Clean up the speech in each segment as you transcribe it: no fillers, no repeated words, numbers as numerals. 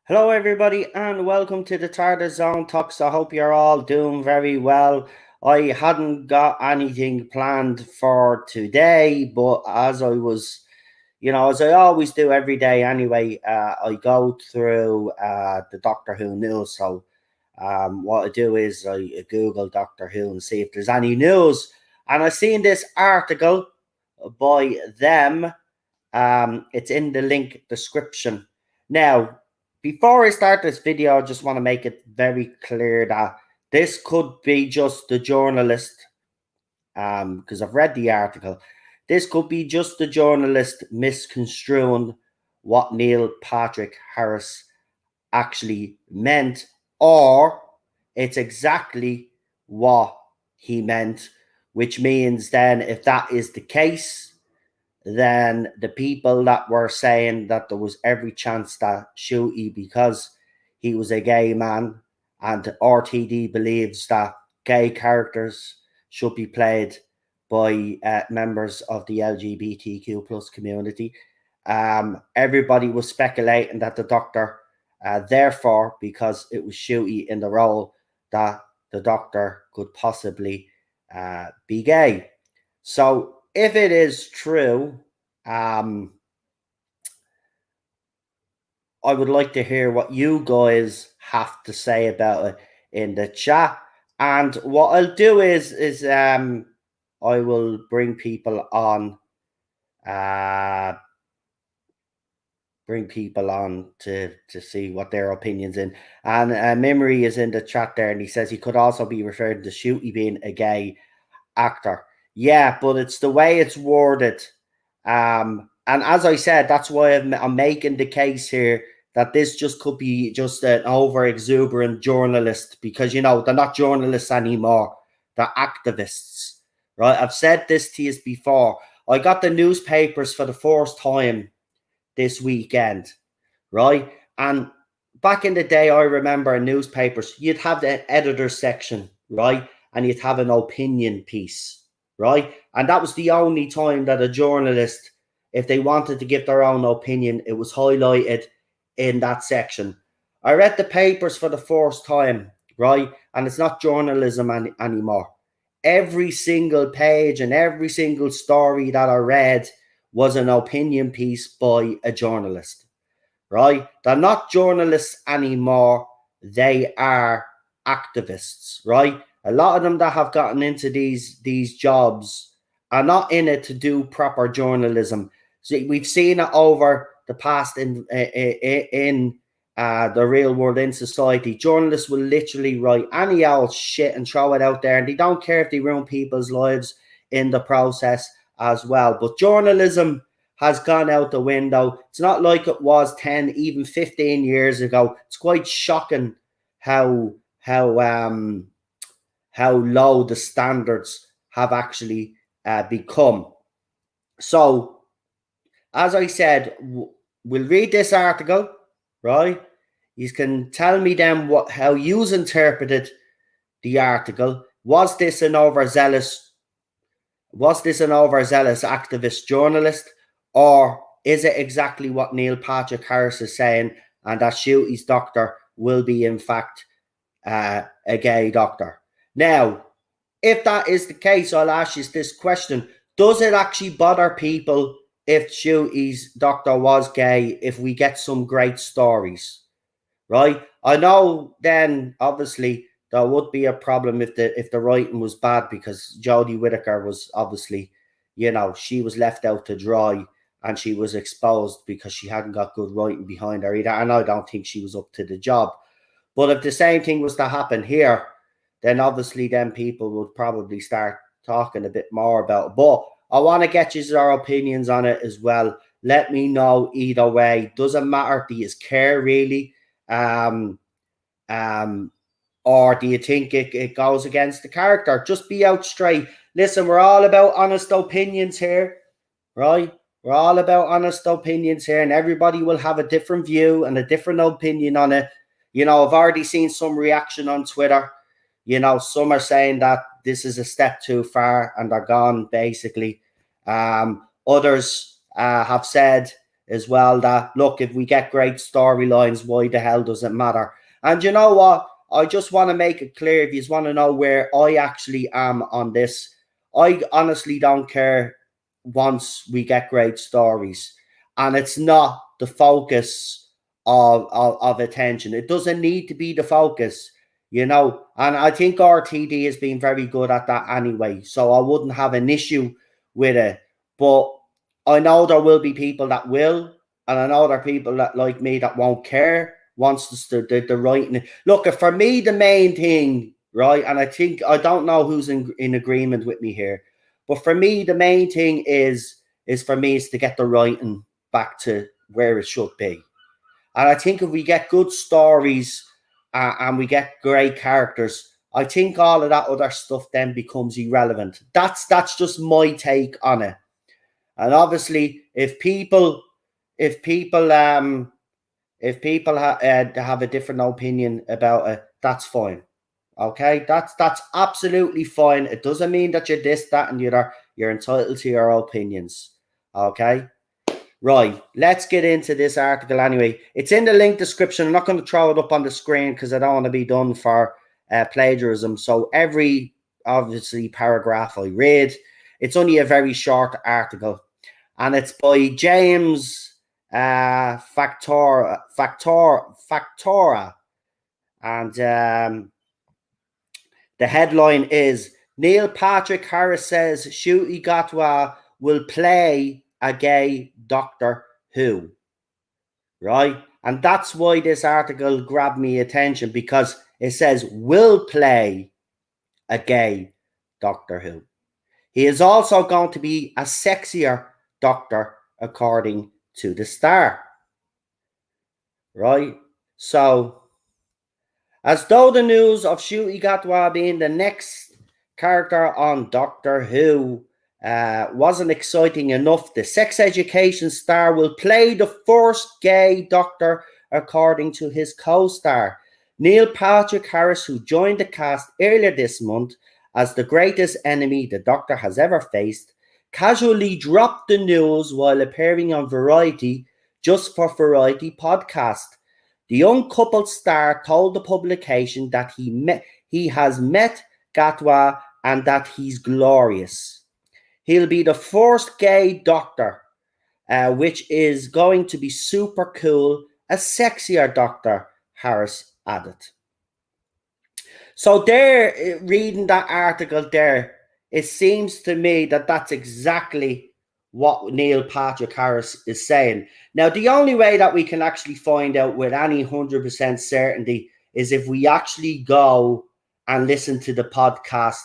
Hello, everybody, and welcome to the Tartar Zone Talks. I hope you're all doing very well. I hadn't got anything planned for today, but as I was, as I always do every day anyway, I go through the Doctor Who news. So what I do is I Google Doctor Who and see if there's any news. And I've seen this article by them. It's in the link description. Now, before I start this video, I just want to make it very clear that this could be just the journalist, because I've read the article. This could be just the journalist misconstruing what Neil Patrick Harris actually meant, or it's exactly what he meant, which means then if that is the case, then the people that were saying that there was every chance that Ncuti, because he was a gay man, and RTD believes that gay characters should be played by members of the LGBTQ plus community. Everybody was speculating that the Doctor, therefore, because it was Ncuti in the role, that the Doctor could possibly be gay. So if it is true, I would like to hear what you guys have to say about it in the chat. And what I'll do is I will bring people on, to see what their opinions in. And Memory is in the chat there, and he says he could also be referring to Ncuti being a gay actor. Yeah, but it's the way it's worded. And as I said, that's why I'm making the case here that this just could be just an over-exuberant journalist, because, they're not journalists anymore. They're activists, right? I've said this to you before. I got the newspapers for the first time this weekend, right? And back in the day, I remember in newspapers, you'd have the editor section, right? And you'd have an opinion piece, right? And that was the only time that a journalist, if they wanted to give their own opinion, it was highlighted in that section. I read the papers for the first time, right? And it's not journalism anymore. Every single page and every single story that I read was an opinion piece by a journalist, right? They're not journalists anymore. They are activists, right? A lot of them that have gotten into these jobs are not in it to do proper journalism. So we've seen it over the past in the real world, in society. Journalists will literally write any old shit and throw it out there, and they don't care if they ruin people's lives in the process as well. But journalism has gone out the window. It's not like it was 10, even 15 years ago. It's quite shocking how low the standards have actually become. So, as I said, we'll read this article, right? You can tell me then how you interpreted the article. Was this an overzealous activist journalist, or is it exactly what Neil Patrick Harris is saying, and that Ncuti's Doctor will be in fact a gay Doctor? Now, if that is the case, I'll ask you this question. Does it actually bother people if Ncuti's Doctor was gay, if we get some great stories, right? I know then, obviously, there would be a problem if the writing was bad, because Jodie Whittaker was obviously, she was left out to dry, and she was exposed because she hadn't got good writing behind her either, and I don't think she was up to the job. But if the same thing was to happen here, then obviously then people would probably start talking a bit more about it. But I want to get your opinions on it as well. Let me know either way. Doesn't matter. Do you care really? Or do you think it goes against the character? Just be out straight. Listen, we're all about honest opinions here, right? We're all about honest opinions here, and everybody will have a different view and a different opinion on it. You know, I've already seen some reaction on Twitter. You know, some are saying that this is a step too far and they're gone, basically. Others have said as well that, look, if we get great storylines, why the hell does it matter? And you know what? I just want to make it clear, if you want to know where I actually am on this, I honestly don't care once we get great stories. And it's not the focus of attention. It doesn't need to be the focus, you know. And I think RTD has been very good at that anyway. So I wouldn't have an issue with it. But I know there will be people that will. And I know there are people that, like me, that won't care. Wants the writing. Look, for me, the main thing, right, and I don't know who's in agreement with me here, but for me, the main thing is for me is to get the writing back to where it should be. And I think if we get good stories and we get great characters, I think all of that other stuff then becomes irrelevant. That's just my take on it. And obviously, if people have a different opinion about it, that's fine. Okay, that's absolutely fine. It doesn't mean that you're this, that, and the other. You're entitled to your opinions. Okay, right. Let's get into this article anyway. It's in the link description. I'm not going to throw it up on the screen because I don't want to be done for plagiarism. So every obviously paragraph I read, it's only a very short article, and it's by James Factora, and the headline is Neil Patrick Harris says Ncuti Gatwa will play a gay Doctor Who, right? And that's why this article grabbed me attention, because it says will play a gay Doctor Who. He is also going to be a sexier Doctor, according to the Star. Right? So, as though the news of Ncuti Gatwa being the next character on Doctor Who wasn't exciting enough, the sex education star will play the first gay Doctor, according to his co-star, Neil Patrick Harris, who joined the cast earlier this month as the greatest enemy the Doctor has ever faced, casually dropped the news while appearing on Variety, Just for Variety podcast. The uncoupled star told the publication that he has met Gatwa and that he's glorious. He'll be the first gay Doctor, which is going to be super cool, a sexier Doctor, Harris added. So there, reading that article there, it seems to me that that's exactly what Neil Patrick Harris is saying. Now, the only way that we can actually find out with any 100% certainty is if we actually go and listen to the podcast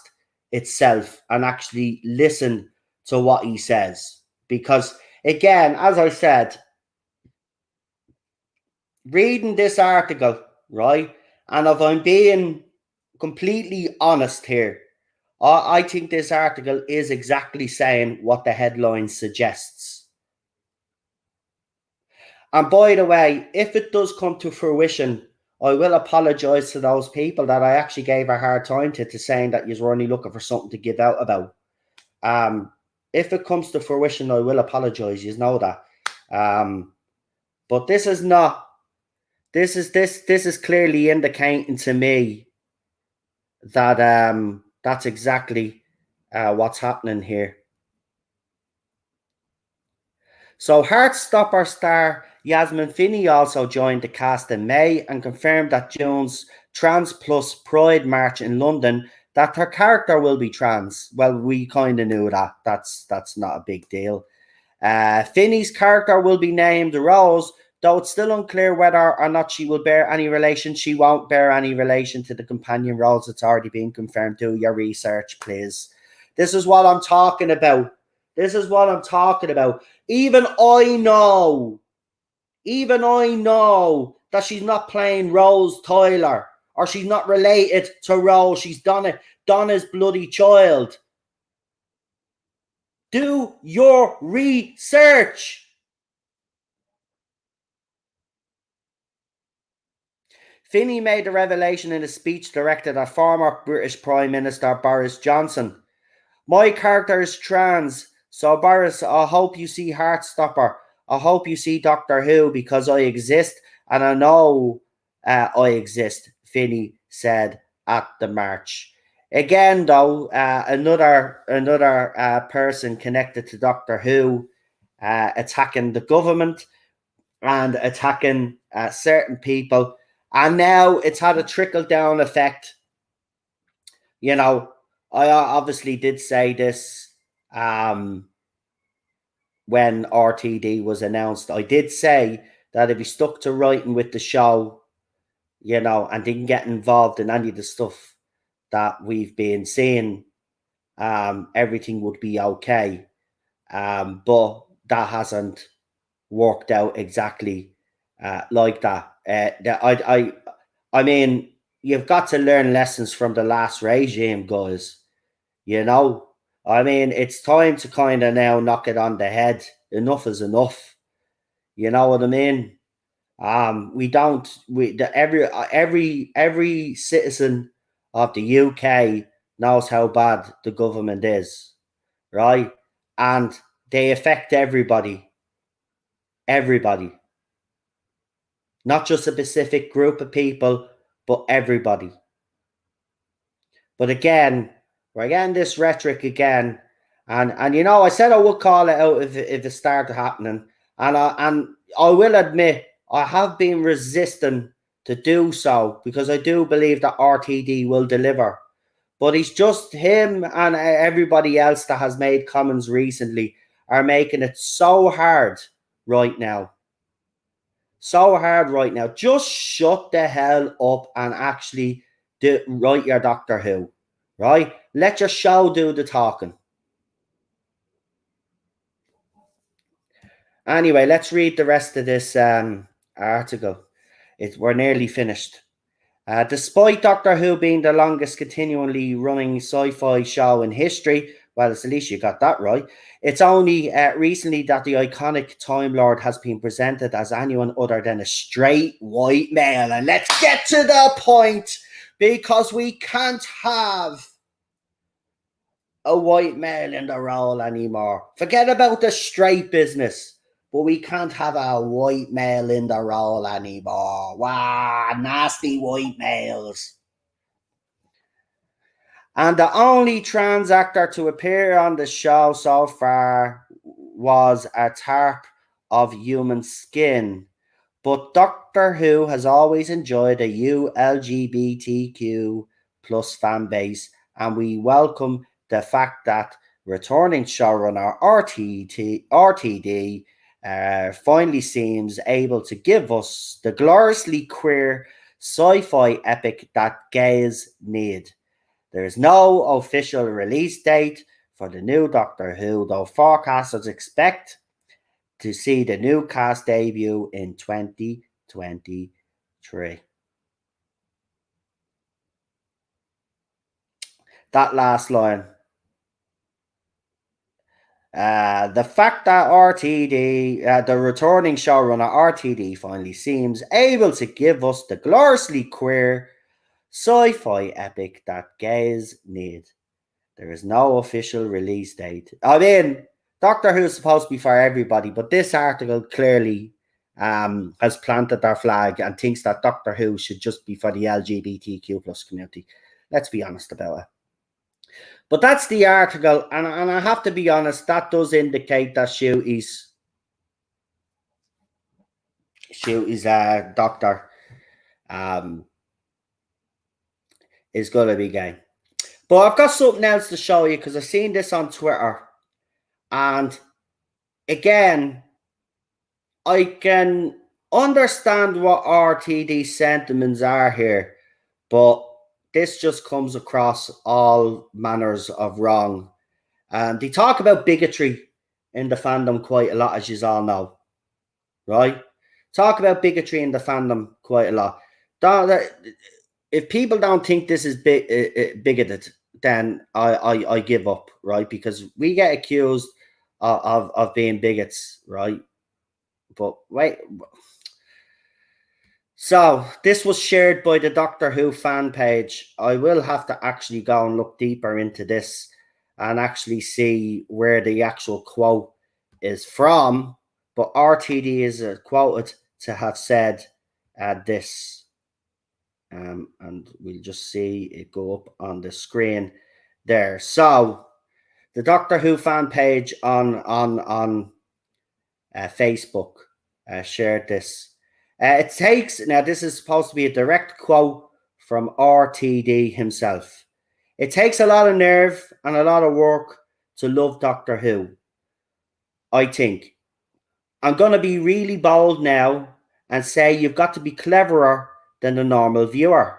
itself and actually listen to what he says. Because, again, as I said, reading this article, right, and if I'm being completely honest here, I think this article is exactly saying what the headline suggests. And by the way, if it does come to fruition, I will apologise to those people that I actually gave a hard time to saying that you're only looking for something to give out about. If it comes to fruition, I will apologise. You know that. But this is not. This is clearly indicating to me that that's exactly what's happening here. So Heartstopper star Yasmin Finney also joined the cast in May and confirmed at June's Trans Plus Pride March in London that her character will be trans. Well, we kind of knew that. That's not a big deal. Finney's character will be named Rose, though it's still unclear whether or not she will bear any relation. She won't bear any relation to the companion roles. It's already been confirmed. Do your research, please. This is what I'm talking about. This is what I'm talking about. Even I know that she's not playing Rose Tyler. or she's not related to Rose. She's Donna's bloody child. Do your research. Finney made the revelation in a speech directed at former British Prime Minister Boris Johnson. My character is trans, so Boris, I hope you see Heartstopper. I hope you see Doctor Who because I exist and I know I exist, Finney said at the march. Again, though, another person connected to Doctor Who attacking the government and attacking certain people. And now it's had a trickle down effect. You know, I obviously did say this when RTD was announced. I did say that if he stuck to writing with the show, you know, and didn't get involved in any of the stuff that we've been seeing, everything would be okay. But that hasn't worked out exactly like that. I mean, you've got to learn lessons from the last regime, guys. You know, I mean, it's time to kind of now knock it on the head. Enough is enough. You know what I mean? We don't. Every citizen of the UK knows how bad the government is, right? And they affect everybody. Everybody, not just a specific group of people, but everybody. But again, we're getting this rhetoric again, and you know, I said I would call it out if it started happening, and I will admit I have been resistant to do so because I do believe that RTD will deliver. But it's just him and everybody else that has made comments recently are making it so hard right now. So hard right now. Just shut the hell up and actually write your Doctor Who. Right? Let your show do the talking. Anyway, let's read the rest of this article. We're nearly finished. Despite Doctor Who being the longest continually running sci-fi show in history, well, at least you got that right. It's only recently that the iconic Time Lord has been presented as anyone other than a straight white male. And let's get to the point, because we can't have a white male in the role anymore. Forget about the straight business, but we can't have a white male in the role anymore. Wow, nasty white males. And the only trans actor to appear on the show so far was a tarp of human skin. But Doctor Who has always enjoyed a LGBTQ plus fan base, and we welcome the fact that returning showrunner RTD finally seems able to give us the gloriously queer sci-fi epic that gays need. There is no official release date for the new Doctor Who, though forecasters expect to see the new cast debut in 2023. That last line. The fact that RTD, the returning showrunner RTD, finally seems able to give us the gloriously queer sci-fi epic that gays need. There is no official release date. I mean, Doctor Who is supposed to be for everybody, but this article clearly has planted their flag and thinks that Doctor Who should just be for the LGBTQ plus community. Let's be honest about it. But that's the article, and I have to be honest, that does indicate that Ncuti's doctor is going to be gay. But I've got something else to show you because I've seen this on Twitter. And again, I can understand what RTD's sentiments are here, but this just comes across all manners of wrong. They talk about bigotry in the fandom quite a lot, as you all know, right? Talk about bigotry in the fandom quite a lot. if people don't think this is bigoted, then I give up, right? Because we get accused of being bigots, right? But wait, so this was shared by the Doctor Who fan page. I will have to actually go and look deeper into this and actually see where the actual quote is from. But RTD is quoted to have said this. And we'll just see it go up on the screen there. So the Doctor Who fan page on Facebook shared this. It takes, now this is supposed to be a direct quote from RTD himself. It takes a lot of nerve and a lot of work to love Doctor Who, I think. I'm going to be really bold now and say you've got to be cleverer than the normal viewer.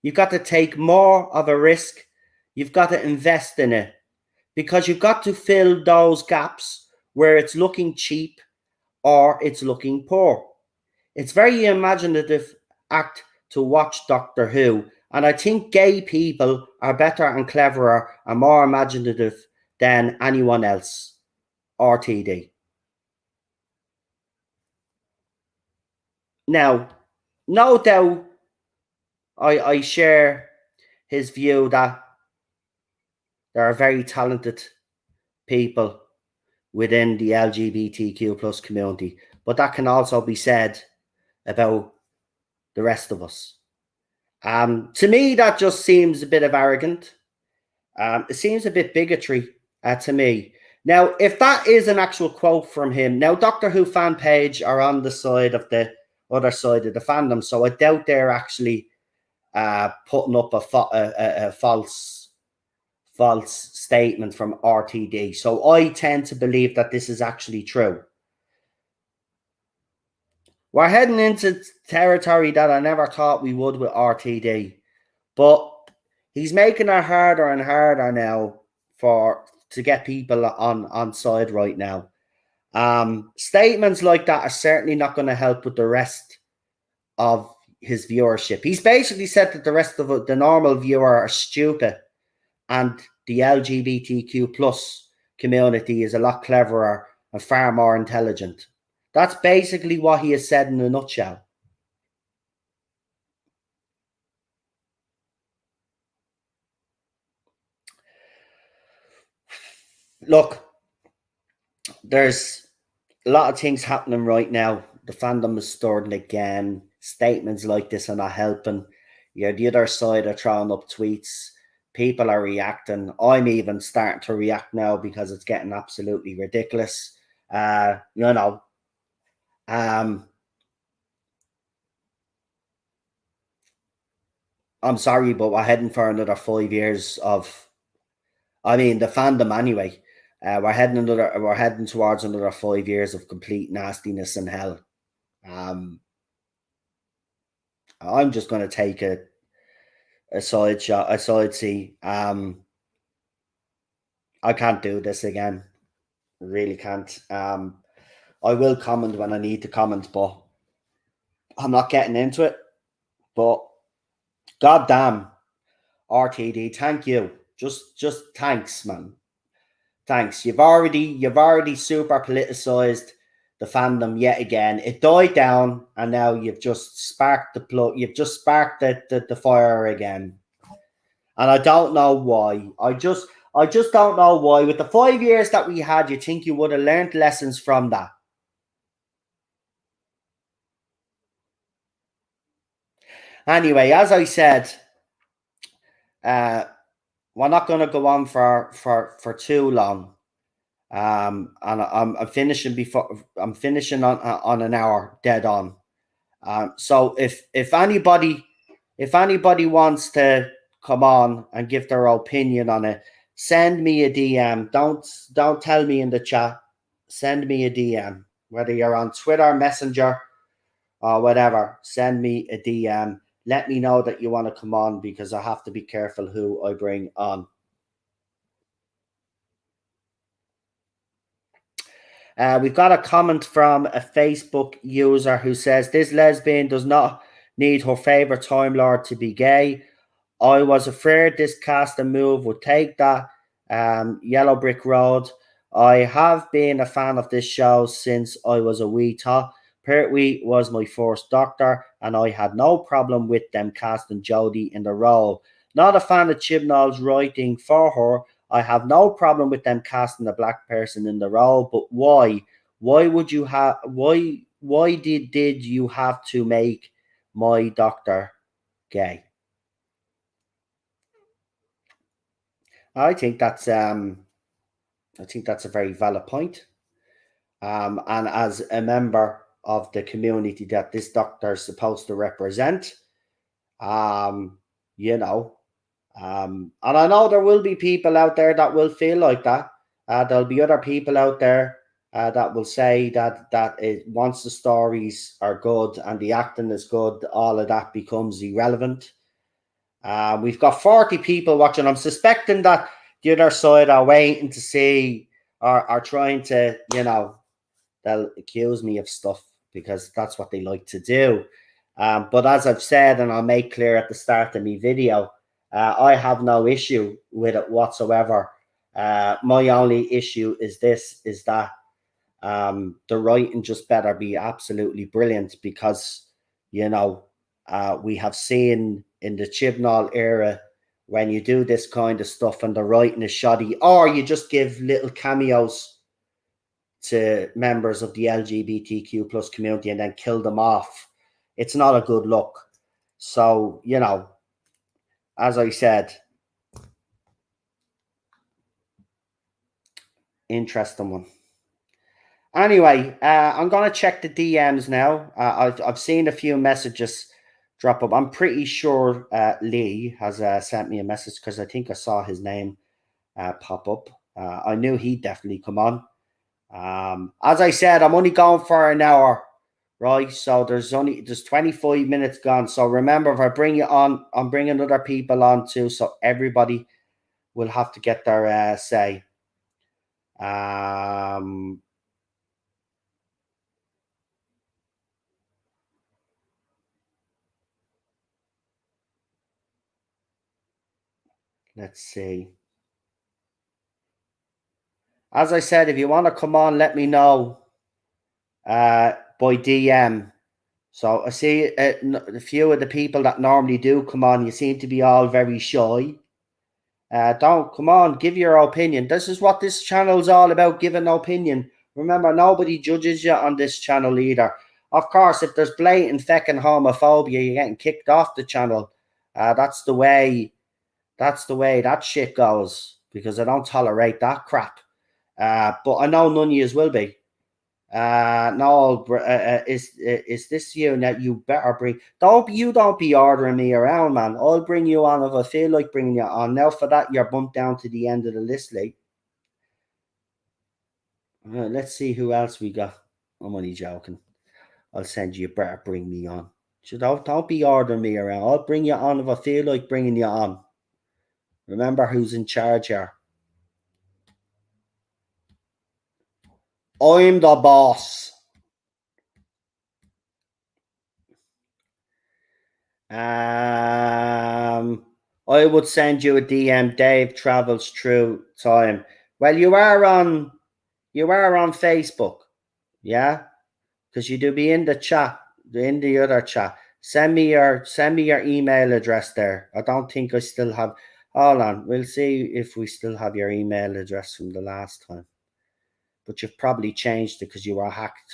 You've got to take more of a risk. You've got to invest in it because you've got to fill those gaps where it's looking cheap or it's looking poor. It's very imaginative act to watch Doctor Who, and I think gay people are better and cleverer and more imaginative than anyone else. RTD. Now, no doubt I share his view that there are very talented people within the LGBTQ plus community, but that can also be said about the rest of us. To me, that just seems a bit of arrogant. It seems a bit bigotry to me. Now, if that is an actual quote from him, now Doctor Who fan page are on the side of the other side of the fandom, so I doubt they're actually putting up a false statement from RTD. So I tend to believe that this is actually true. We're heading into territory that I never thought we would with RTD, but he's making it harder and harder now to get people on side right now. Statements like that are certainly not going to help with the rest of his viewership. He's basically said that the rest of the normal viewer are stupid and the LGBTQ plus community is a lot cleverer and far more intelligent. That's basically what he has said in a nutshell. Look, there's a lot of things happening right now. The fandom is starting again. Statements like this are not helping. You're the other side are throwing up tweets. People are reacting. I'm even starting to react now because it's getting absolutely ridiculous. I'm sorry, but we're heading for another 5 years of, I mean, the fandom anyway. We're heading towards another 5 years of complete nastiness and hell. I'm just going to take a side shot, a side see. I can't do this again. Really can't. I will comment when I need to comment, but I'm not getting into it. But goddamn, RTD, thank you. Just thanks, man. Thanks. You've already super politicized the fandom yet again. It died down, and now you've just sparked the plug. You've just sparked the fire again, and I don't know why. I just don't know why. With the 5 years that we had, you think you would have learned lessons from that. Anyway, as I said, we're not going to go on for too long. And I'm finishing on an hour dead on. So if anybody wants to come on and give their opinion on it, send me a DM. Don't tell me in the chat. Send me a DM, whether you're on Twitter, Messenger, or whatever. Send me a DM. Let me know that you want to come on because I have to be careful who I bring on. We've got a comment from a Facebook user who says this lesbian does not need her favourite Time Lord to be gay. I was afraid this cast and move would take that yellow brick road. I have been a fan of this show since I was a wee tot. Pertwee was my first Doctor, and I had no problem with them casting Jodie in the role. Not a fan of Chibnall's writing for her. I have no problem with them casting a black person in the role, but why? Why would you have? Why did you have to make my Doctor gay? I think that's a very valid point. And as a member of the community that this doctor is supposed to represent, um, you know, and I know there will be people out there that will feel like that. There'll be other people out there that will say that once the stories are good and the acting is good, all of that becomes irrelevant. We've got 40 people watching. I'm suspecting that the other side are waiting to see, or are trying to, they'll accuse me of stuff because that's what they like to do. But as I've said, and I'll make clear at the start of my video, I have no issue with it whatsoever. My only issue is that the writing just better be absolutely brilliant because, we have seen in the Chibnall era when you do this kind of stuff and the writing is shoddy, or you just give little cameos to members of the LGBTQ plus community and then kill them off. It's not a good look. So, as I said, interesting one. Anyway, I'm going to check the DMs now. I've seen a few messages drop up. I'm pretty sure Lee has sent me a message because I think I saw his name pop up. I knew he'd definitely come on. As I said, I'm only going for an hour, right? So there's 25 minutes gone. So remember, if I bring you on, I'm bringing other people on too. So everybody will have to get their say. Let's see. As I said, if you want to come on, let me know by DM. So I see a few of the people that normally do come on, you seem to be all very shy. Don't come on, give your opinion. This is what this channel is all about, giving an opinion. Remember, nobody judges you on this channel either. Of course, if there's blatant feckin' homophobia, you're getting kicked off the channel. That's the way that shit goes, because I don't tolerate that crap. But I know none of you will be. No, is this you that you better bring? Don't be ordering me around, man. I'll bring you on if I feel like bringing you on. Now for that, you're bumped down to the end of the list, like. Let's see who else we got. I'm only joking. I'll send you. Better bring me on. So don't be ordering me around. I'll bring you on if I feel like bringing you on. Remember who's in charge here. I'm the boss. I would send you a DM. Dave travels through time. Well, you are on Facebook, yeah, because you do be in the chat, in the other chat. Send me your email address there. I don't think I still have. Hold on, we'll see if we still have your email address from the last time. But you've probably changed it because you were hacked.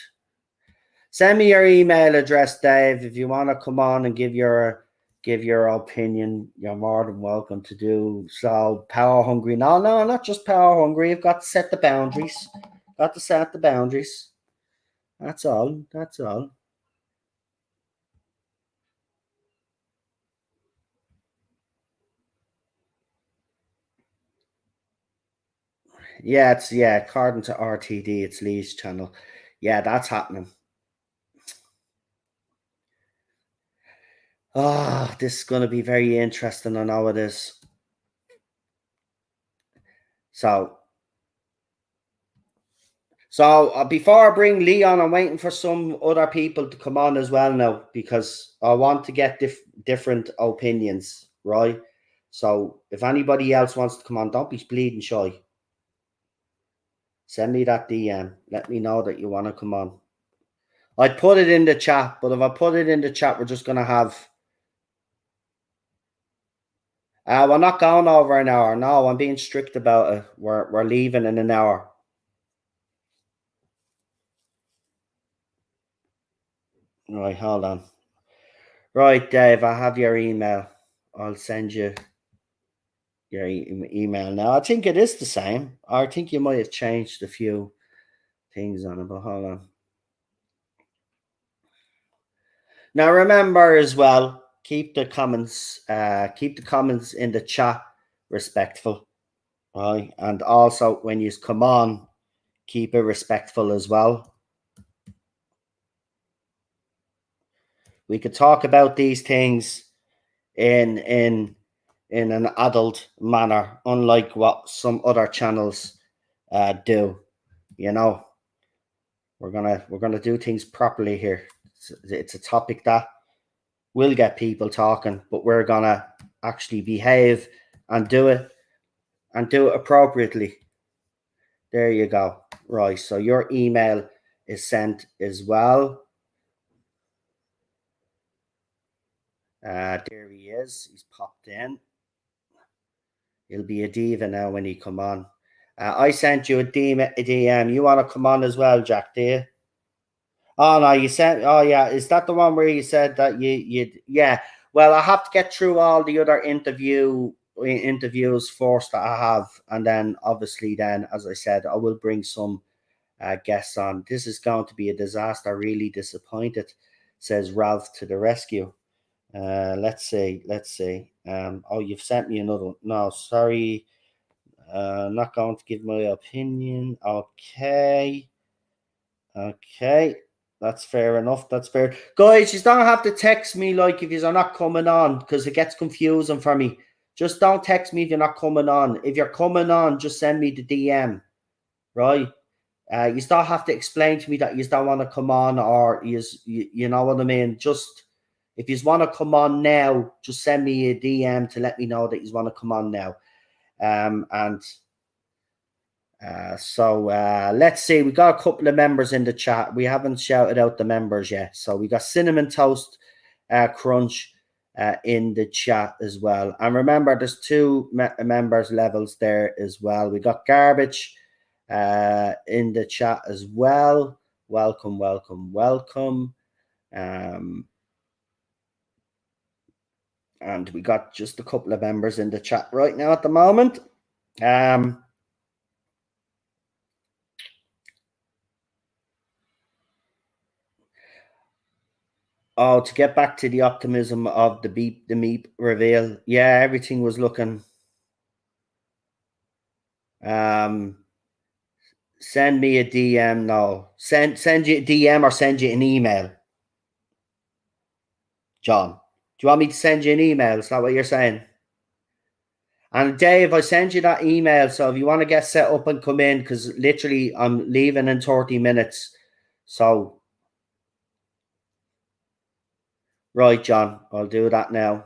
Send me your email address, Dave, if you want to come on and give your opinion. You're more than welcome to do so. Power hungry? No, not just power hungry. You've got to set the boundaries. Got to set the boundaries. That's all. That's all. Yeah, according to RTD, it's Lee's channel. Yeah, that's happening. Oh, this is going to be very interesting. I know it is. So So before I bring Lee on, I'm waiting for some other people to come on as well now, because I want to get different opinions, right? So if anybody else wants to come on, don't be bleeding shy. Send me that DM. Let me know that you want to come on. I'd put it in the chat, but if I put it in the chat, we're just going to have... we're not going over an hour. No, I'm being strict about it. We're leaving in an hour. Right, hold on. Right, Dave, I have your email. I'll send you your email now. I think it is the same. I think you might have changed a few things on it, but hold on. Now remember as well, keep the comments in the chat respectful, right? And also when you come on, keep it respectful as well. We could talk about these things in an adult manner, unlike what some other channels do. You know, we're gonna do things properly here. It's a topic that will get people talking, but we're gonna actually behave and do it appropriately. There you go. Right, so your email is sent as well. There he is. He's popped in. He'll be a diva now when he come on. I sent you a DM. You want to come on as well, Jack, do you? Oh, no, you sent... Oh, yeah. Is that the one where you said that you... Yeah. Well, I have to get through all the other interviews first that I have. And then, obviously, then, as I said, I will bring some guests on. This is going to be a disaster. Really disappointed, says Ralph to the rescue. Let's see. Oh, you've sent me another one. No, sorry. Not going to give my opinion. Okay. That's fair enough. That's fair. Guys, you don't have to text me like if you're not coming on, because it gets confusing for me. Just don't text me if you're not coming on. If you're coming on, just send me the DM, right? You still have to explain to me that you don't want to come on, or you know what I mean? Just... if you want to come on now, just send me a DM to let me know that you want to come on now. So let's see. We got a couple of members in the chat. We haven't shouted out the members yet. So we got Cinnamon Toast Crunch in the chat as well. And remember, there's two members levels there as well. We got Garbage in the chat as well. Welcome. And we got just a couple of members in the chat right now at the moment. Oh, to get back to the optimism of the Meep reveal. Yeah, everything was looking... send me a DM. No, send you a DM or send you an email. John, do you want me to send you an email? Is that what you're saying? And Dave, I send you that email. So if you want to get set up and come in, because literally I'm leaving in 30 minutes. So, right, John, I'll do that now.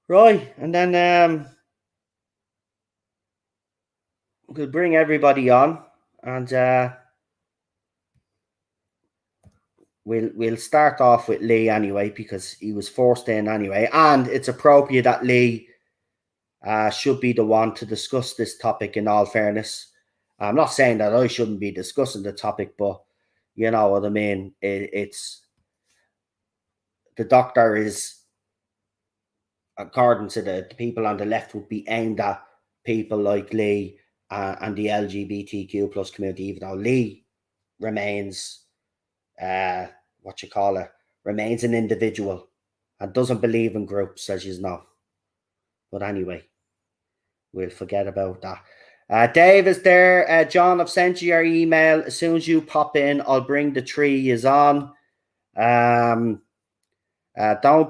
Right, and then we'll bring everybody on, and we'll start off with Lee anyway, because he was forced in anyway, and it's appropriate that Lee should be the one to discuss this topic. In all fairness, I'm not saying that I shouldn't be discussing the topic, but you know what I mean. It's the doctor is, according to the people on the left, would be aimed at people like Lee and the LGBTQ plus community, even though Lee remains remains an individual and doesn't believe in groups, as you know. But anyway, we'll forget about that. Dave is there. John, I've sent you your email. As soon as you pop in, I'll bring the three is on. Don't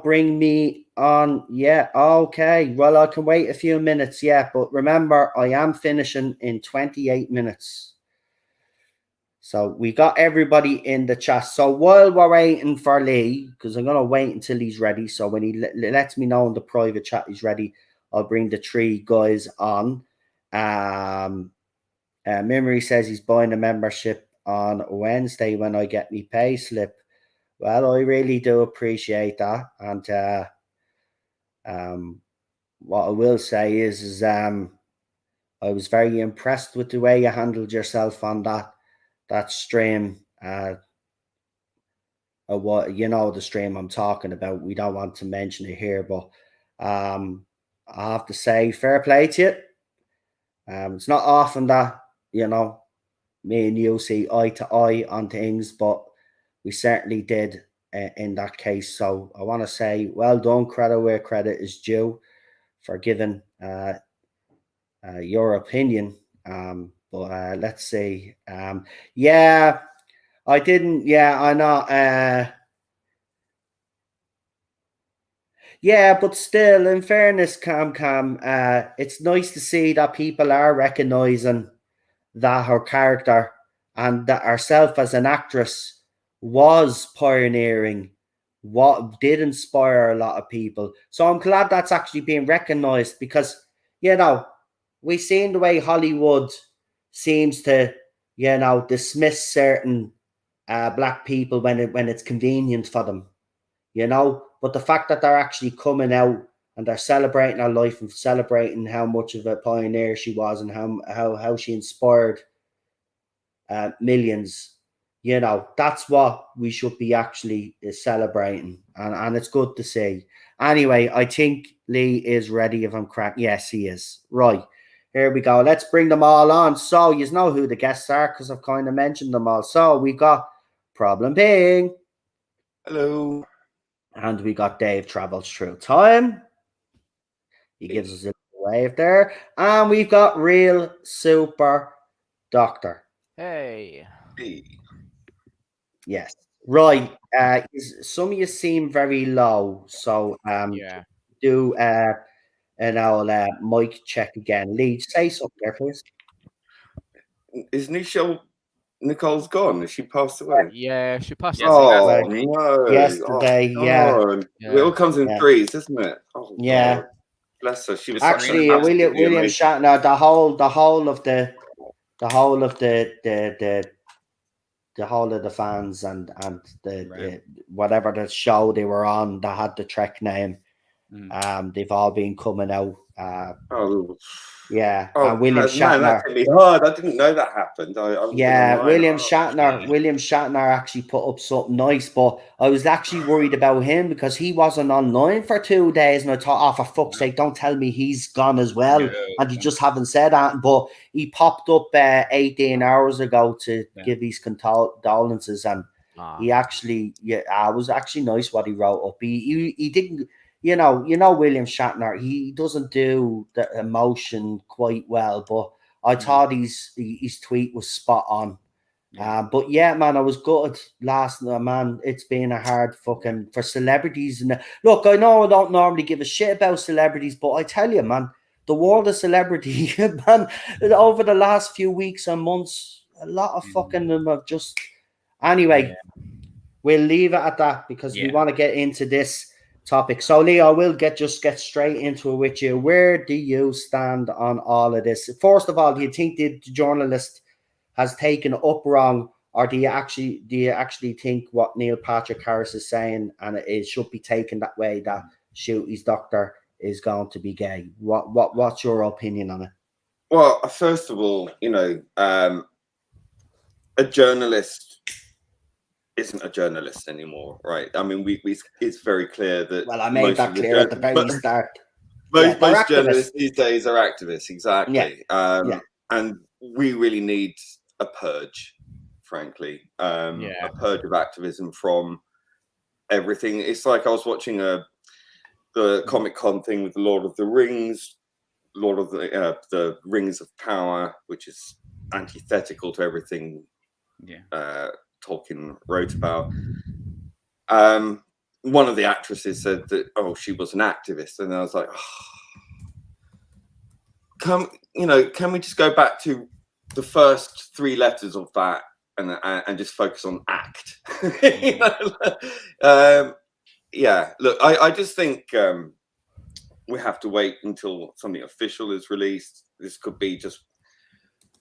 bring me on. Yeah, okay. Well, I can wait a few minutes. Yeah, but remember, I am finishing in 28 minutes. So we got everybody in the chat. So while we're waiting for Lee, because I'm gonna wait until he's ready. So when he lets me know in the private chat he's ready, I'll bring the three guys on. Memory says he's buying a membership on Wednesday when I get me pay slip. Well, I really do appreciate that, and what I will say is I was very impressed with the way you handled yourself on that stream. What you know the stream I'm talking about. We don't want to mention it here, but I have to say, fair play to you. It's not often that me and you see eye to eye on things, but we certainly did in that case. So I want to say, well done, credit where credit is due for giving your opinion. But let's see. Yeah, I didn't. Yeah, I know. Yeah, but still, in fairness, Cam, it's nice to see that people are recognizing that her character and that herself as an actress was pioneering, what did inspire a lot of people. So I'm glad that's actually being recognized because, we've seen the way Hollywood seems to, dismiss certain black people when it's convenient for them, But the fact that they're actually coming out and they're celebrating her life and celebrating how much of a pioneer she was and how she inspired millions, that's what we should be actually celebrating, and it's good to see. Anyway, I think Lee is ready. If I'm correct, yes, he is. Right, here we go. Let's bring them all on. So you know who the guests are because I've kind of mentioned them all. So we got Problem Ping. Hello. And we got Dave Travels Through Time. He gives us a wave there. And we've got Real Super Doctor. Hey. Yes. Right. Some of you seem very low. So Yeah. do an old mic check again. Lee, say something there, please. Is Nicole's gone? Has she passed away? Yeah, she passed Oh, away. no. Yesterday, yeah. It all comes in threes, doesn't it? Oh, yeah. God. Bless her. She was Actually, such William Shatner, the whole of the fans and the whatever the show they were on that had the Trek name, they've all been coming out. Yeah, and William Shatner. Man, that hit me hard. I didn't know that happened. William Shatner actually put up something nice, but I was actually worried about him because he wasn't online for 2 days, and I thought, oh, for fuck's sake, don't tell me he's gone as well, and you just haven't said that. But he popped up 18 hours ago to give his condolences, and he actually, it was actually nice what he wrote up. He didn't. William Shatner, he doesn't do the emotion quite well, but I thought his tweet was spot on. But yeah, man, I was gutted last night, man. It's been a hard fucking for celebrities. And look, I know I don't normally give a shit about celebrities, but I tell you, man, the world of celebrity, man, over the last few weeks and months, a lot of fucking them have just. Anyway, we'll leave it at that because we want to get into this topic. So, Lee, I will get straight into it with you. Where do you stand on all of this? First of all, do you think the journalist has taken up wrong, or do you actually think what Neil Patrick Harris is saying and it should be taken that way, that Ncuti's doctor is going to be gay? What's your opinion on it? Well, first of all, a journalist isn't a journalist anymore, right? I mean, it's very clear that. Well, I made that clear at the very start. Most journalists these days are activists, exactly. And we really need a purge, frankly, a purge of activism from everything. It's like I was watching the Comic-Con thing with the Lord of the Rings, the Rings of Power, which is antithetical to everything Tolkien wrote about. one of the actresses said that, oh, she was an activist, and I was like, oh, can we just go back to the first 3 letters of that and just focus on act? Yeah, look, I just think we have to wait until something official is released. This could be just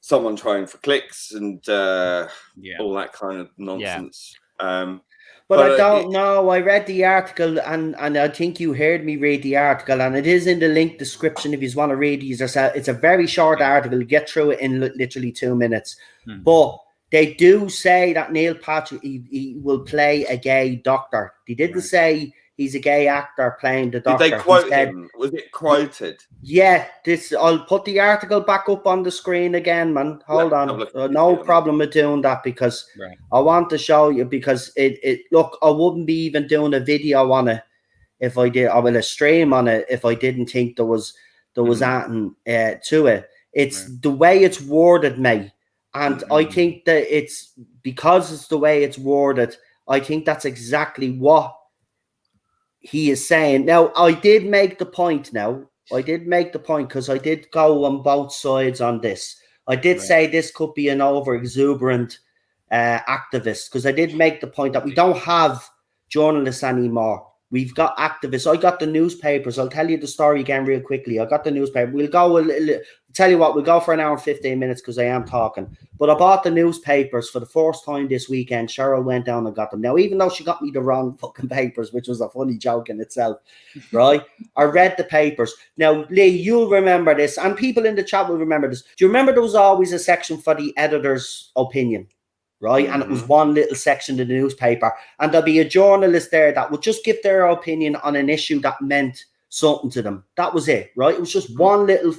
someone trying for clicks and all that kind of nonsense. But I don't know. I read the article, and I think you heard me read the article, and it is in the link description if you want to read these yourself. It's a very short article. You get through it in literally 2 minutes. But they do say that Neil Patrick he will play a gay doctor. They didn't say he's a gay actor playing the doctor. Did they quote him? Was it quoted? Yeah, I'll put the article back up on the screen again, man. Hold on. No problem with doing that, because I want to show you, because look, I wouldn't be even doing a video on it if I did. I will a stream on it if I didn't think there was anything to it. It's the way it's worded, mate. And I think that it's because it's the way it's worded, I think that's exactly what he is saying. Now, I did make the point because I did go on both sides on this. I did say this could be an over-exuberant activist, because I did make the point that we don't have journalists anymore. We've got activists. I got the newspapers. I'll tell you the story again real quickly. I got the newspaper. We'll go tell you what, we'll go for an hour and 15 minutes because I am talking. But I bought the newspapers for the first time this weekend. Cheryl went down and got them. Now, even though she got me the wrong fucking papers, which was a funny joke in itself, right? I read the papers. Now, Lee, you'll remember this, and people in the chat will remember this. Do you remember there was always a section for the editor's opinion? Right. And it was one little section of the newspaper, and there'll be a journalist there that would just give their opinion on an issue that meant something to them. That was it. Right. It was just one little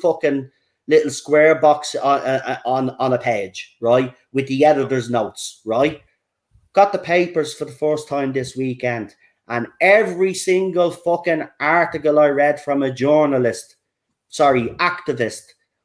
square box on a page. Right. With the editor's notes. Right. Got the papers for the first time this weekend, and every single fucking article I read from a activist,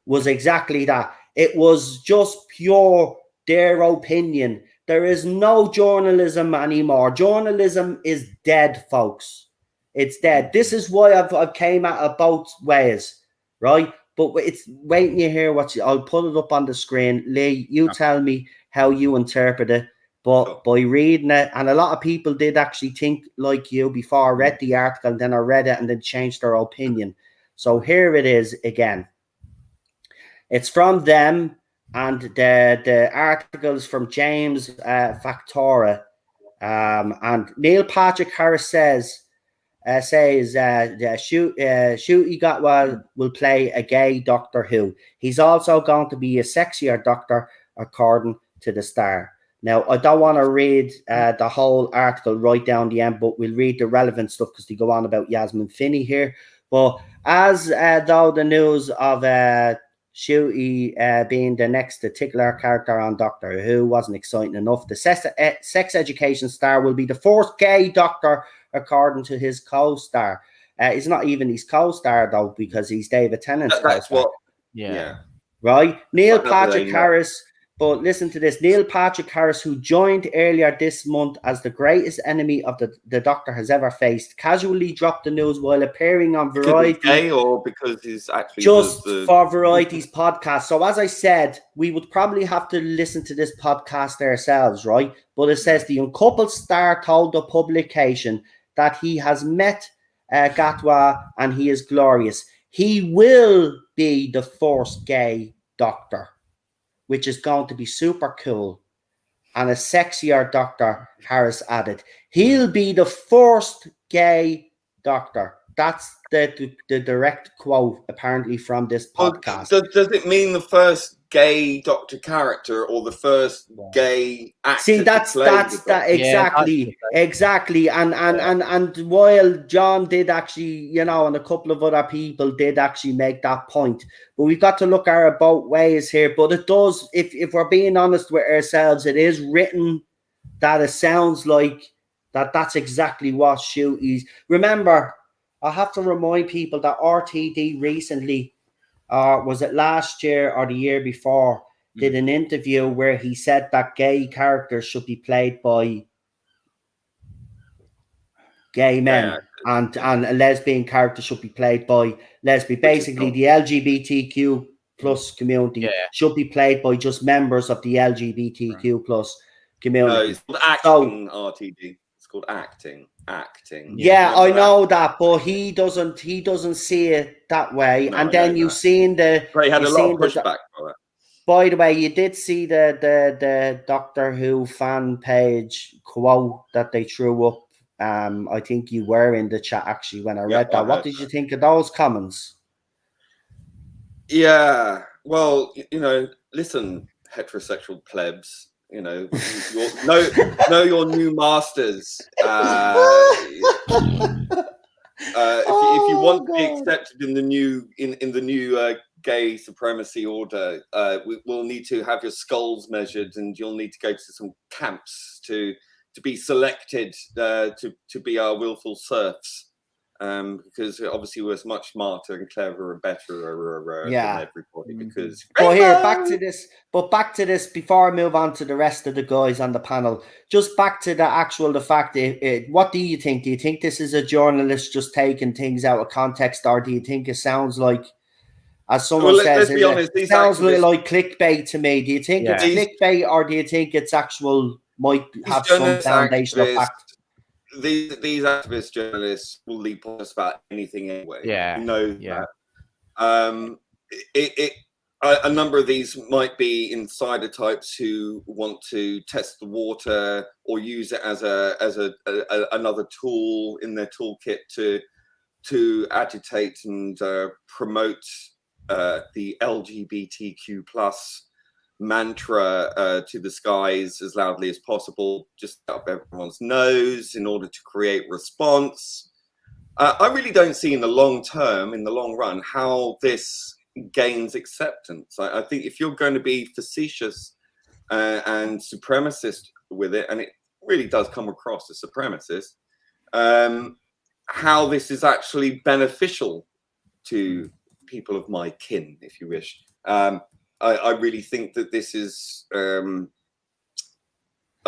was exactly that. It was just pure their opinion. There is no journalism anymore. Journalism is dead, folks. It's dead. This is why I've came at it both ways, right? But it's waiting you hear I'll put it up on the screen. Lee, you tell me how you interpret it. But by reading it, and a lot of people did actually think like you before I read the article, and then I read it and then changed their opinion. So here it is again. It's from them. And the articles from James Factora, and Neil Patrick Harris says Ncuti Gatwa will play a gay Doctor Who. He's also going to be a sexier Doctor, according to the Star. Now, I don't want to read the whole article right down the end, but we'll read the relevant stuff because they go on about Yasmin Finney here. But as though the news of Ncuti being the next titular character on Doctor Who wasn't exciting enough, the sex education star will be the first gay doctor, according to his co-star. He's not even his co-star, though, because he's David Tennant's co-star. Right? Neil Patrick Harris. But listen to this. Neil Patrick Harris, who joined earlier this month as the greatest enemy of the Doctor has ever faced, casually dropped the news while appearing on Variety. Gay, or because he's actually just for Variety's podcast. So as I said, we would probably have to listen to this podcast ourselves, right? But it says the uncoupled star told the publication that he has met Gatwa and he is glorious. He will be the first gay Doctor, which is going to be super cool. And a sexier Doctor, Harris added. He'll be the first gay Doctor. That's the direct quote, apparently, from this podcast. Well, does it mean the first gay Doctor character or the first gay actor? See, that's exactly. And while John did actually, and a couple of other people did actually make that point, but we've got to look at it both ways here. But it does, if we're being honest with ourselves, it is written that it sounds like that's exactly what Ncuti's. Remember, I have to remind people that RTD recently, was it last year or the year before, did an interview where he said that gay characters should be played by gay men, and a lesbian character should be played by lesbian. Basically, the LGBTQ plus community should be played by just members of the LGBTQ plus community. No, it's called acting, RTD. It's called acting. Yeah, I know that, but he doesn't see it that way. No, and then you've seen the. But he had a lot of pushback for it. By the way, you did see the Doctor Who fan page quote that they threw up. I think you were in the chat actually when I read that. What did you think of those comments? Yeah, well, listen, heterosexual plebs, know your new masters. If you want to be accepted in the new gay supremacy order, we'll need to have your skulls measured, and you'll need to go to some camps to be selected to be our willful serfs. Because obviously we're much smarter and cleverer and better than everybody. Because back to this before I move on to the rest of the guys on the panel. Just back to the fact. What do you think? Do you think this is a journalist just taking things out of context, or do you think it sounds like, as someone says, it sounds like clickbait to me? Do you think it's clickbait, or do you think it's actual? Might have some foundational fact. These activist journalists will leap on us about anything anyway. That. A number of these might be insider types who want to test the water or use it as another tool in their toolkit to agitate and promote the LGBTQ plus mantra to the skies as loudly as possible, just up everyone's nose in order to create response. I really don't see in the long run, how this gains acceptance. I think if you're going to be facetious and supremacist with it, and it really does come across as supremacist, how this is actually beneficial to people of my kin, if you wish. I really think that this is a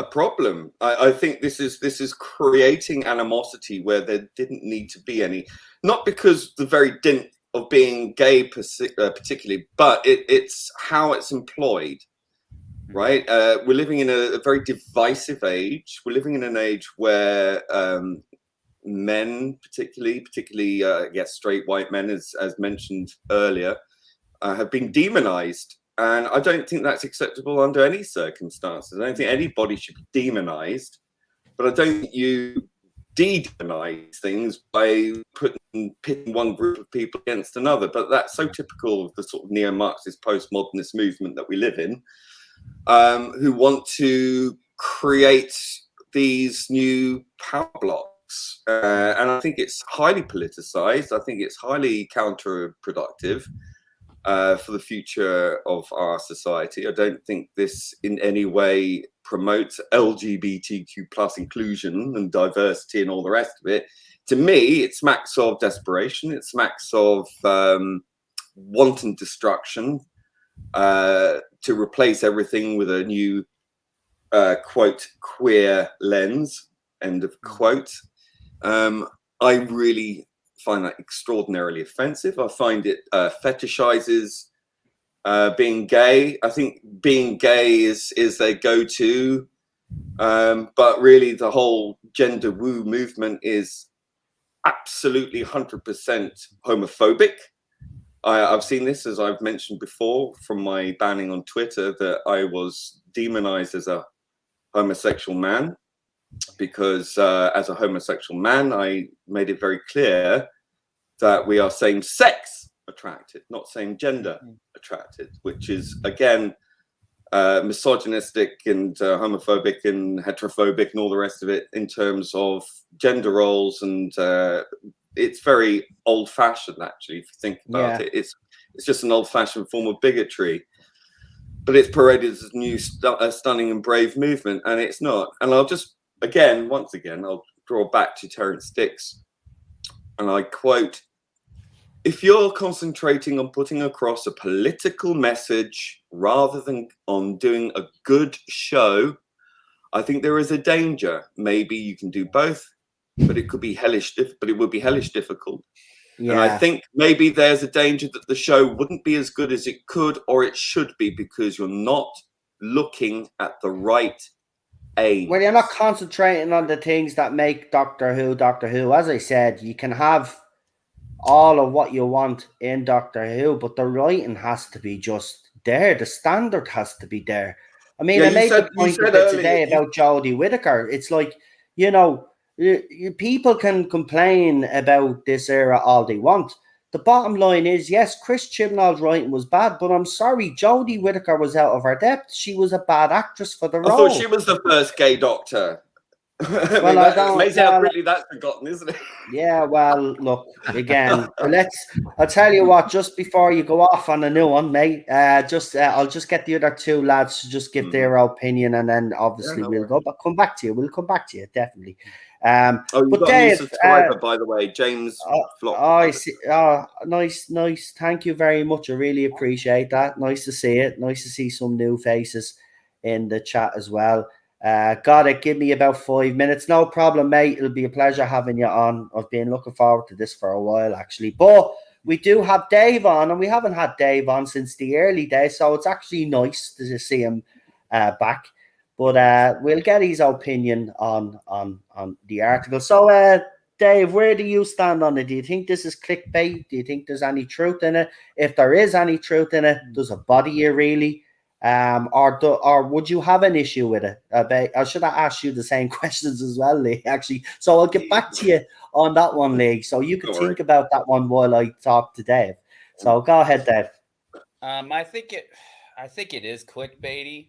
problem. I think this is creating animosity where there didn't need to be any. Not because the very dint of being gay particularly, but it's how it's employed, right? We're living in a very divisive age. We're living in an age where men, particularly straight white men, as mentioned earlier, have been demonized. And I don't think that's acceptable under any circumstances. I don't think anybody should be demonized, but I don't think you de-demonize things by pitting one group of people against another. But that's so typical of the sort of neo-Marxist postmodernist movement that we live in, who want to create these new power blocks. And I think it's highly politicized. I think it's highly counterproductive for the future of our society. I don't think this in any way promotes LGBTQ plus inclusion and diversity and all the rest of it. To me, it smacks of desperation. It smacks of wanton destruction to replace everything with a new quote queer lens, end of quote. I really find that extraordinarily offensive. I find it fetishizes being gay. I think being gay is their go-to, but really the whole gender woo movement is absolutely 100% homophobic. I've seen this, as I've mentioned before, from my banning on Twitter, that I was demonized as a homosexual man. Because as a homosexual man, I made it very clear that we are same-sex attracted, not same-gender attracted, which is, again, misogynistic and homophobic and heterophobic and all the rest of it in terms of gender roles. And it's very old-fashioned, actually, if you think about it. It's just an old-fashioned form of bigotry. But it's paraded as a new stunning and brave movement, and it's not. And I'll just... once again, I'll draw back to Terence Dicks, and I quote, "If you're concentrating on putting across a political message rather than on doing a good show, I think there is a danger. Maybe you can do both. but it could be hellish. But it would be hellish difficult. Yeah. And I think maybe there's a danger that the show wouldn't be as good as it could or it should be because you're not looking at the right age. Well, you're not concentrating on the things that make Doctor Who Doctor Who. As I said, you can have all of what you want in Doctor Who, but the writing has to be just there. The standard has to be there. I mean, I made the point a bit today about Jodie Whittaker. It's like, people can complain about this era all they want. The bottom line is, yes, Chris Chibnall's writing was bad, but I'm sorry, Jodie Whittaker was out of her depth. She was a bad actress for the role. I thought she was the first gay Doctor. It's amazing how quickly that's forgotten, isn't it? Yeah, well, look, again, I'll tell you what, just before you go off on a new one, mate, I'll just get the other two lads to just give their opinion, and then obviously we'll come back to you. We'll come back to you, definitely. But Dave, a new subscriber, by the way, James Flock. I see. Nice. Thank you very much. I really appreciate that. Nice to see it. Nice to see some new faces in the chat as well. Got it. Give me about 5 minutes. No problem, mate. It'll be a pleasure having you on. I've been looking forward to this for a while, actually. But we do have Dave on, and we haven't had Dave on since the early days, so it's actually nice to see him back. But we'll get his opinion on the article. So, Dave, where do you stand on it? Do you think this is clickbait? Do you think there's any truth in it? If there is any truth in it, does it bother you really? Or would you have an issue with it? I should have asked you the same questions as well, Lee, actually. So I'll get back to you on that one, Lee. So you can think about that one while I talk to Dave. So go ahead, Dave. I think it is clickbaity.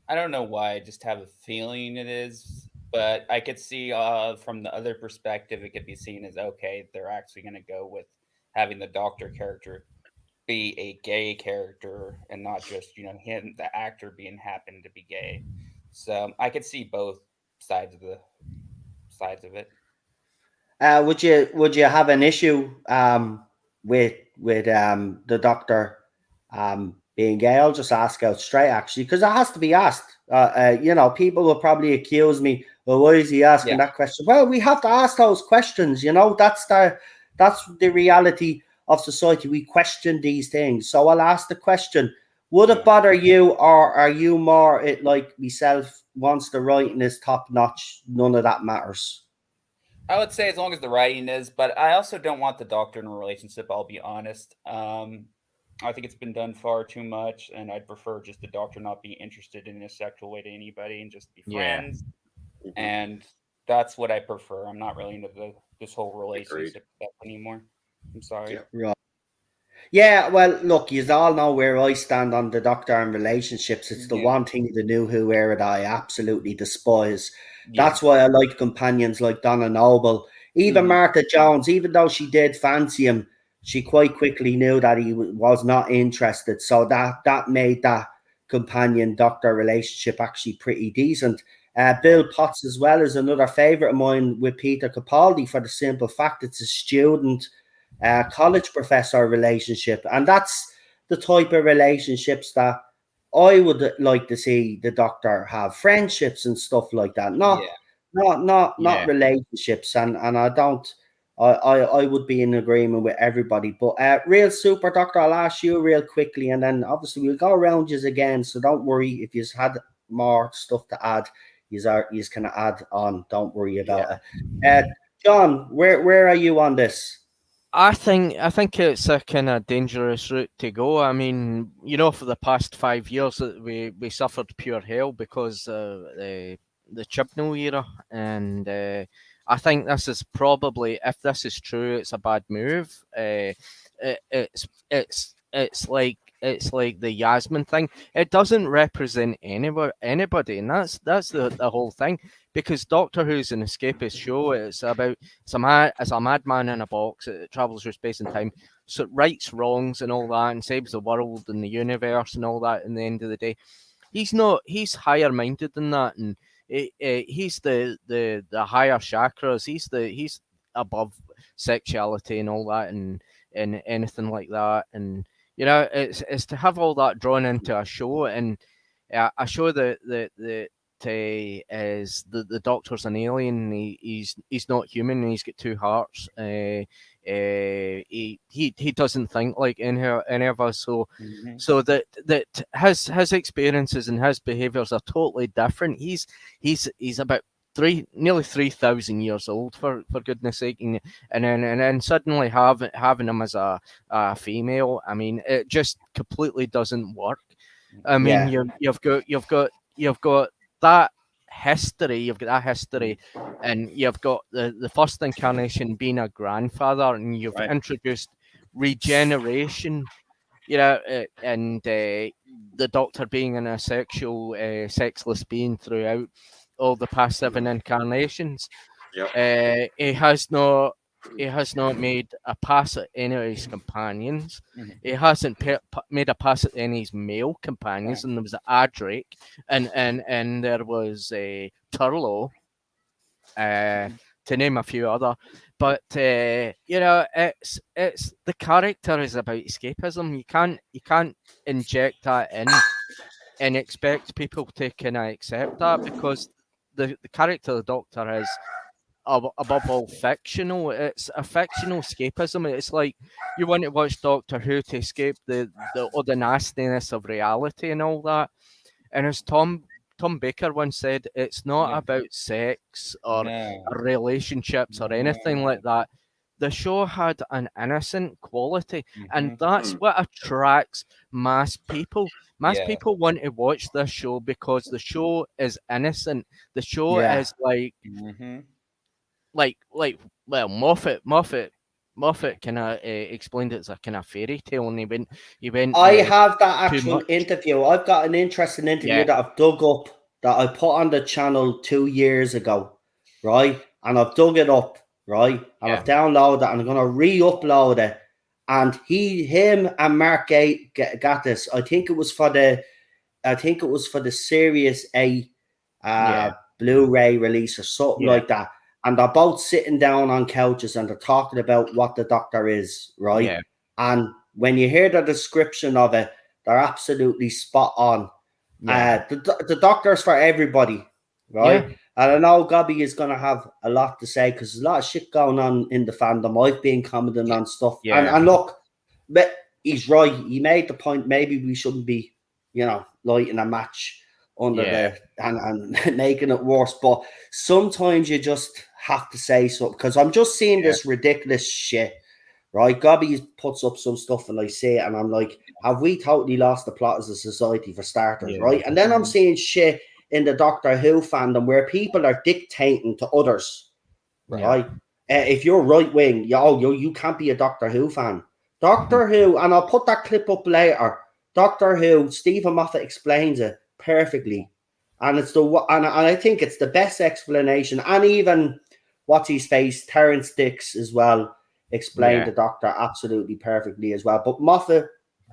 I don't know why. I just have a feeling it is, but I could see from the other perspective, it could be seen as okay. They're actually going to go with having the Doctor character be a gay character and not just him, the actor, happen to be gay. So I could see both sides of it. Would you have an issue with the Doctor being gay? I'll just ask out straight, actually, because it has to be asked. People will probably accuse me, well, why is he asking that question? Well, we have to ask those questions. That's the reality of society. We question these things. So I'll ask the question: would it bother you, or are you more like myself? Once the writing is top notch, none of that matters. I would say as long as the writing is, but I also don't want the Doctor in a relationship. I'll be honest. I think it's been done far too much, and I'd prefer just the Doctor not be interested in a sexual way to anybody and just be friends. And that's what I prefer. I'm not really into this whole relationship stuff anymore. I'm sorry. Right. Yeah, well, look, you all know where I stand on the Doctor and relationships. It's the one thing in the New Who era that I absolutely despise. That's why I like companions like Donna Noble. Even Martha Jones, even though she did fancy him, she quite quickly knew that he was not interested. So that made that companion Doctor relationship actually pretty decent. Bill Potts as well is another favourite of mine with Peter Capaldi, for the simple fact it's a student college professor relationship, and that's the type of relationships that I would like to see the Doctor have, friendships and stuff like that, not relationships. And I don't. I would be in agreement with everybody. But real super Doctor, I'll ask you real quickly, and then obviously we'll go around you again. So don't worry if you've had more stuff to add. You can add on. Don't worry about it. John, where are you on this? I think it's a kind of dangerous route to go. I mean, for the past 5 years we suffered pure hell because the Chibnall era, and I think this is probably, if this is true, it's a bad move. It's like the Yasmin thing. It doesn't represent anybody, and that's the whole thing. Because Doctor Who's an escapist show. It's a madman in a box. It travels through space and time, so it rights wrongs and all that, and saves the world and the universe and all that. In the end of the day, he's not. He's higher minded than that, and he's the higher chakras. He's above sexuality and all that, and anything like that. And it's to have all that drawn into a show, and a show that is the doctor's an alien. He's not human. He's got two hearts. He doesn't think like any of us. So so that his experiences and his behaviors are totally different. He's about nearly 3,000 years old, for goodness sake, and then suddenly having him as a female, I mean, it just completely doesn't work. I mean, you've got that history, and you've got the first incarnation being a grandfather, and you've introduced regeneration, and the Doctor being an asexual, sexless being throughout all the past 7 incarnations. He has not made a pass at any of his companions. He hasn't made a pass at any of his male companions. And there was Adric, and there was Turlo, to name a few other. But it's the character is about escapism. You can't inject that in and expect people to kind of accept that, because the character of the Doctor is above all fictional. It's a fictional escapism. It's like you want to watch Doctor Who to escape the nastiness of reality and all that. And as Tom Baker once said, it's not about sex or relationships or anything like that. The show had an innocent quality, and that's what attracts mass people. Mass people want to watch this show because the show is innocent. The show is like well, Moffat kind of explained it as a kind of fairy tale, and he went. I have that actual interview. I've got an interesting interview that I've dug up that I put on the channel 2 years ago, right? And I've dug it up, right? And I've downloaded it, and I'm gonna re-upload it. And him and Mark got this. I think it was for the Series 8 Blu-ray release or something like that. And they're both sitting down on couches and they're talking about what the Doctor is, right? Yeah. And when you hear the description of it, they're absolutely spot on. Yeah. The Doctor's for everybody, right? Yeah. And I know Gobby is going to have a lot to say because there's a lot of shit going on in the fandom. I've been commenting on stuff. Yeah. And look, but he's right. He made the point, maybe we shouldn't be, lighting a match under there and making it worse. But sometimes you just have to say something, because I'm just seeing this ridiculous shit, right? Gobby puts up some stuff and I see it and I'm like, have we totally lost the plot as a society, for starters, right? And then I'm seeing shit in the Doctor Who fandom where people are dictating to others, right? If you're right wing, you can't be a Doctor Who fan. Doctor Who, and I'll put that clip up later. Doctor Who, Stephen Moffat explains it perfectly, and I think it's the best explanation. And even what's his face, Terrence Dicks as well, explained the Doctor absolutely perfectly as well. But Moffat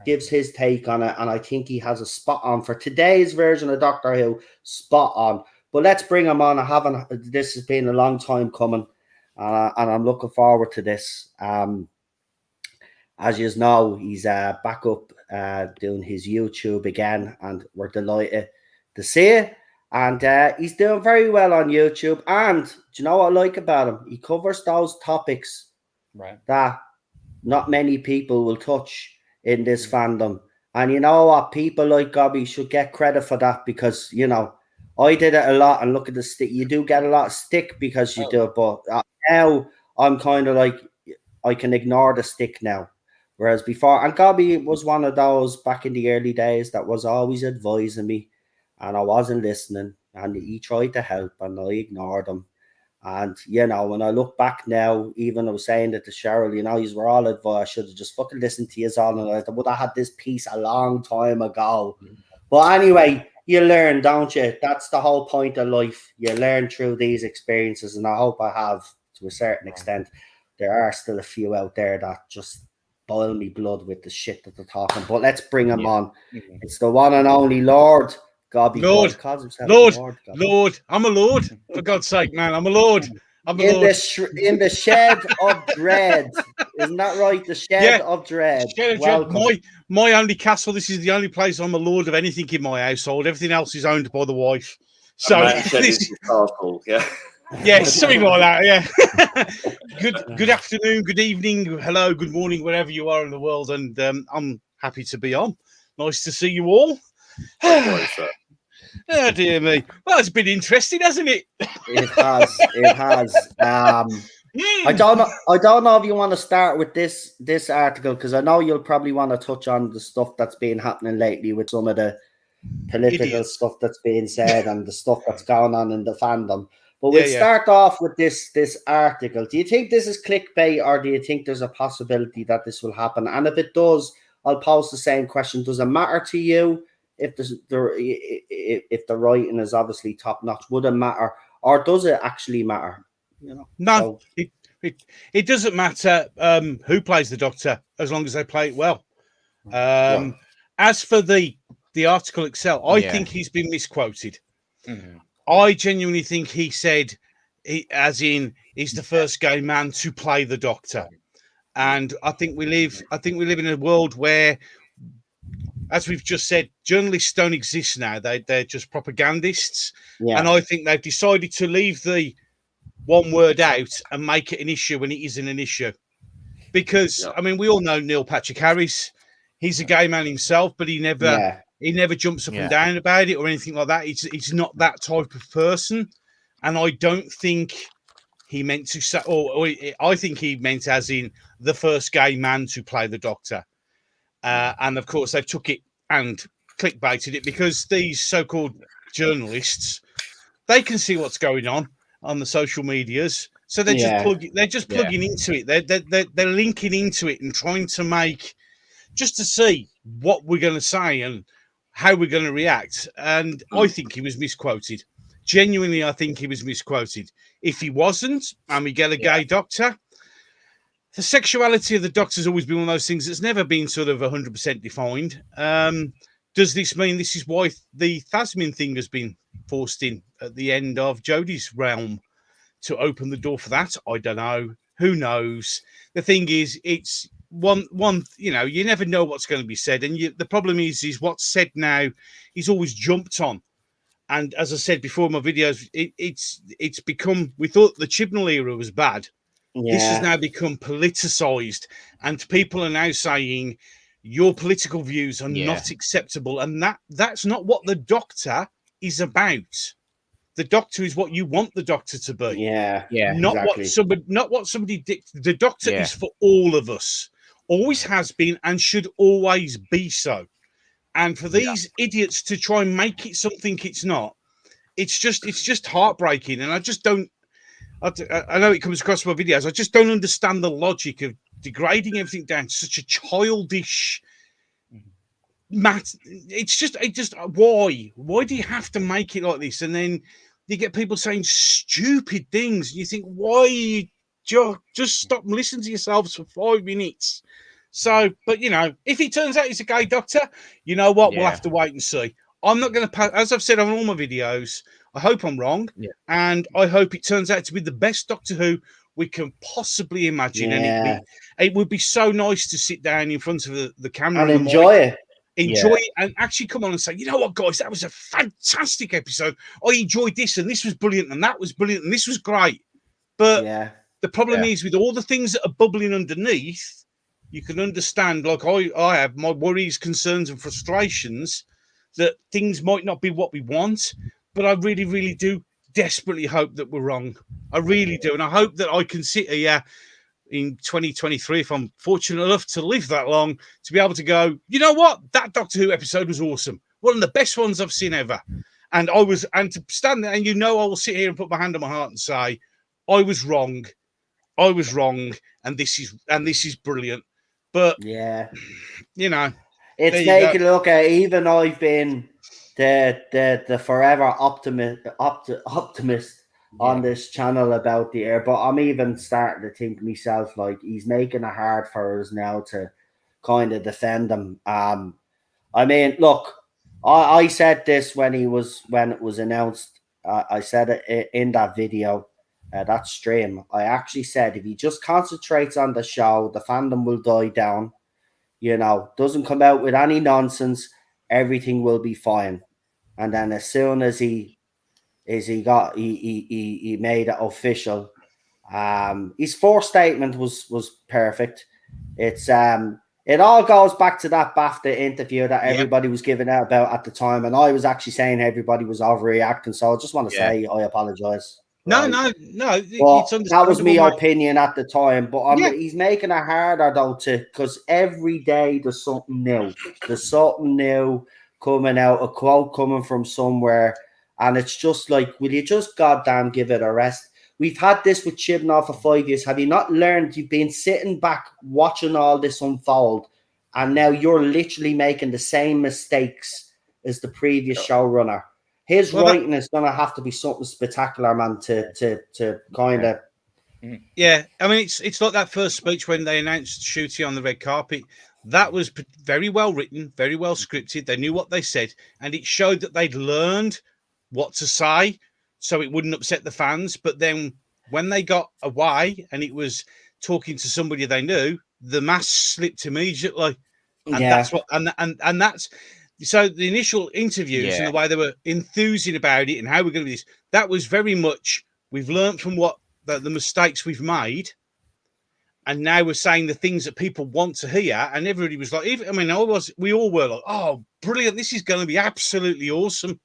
gives his take on it, and I think he has a spot on for today's version of Doctor Who. Spot on. But let's bring him on. This has been a long time coming, and I'm looking forward to this. As you know, he's back up doing his YouTube again, and we're delighted to see it. And he's doing very well on YouTube. And do you know what I like about him? He covers those topics that not many people will touch in this fandom. And you know what? People like Gobby should get credit for that, because, I did it a lot, and look at the stick. You do get a lot of stick because you do it, but now I'm kind of like, I can ignore the stick now. Whereas before, and Gobby was one of those back in the early days that was always advising me, and I wasn't listening, and he tried to help, and I ignored him. And, when I look back now, even I was saying that to Cheryl, you were all advised, I should have just fucking listened to you all, and I would have had this piece a long time ago. But anyway, you learn, don't you? That's the whole point of life. You learn through these experiences, and I hope I have to a certain extent. There are still a few out there that just boil me blood with the shit that they're talking. But let's bring him on. It's the one and only Lord Gobby. Lord. I'm a Lord. For God's sake, man, I'm a Lord. I'm a Lord. In the shed of dread. Isn't that right? The shed of dread. My only castle. This is the only place I'm a Lord of anything in my household. Everything else is owned by the wife. So this castle, yeah. Yeah, something like that. Yeah. Good afternoon, good evening, hello, good morning, wherever you are in the world, and I'm happy to be on. Nice to see you all. Likewise, sir. Oh dear me. Well, it's been interesting, hasn't it? It has. It has. I don't know if you want to start with this article, because I know you'll probably want to touch on the stuff that's been happening lately with some of the political stuff that's being said and the stuff that's going on in the fandom. But we'll start off with this article. Do you think this is clickbait, or do you think there's a possibility that this will happen? And if it does, I'll pose the same question. Does it matter to you if the writing is obviously top notch? Would it matter, or does it actually matter? You know, no, it doesn't matter who plays the Doctor, as long as they play it well. As for the article itself, I think he's been misquoted. Mm-hmm. I genuinely think he said, as in, he's the first gay man to play the Doctor, and I think we live in a world where, as we've just said, journalists don't exist now. They're just propagandists, and I think they've decided to leave the one word out and make it an issue when it isn't an issue. Because I mean, we all know Neil Patrick Harris. He's a gay man himself, but he never jumps up and down about it or anything like that. He's not that type of person, and I don't think he meant to say, or I think he meant as in the first gay man to play the Doctor. And of course, they've took it and clickbaited it, because these so-called journalists, they can see what's going on the social medias, so they're just plugging into it. They're linking into it and trying to make, just to see what we're going to say and how we're going to react. And I think he was misquoted. Genuinely, I think he was misquoted. If he wasn't, and we get a gay Doctor, the sexuality of the Doctor's always been one of those things that's never been sort of 100% defined. Does this mean this is why the Thasmin thing has been forced in at the end of Jodie's realm to open the door for that? I don't know. Who knows? The thing is, it's one. You know, you never know what's going to be said, and the problem is what's said now is always jumped on. And as I said before in my videos, it's become. We thought the Chibnall era was bad. This has now become politicized, and people are now saying your political views are not acceptable, and that's not what the Doctor is about. The Doctor is what you want the Doctor to be. Not exactly. What somebody the Doctor is for all of us. Always has been and should always be so. And for these idiots to try and make it something it's not, it's just heartbreaking. And I just don't. I know it comes across my videos. I just don't understand the logic of degrading everything down to such a childish It's just why do you have to make it like this? And then you get people saying stupid things. You think, why just stop and listen to yourselves for 5 minutes? So, but you know, if it turns out he's a gay Doctor, you know what? We'll have to wait and see. I'm not going to, as I've said on all my videos, I hope I'm wrong, and I hope it turns out to be the best Doctor Who we can possibly imagine. And it would be so nice to sit down in front of the camera and enjoy it. Enjoy it and actually come on and say, you know what, guys, that was a fantastic episode. I enjoyed this, and this was brilliant, and that was brilliant, and this was great. But the problem is, with all the things that are bubbling underneath, you can understand, like I have my worries, concerns, and frustrations that things might not be what we want. But I really, really do desperately hope that we're wrong. I really do. And I hope that I can sit here in 2023, if I'm fortunate enough to live that long, to be able to go, you know what? That Doctor Who episode was awesome. One of the best ones I've seen ever. And to stand there, and you know, I will sit here and put my hand on my heart and say, I was wrong. I was wrong. And this is brilliant. But you know, it's making look at, even I've been the forever optimist on this channel about the air, but I'm even starting to think myself, like, he's making it hard for us now to kind of defend him. I mean, look, I said this when it was announced. I said it in that video, that stream. I actually said, if he just concentrates on the show, the fandom will die down. You know, doesn't come out with any nonsense, everything will be fine. And then as soon as he is he made it official. His first statement was perfect. It's it all goes back to that BAFTA interview that everybody was giving out about at the time, and I was actually saying everybody was overreacting. So I just want to say I apologize. Right? No. That was my opinion at the time, but he's making it harder though because every day there's something new. There's something new coming out, a quote coming from somewhere, and it's just like, will you just goddamn give it a rest? We've had this with Chibnall for 5 years. Have you not learned? You've been sitting back watching all this unfold, and now you're literally making the same mistakes as the previous showrunner. His writing is going to have to be something spectacular, man, to kind of... Yeah, I mean, it's like that first speech when they announced Ncuti on the red carpet. That was very well written, very well scripted. They knew what they said, and it showed that they'd learned what to say so it wouldn't upset the fans. But then when they got away and it was talking to somebody they knew, the mask slipped immediately. And that's what, and that's... So the initial interviews and the way they were enthusing about it and how we're going to do this, that was very much, we've learned from what the mistakes we've made, and now we're saying the things that people want to hear. And everybody was like, we all were like, oh, brilliant, this is going to be absolutely awesome.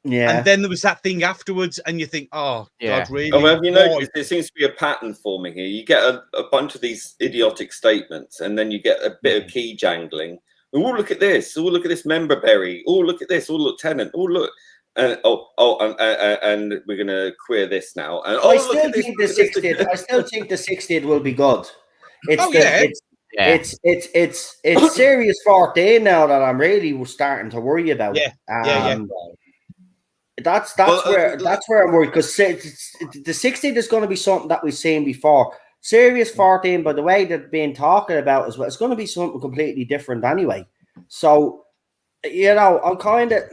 Yeah. And then there was that thing afterwards, and you think, oh, God, really? Oh, have you noticed there seems to be a pattern forming here? You get a bunch of these idiotic statements, and then you get a bit of key jangling. Oh, look at this! Oh, look at this member berry! Oh, look at this! Oh, lieutenant! Oh, look! And and we're gonna queer this now. And I still think the 60th. I still think the 60th will be good. It's serious 14 now that I'm really starting to worry about. That's where I'm worried, because the 60th is going to be something that we've seen before. Series 14, by the way they're being talking about as well, it's going to be something completely different anyway. So, I'm kind of...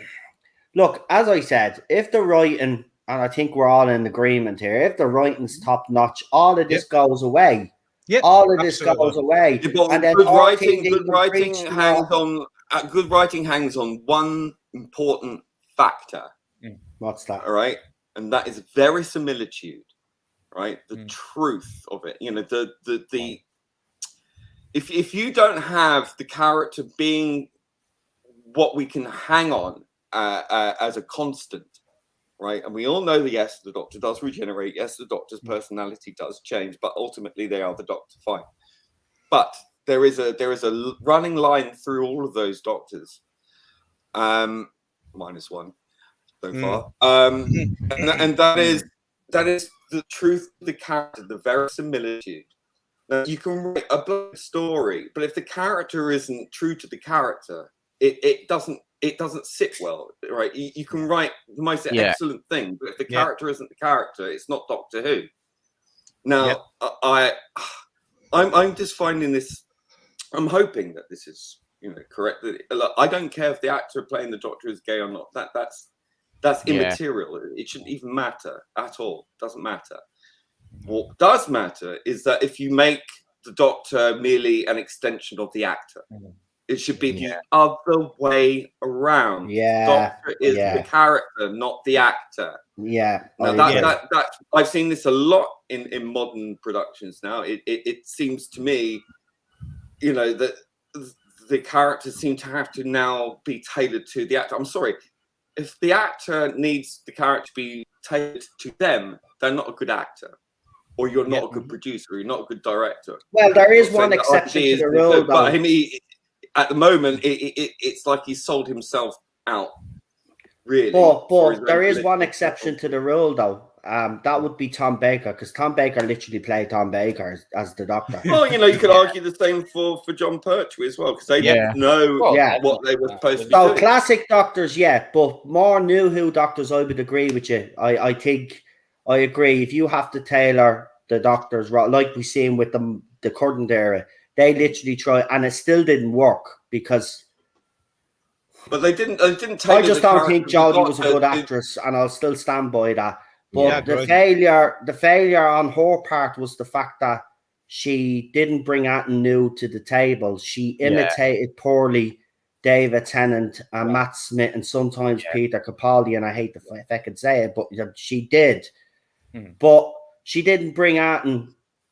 Look, as I said, if the writing, and I think we're all in agreement here, if the writing's top-notch, all of this goes away. All of this goes away. And then good writing hangs on one important factor. What's that? All right? And that is verisimilitude. Right, the truth of it. If you don't have the character being what we can hang on as a constant, right? And we all know that yes, the Doctor does regenerate. Yes, the Doctor's personality does change, but ultimately they are the Doctor. Fine, but there is a running line through all of those Doctors. Minus one so far, and that is the truth of the character, the verisimilitude. Now, you can write a blood story, but if the character isn't true to the character, it doesn't sit well, right? You can write the most excellent thing, but if the character isn't the character, it's not Doctor Who. Now, I'm just finding this. I'm hoping that this is correct. Look, I don't care if the actor playing the Doctor is gay or not. That's immaterial. It shouldn't even matter at all. It doesn't matter. What does matter is that if you make the Doctor merely an extension of the actor, it should be the other way around. Doctor is the character, not the actor. Now I've seen this a lot in modern productions now. It seems to me, that the characters seem to have to now be tailored to the actor. I'm sorry. If the actor needs the character to be tailored to them, they're not a good actor, or you're not a good producer, or you're not a a good director. Well, there is one exception to the rule, but I mean, at the moment, it's like he sold himself out. Really, but there is one exception to the rule, though. That would be Tom Baker, because Tom Baker literally played Tom Baker as the Doctor. Well, you could argue the same for John Pertwee as well, because they didn't know what they were supposed to be doing. Classic Doctors, but more new Who Doctors, I would agree with you. I think I agree. If you have to tailor the Doctors, like we seen with the current era, they literally try, and it still didn't work because. But they didn't. I just don't think Jodie was a good actress, and I'll still stand by that. But the failure on her part was the fact that she didn't bring anything new to the table. She imitated poorly David Tennant and Matt Smith and sometimes Peter Capaldi, and I hate if I could say it, but she did. But she didn't bring out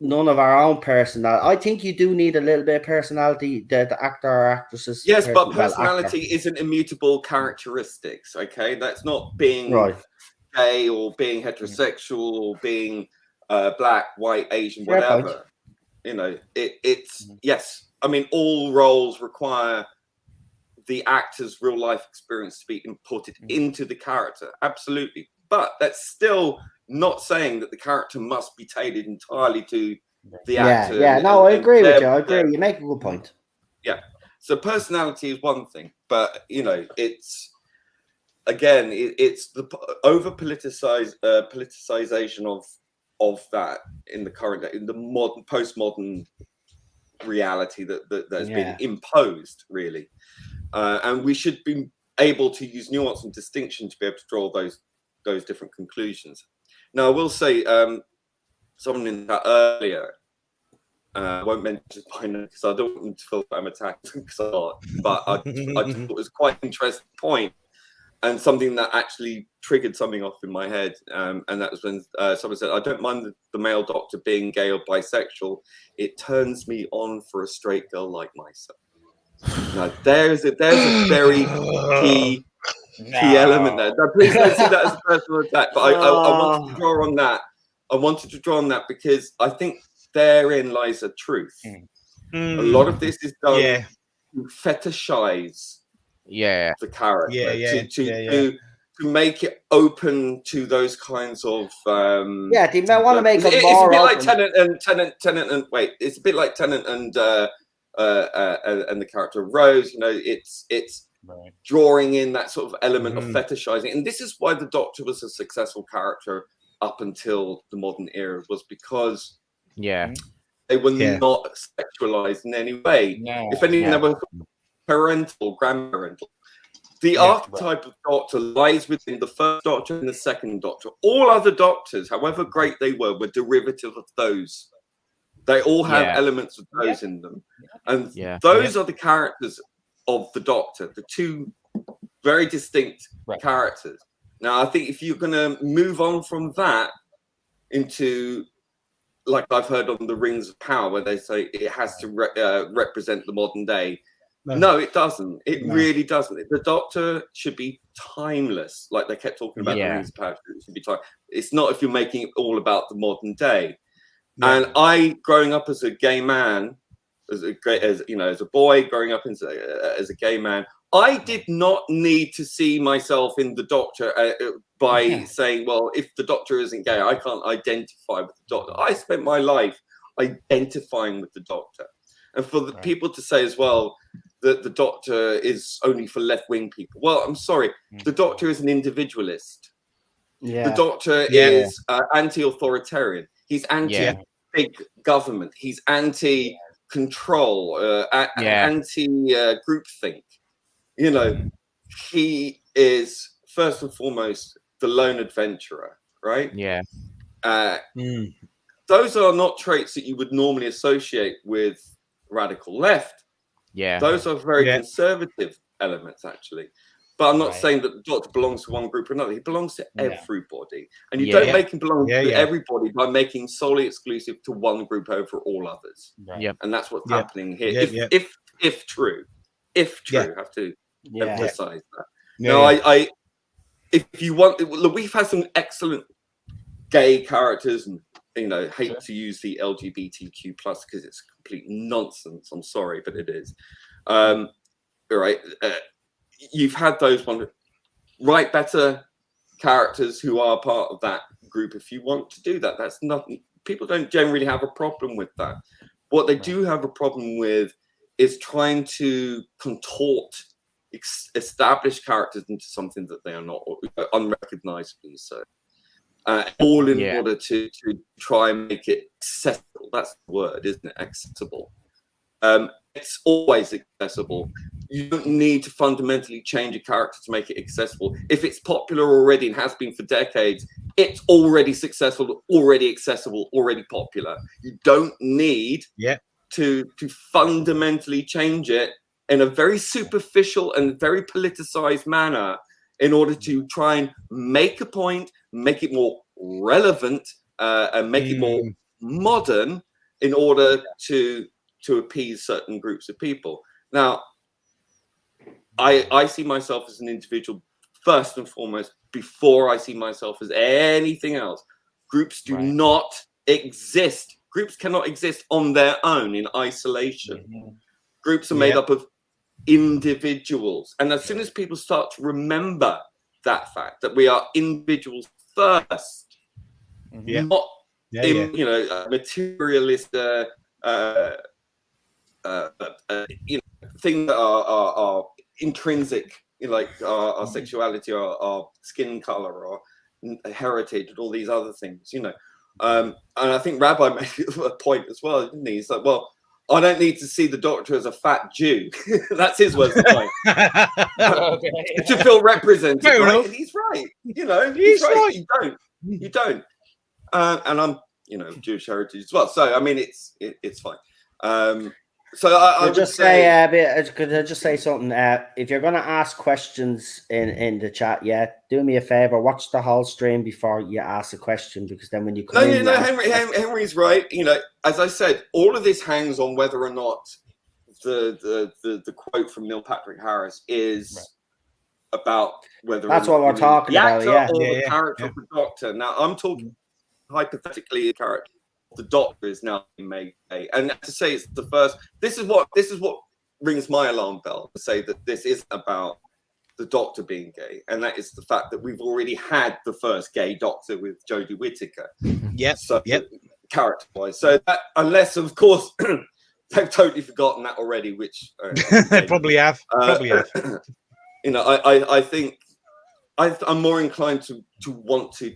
none of our own personality. I think you do need a little bit of personality, the actor or actresses. Yes, but personality isn't immutable characteristics, okay? That's not being gay or being heterosexual or being black, white, Asian, whatever. You know, it's yes. I mean, all roles require the actor's real life experience to be inputted into the character. Absolutely. But that's still not saying that the character must be tailored entirely to the actor. Yeah, no, I agree with you. I agree. You make a good point. Yeah. So personality is one thing, but you know, it's again, it's the over politicization of that in the current, in the modern, postmodern reality that has been imposed, really. And we should be able to use nuance and distinction to be able to draw those different conclusions. Now, I will say, someone in that earlier, I won't mention my name because I don't want them to feel that I'm attacked, but I just thought it was quite an interesting point and something that actually triggered something off in my head. And that was when someone said, I don't mind the male doctor being gay or bisexual. It turns me on for a straight girl like myself. Now, there's a very key element there. Now, please don't see that as a personal attack, but I wanted to draw on that. I wanted to draw on that because I think therein lies a truth. A lot of this is done to fetishize the character, to make it open to those kinds of they want to make it it's more a bit open. like Tennant and wait, it's a bit like Tennant and the character Rose. You know, it's drawing in that sort of element of fetishizing, and this is why the Doctor was a successful character up until the modern era, was because they were not sexualized in any way. If anything, they were parental, grandparental. The archetype of Doctor lies within the first Doctor and the second Doctor. All other Doctors, however great they were derivative of those. They all have elements of those in them. And those are the characters of the Doctor, the two very distinct characters. Now, I think if you're going to move on from that into, like I've heard on the Rings of Power, where they say it has to represent the modern day. No, it doesn't. It really doesn't. The Doctor should be timeless. Like they kept talking about the Rings of Power. It should be time. It's not if you're making it all about the modern day. And I, growing up as a gay man, as a boy, growing up as a gay man, I did not need to see myself in the Doctor by saying, well, if the Doctor isn't gay, I can't identify with the Doctor. I spent my life identifying with the Doctor. And for the people to say as well that the Doctor is only for left-wing people. Well, I'm sorry. The Doctor is an individualist. The Doctor is anti-authoritarian. He's anti-big government. He's anti-control, anti-groupthink. You know, he is first and foremost the lone adventurer, right? Those are not traits that you would normally associate with radical left. Those are very conservative elements, actually. But I'm not saying that the Doctor belongs to one group or another. He belongs to everybody. And you don't make him belong to everybody by making him solely exclusive to one group over all others. And that's what's happening here. If true. I have to emphasize that. I if you want, look, we've had some excellent gay characters, and hate to use the LGBTQ plus because it's complete nonsense. I'm sorry, but it is. All right. You've had those write better characters who are part of that group if you want to do that. That's nothing. People don't generally have a problem with that. What they do have a problem with is trying to contort established characters into something that they are not, or unrecognizably so. All in order to try and make it accessible. That's the word, isn't it? Accessible. It's always accessible. You don't need to fundamentally change a character to make it accessible. If it's popular already and has been for decades, it's already successful, already accessible, already popular. You don't need to fundamentally change it in a very superficial and very politicized manner in order to try and make a point, make it more relevant, and make it more modern in order to appease certain groups of people. Now, I see myself as an individual first and foremost before I see myself as anything else. Groups do not exist. Groups cannot exist on their own in isolation. Groups are made up of individuals. And as soon as people start to remember that fact, that we are individuals first, not you know, materialist you know, things that are intrinsic, you know, like our sexuality, our skin color, or heritage, and all these other things, you know. And I think Rabbi made a point as well, didn't he? He's like, well, I don't need to see the doctor as a fat Jew. That's his words of mine. To feel represented, right? And he's right. You know, he's right. You don't. And I'm, you know, Jewish heritage as well. So I mean, it's fine. So I would just say, could I just say something? If you're going to ask questions in the chat, do me a favor, watch the whole stream before you ask a question, because then when you come Henry's right. You know, as I said, all of this hangs on whether or not the quote from Neil Patrick Harris is about whether that's what we're talking about. The character of the Doctor. Now, I'm talking hypothetically a character. The Doctor is now made gay, and to say it's the first. This is what rings my alarm bell, to say that this isn't about the Doctor being gay, and that is the fact that we've already had the first gay Doctor with Jodie Whittaker. Character-wise, so that, unless of course they've totally forgotten that already, which they probably have. You know, I think I'm more inclined to want to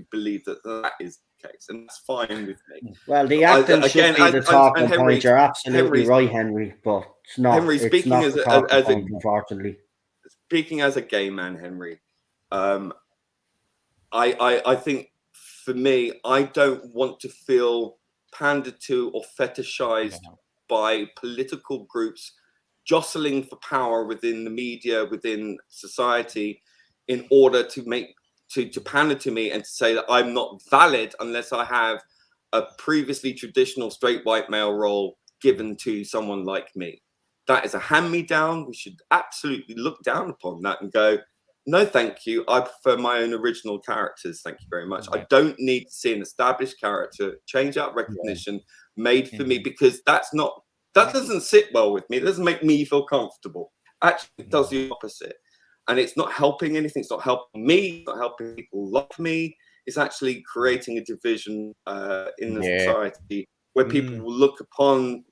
believe that is the case, and that's fine with me. Well, the acting should be the talking point. You're absolutely right, Henry, but it's not. Henry, speaking as unfortunately, speaking as a gay man, Henry, I think for me, I don't want to feel pandered to or fetishized by political groups jostling for power within the media, within society, in order to make to pander to me and to say that I'm not valid unless I have a previously traditional straight white male role given to someone like me. That is a hand-me-down. We should absolutely look down upon that and go, no, thank you. I prefer my own original characters. Thank you very much. I don't need to see an established character, change out recognition made for me, because that doesn't sit well with me. It doesn't make me feel comfortable. Actually, it does the opposite. And it's not helping anything. It's not helping me. It's not helping people like me. It's actually creating a division in the society where people will look upon.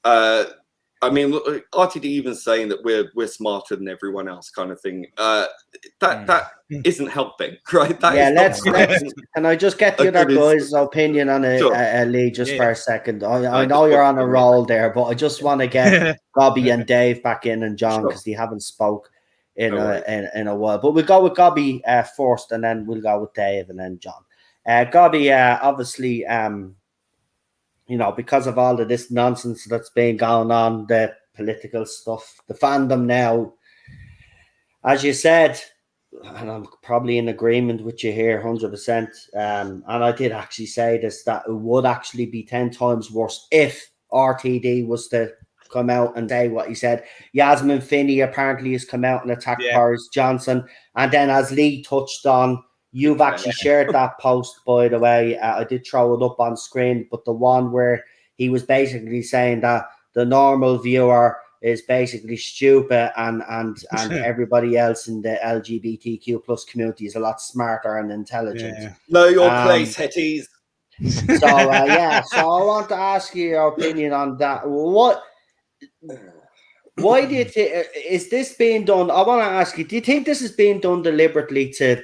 I mean, RTD even saying that we're smarter than everyone else, kind of thing. That isn't helping, right? Let's. Can I just get the other guy's opinion on it, Lee, just for a second? I know you're on a roll there, but I just want to get Gobby and Dave back in, and John, because they haven't spoke in a while. But we'll go with Gobby first, and then we'll go with Dave, and then John. Gobby, obviously, you know, because of all of this nonsense that's been going on, the political stuff, the fandom now, as you said, and I'm probably in agreement with you here 100%, and I did actually say this, that it would actually be 10 times worse if RTD was to come out and say what he said. Yasmin Finney apparently has come out and attacked Boris Johnson. And then, as Lee touched on, you've actually shared that post, by the way. I did throw it up on screen, but the one where he was basically saying that the normal viewer is basically stupid and everybody else in the LGBTQ plus community is a lot smarter and intelligent. Know your place, Hetties. So, so I want to ask you your opinion on that. Why do you think, is this being done? I want to ask you, do you think this is being done deliberately to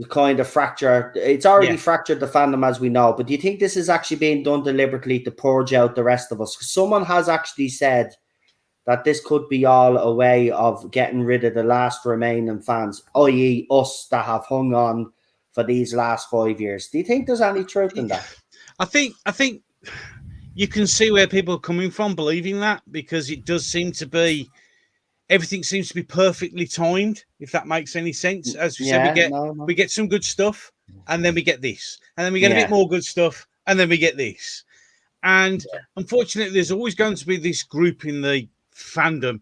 kind of fracture? It's already fractured the fandom, as we know, but do you think this is actually being done deliberately to purge out the rest of us? Because someone has actually said that this could be all a way of getting rid of the last remaining fans, i.e. us that have hung on for these last 5 years. Do you think there's any truth in that? I think you can see where people are coming from believing that, because it does seem to be, everything seems to be perfectly timed, if that makes any sense. As we said, we get some good stuff, and then we get this, and then we get a bit more good stuff, and then we get this. And unfortunately, there's always going to be this group in the fandom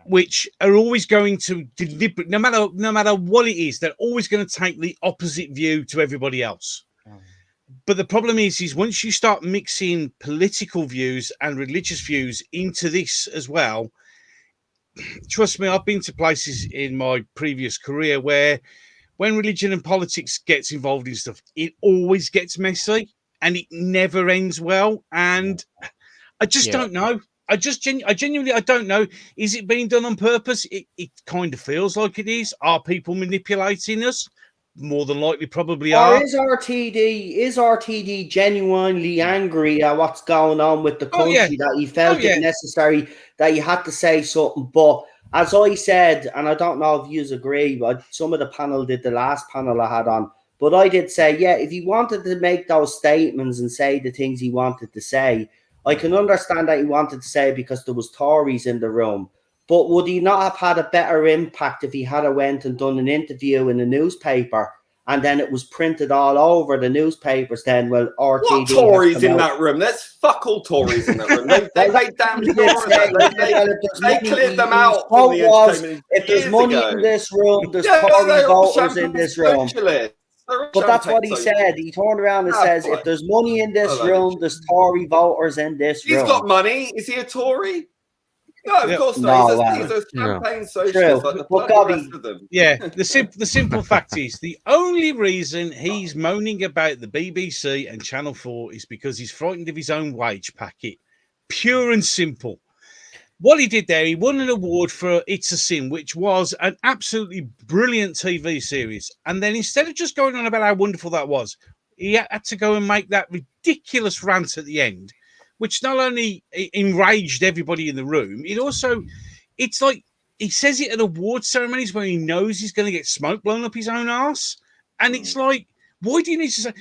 which are always going to deliberate, no matter what it is, they're always going to take the opposite view to everybody else. But the problem is once you start mixing political views and religious views into this as well, trust me, I've been to places in my previous career where when religion and politics gets involved in stuff, it always gets messy and it never ends well. And I just don't know. I genuinely, I don't know. Is it being done on purpose? It kind of feels like it is. Are people manipulating us? More than likely, probably are. Or is RTD genuinely angry at what's going on with the country, that he felt it necessary that he had to say something? But as I said, and I don't know if you agree, but some of the panel did, the last panel I had on, but I did say, if he wanted to make those statements and say the things he wanted to say, I can understand that he wanted to say it because there was Tories in the room. But would he not have had a better impact if he had went and done an interview in the newspaper and then it was printed all over the newspapers? Then, well, RTD. What Tories in that room? There's fuck all Tories in that room. They damn sure they cleared them out. If there's money in this room, there's Tory voters in this room. But that's what he said. He turned around and says, if there's money in this room, there's Tory voters in this room. He's got money. Is he a Tory? No, of course not. He's a campaign socialist like the rest of them. Yeah, the simple fact is, the only reason he's moaning about the BBC and Channel 4 is because he's frightened of his own wage packet. Pure and simple. What he did there, he won an award for It's a Sin, which was an absolutely brilliant TV series. And then instead of just going on about how wonderful that was, he had to go and make that ridiculous rant at the end, which not only enraged everybody in the room, it's like he says it at award ceremonies where he knows he's going to get smoke blown up his own arse. And it's like, why do you need to say,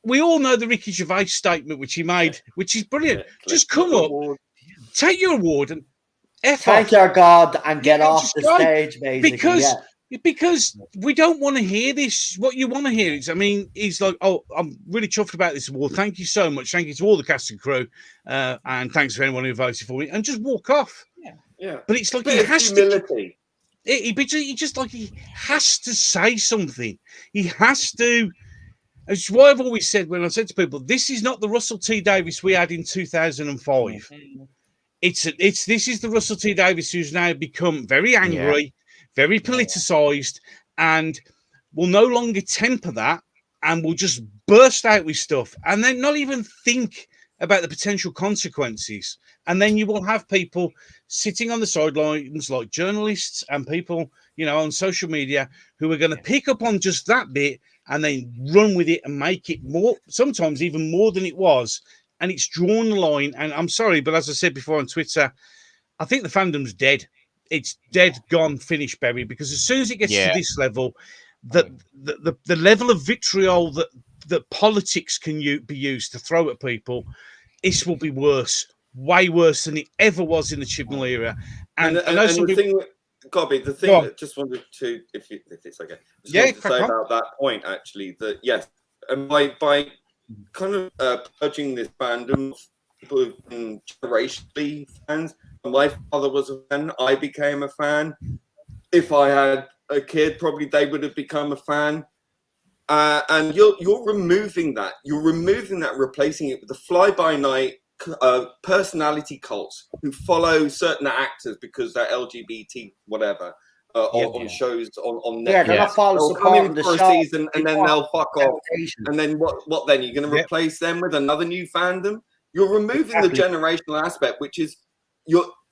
we all know the Ricky Gervais statement, which he made, which is brilliant. Just come up, take your award and thank your God and get off the stage, basically. Because we don't want to hear this. What you want to hear is, he's like, oh, I'm really chuffed about this award. Thank you so much. Thank you to all the cast and crew. And thanks for anyone who voted for me. And just walk off. Yeah. But it's like he has humility. He has to say something. He has to. It's why I've always said, when I said to people, this is not the Russell T Davies we had in 2005. This is the Russell T Davies who's now become very angry, very politicized, and will no longer temper that and will just burst out with stuff and then not even think about the potential consequences. And then you will have people sitting on the sidelines like journalists and people, on social media who are going to pick up on just that bit and then run with it and make it more, sometimes even more than it was. And it's drawn the line. And I'm sorry, but as I said before on Twitter, I think the fandom's dead. It's dead, gone, finished, buried. Because as soon as it gets to this level, the level of vitriol that politics can be used to throw at people, this will be worse, way worse than it ever was in the Chibnall era. And the thing, Gobby, the thing that just wanted to, if it's okay, just to say about that point, actually, that yes, and by kind of purging this fandom of people who've been generationally fans. My father was a fan. I became a fan. If I had a kid, probably they would have become a fan. And you're removing that. You're removing that, replacing it with the fly-by-night personality cults who follow certain actors because they're LGBT, whatever. On shows on Netflix. Yeah, they're not they'll come in for a season and then they'll fuck off. And then what then? You're going to replace them with another new fandom? You're removing the generational aspect, which is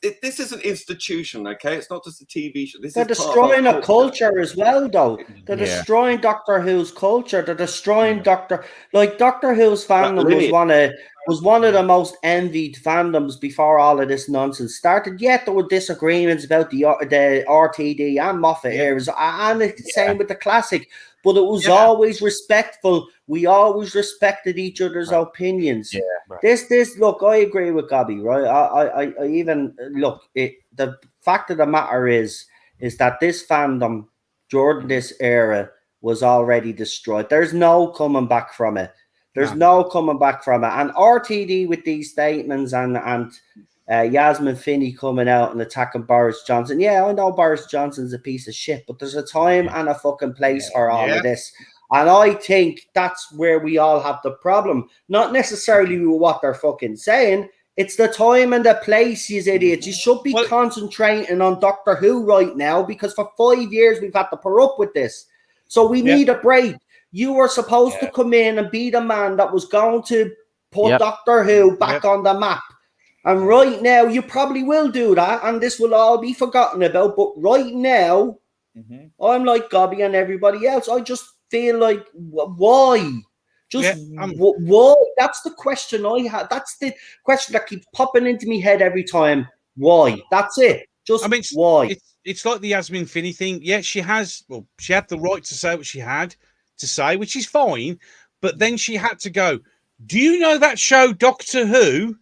this is an institution, okay? It's not just a TV show. They're destroying a culture as well, though. They're destroying Doctor Who's culture. They're destroying Doctor Who's fandom was one of was one of the most envied fandoms before all of this nonsense started. Yet there were disagreements about the RTD and Moffat eras, and the same with the classic. But it was always respectful. We always respected each other's opinions. Yeah, This. Look, I agree with Gabby. Right? I even look. The fact of the matter is that this fandom during this era was already destroyed. There's no coming back from it. There's no coming back from it. And RTD with these statements and Yasmin Finney coming out and attacking Boris Johnson. Yeah, I know Boris Johnson's a piece of shit, but there's a time and a fucking place for all of this. And I think that's where we all have the problem. Not necessarily with what they're fucking saying. It's the time and the place, you idiots. You should be concentrating on Doctor Who right now, because for 5 years we've had to put up with this. So we need a break. You were supposed to come in and be the man that was going to put Doctor Who back on the map. And right now, you probably will do that, and this will all be forgotten about. But right now, I'm like Gobby and everybody else. I just feel like, why? Why? That's the question I have. That's the question that keeps popping into my head every time. Why? That's it. Just why? It's like the Yasmin Finney thing. Yeah, she had the right to say what she had to say, which is fine. But then she had to go, do you know that show Doctor Who?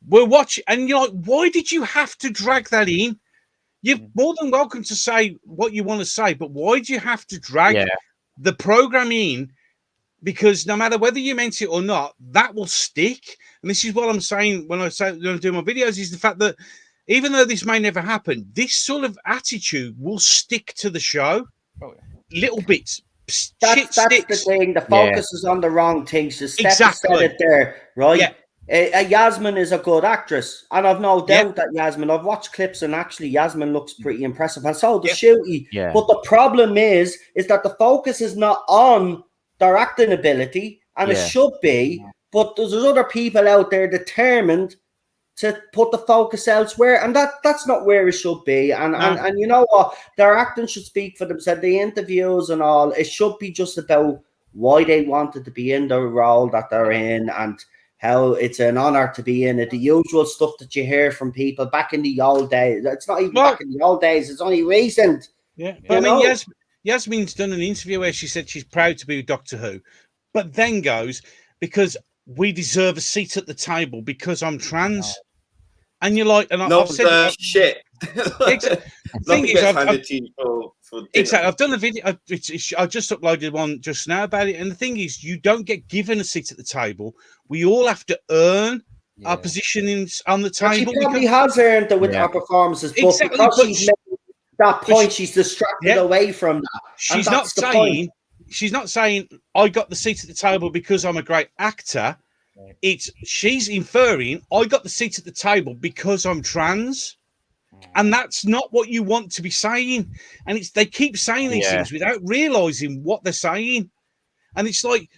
We're watching, and you're like, why did you have to drag that in? You're more than welcome to say what you want to say, but why do you have to drag the program in? Because no matter whether you meant it or not, that will stick. And this is what I'm saying when I do my videos, is the fact that even though this may never happen, this sort of attitude will stick to the show. Little bits. That's the thing. The focus is on the wrong things. The Steph said it there, right? Yasmin is a good actress, and I've no doubt that Yasmin. I've watched clips, and actually, Yasmin looks pretty impressive, and so does Ncuti. But the problem is that the focus is not on their acting ability, and it should be. But there's other people out there determined to put the focus elsewhere, and that's not where it should be. And you know what? Their acting should speak for themselves. The interviews and all, it should be just about why they wanted to be in the role that they're in, and how it's an honor to be in it. The usual stuff that you hear from people back in the old days. It's not even back in the old days. It's only recent. Yeah, but I mean, Yasmin's done an interview where she said she's proud to be with Doctor Who, but then goes, because we deserve a seat at the table because I'm trans. And you're like, and I've said shit. Thing is, exactly. I've done a video. I just uploaded one just now about it. And the thing is, you don't get given a seat at the table. We all have to earn our position on the table. She probably has earned it with her performances, but because she's made that point, she's distracted away from that. She's not saying. She's not saying I got the seat at the table because I'm a great actor. She's inferring I got the seat at the table because I'm trans, and that's not what you want to be saying. And they keep saying these things without realizing what they're saying. And it's like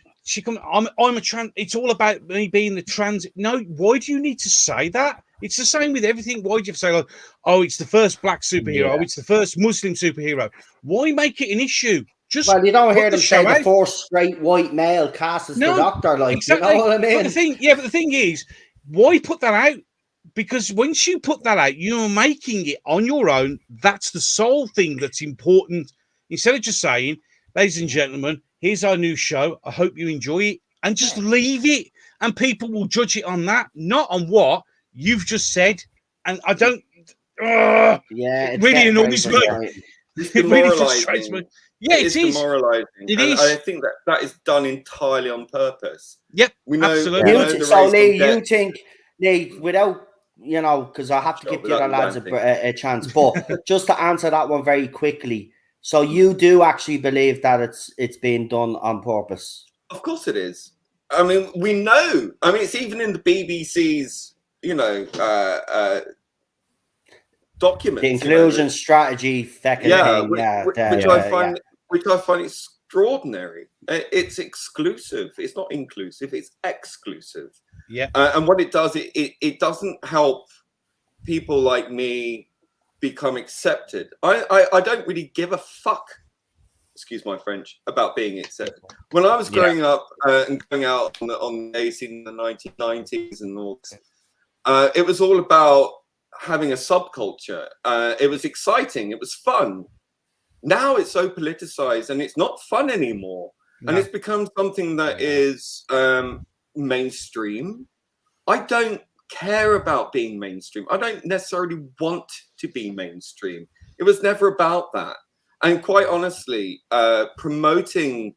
I'm a trans. It's all about me being the trans. No, why do you need to say that? It's the same with everything. Why do you have to say, like, oh, it's the first black superhero, it's the first Muslim superhero? Why make it an issue? You don't hear them say the first straight white male cast as the Doctor, like, exactly. You know what I mean? But the thing is, why put that out? Because once you put that out, you're making it on your own. That's the sole thing that's important. Instead of just saying, ladies and gentlemen, here's our new show. I hope you enjoy it, and just leave it, and people will judge it on that, not on what you've just said. And I don't. It really annoys me. It really frustrates me. Yeah, it is demoralizing. It is. I think that is done entirely on purpose. Yep, we know. Absolutely. So, Lee, you think, Lee, without, because I have to give the other lads a chance, but just to answer that one very quickly, so you do actually believe that it's being done on purpose? Of course it is. I mean, we know. I mean, it's even in the BBC's, documents, the inclusion strategy, which I find extraordinary. It's exclusive. It's not inclusive. It's exclusive. Yeah. And what it does, it doesn't help people like me become accepted. I don't really give a fuck excuse my French, about being accepted. When I was growing up and going out on the scene in the 1990s and all this, it was all about having a subculture. It was exciting. It was fun. Now it's so politicized and it's not fun anymore. No. And it's become something that is mainstream. I don't care about being mainstream. I don't necessarily want to be mainstream. It was never about that. And quite honestly, promoting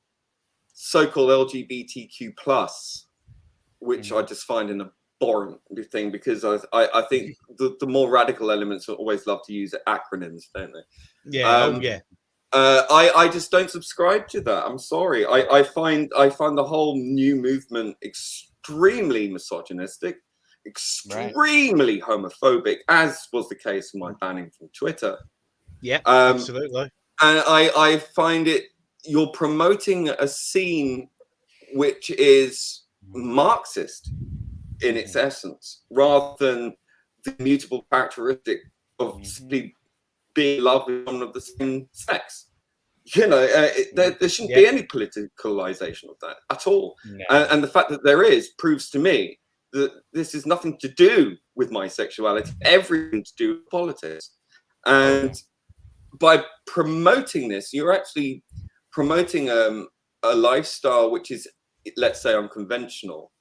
so-called LGBTQ+, which I just find an abhorrent thing, because I think the more radical elements always love to use acronyms, don't they? Yeah, I just don't subscribe to that. I'm sorry. I find the whole new movement extremely misogynistic, extremely homophobic, as was the case in my banning from Twitter. Yeah, absolutely. And I find it, you're promoting a scene which is Marxist in its essence, rather than the mutable characteristic of simply being in love with someone of the same sex. You know, there shouldn't be any politicalization of that at all. No. And the fact that there is proves to me that this is nothing to do with my sexuality, everything to do with politics. And by promoting this, you're actually promoting a lifestyle which is, let's say, unconventional.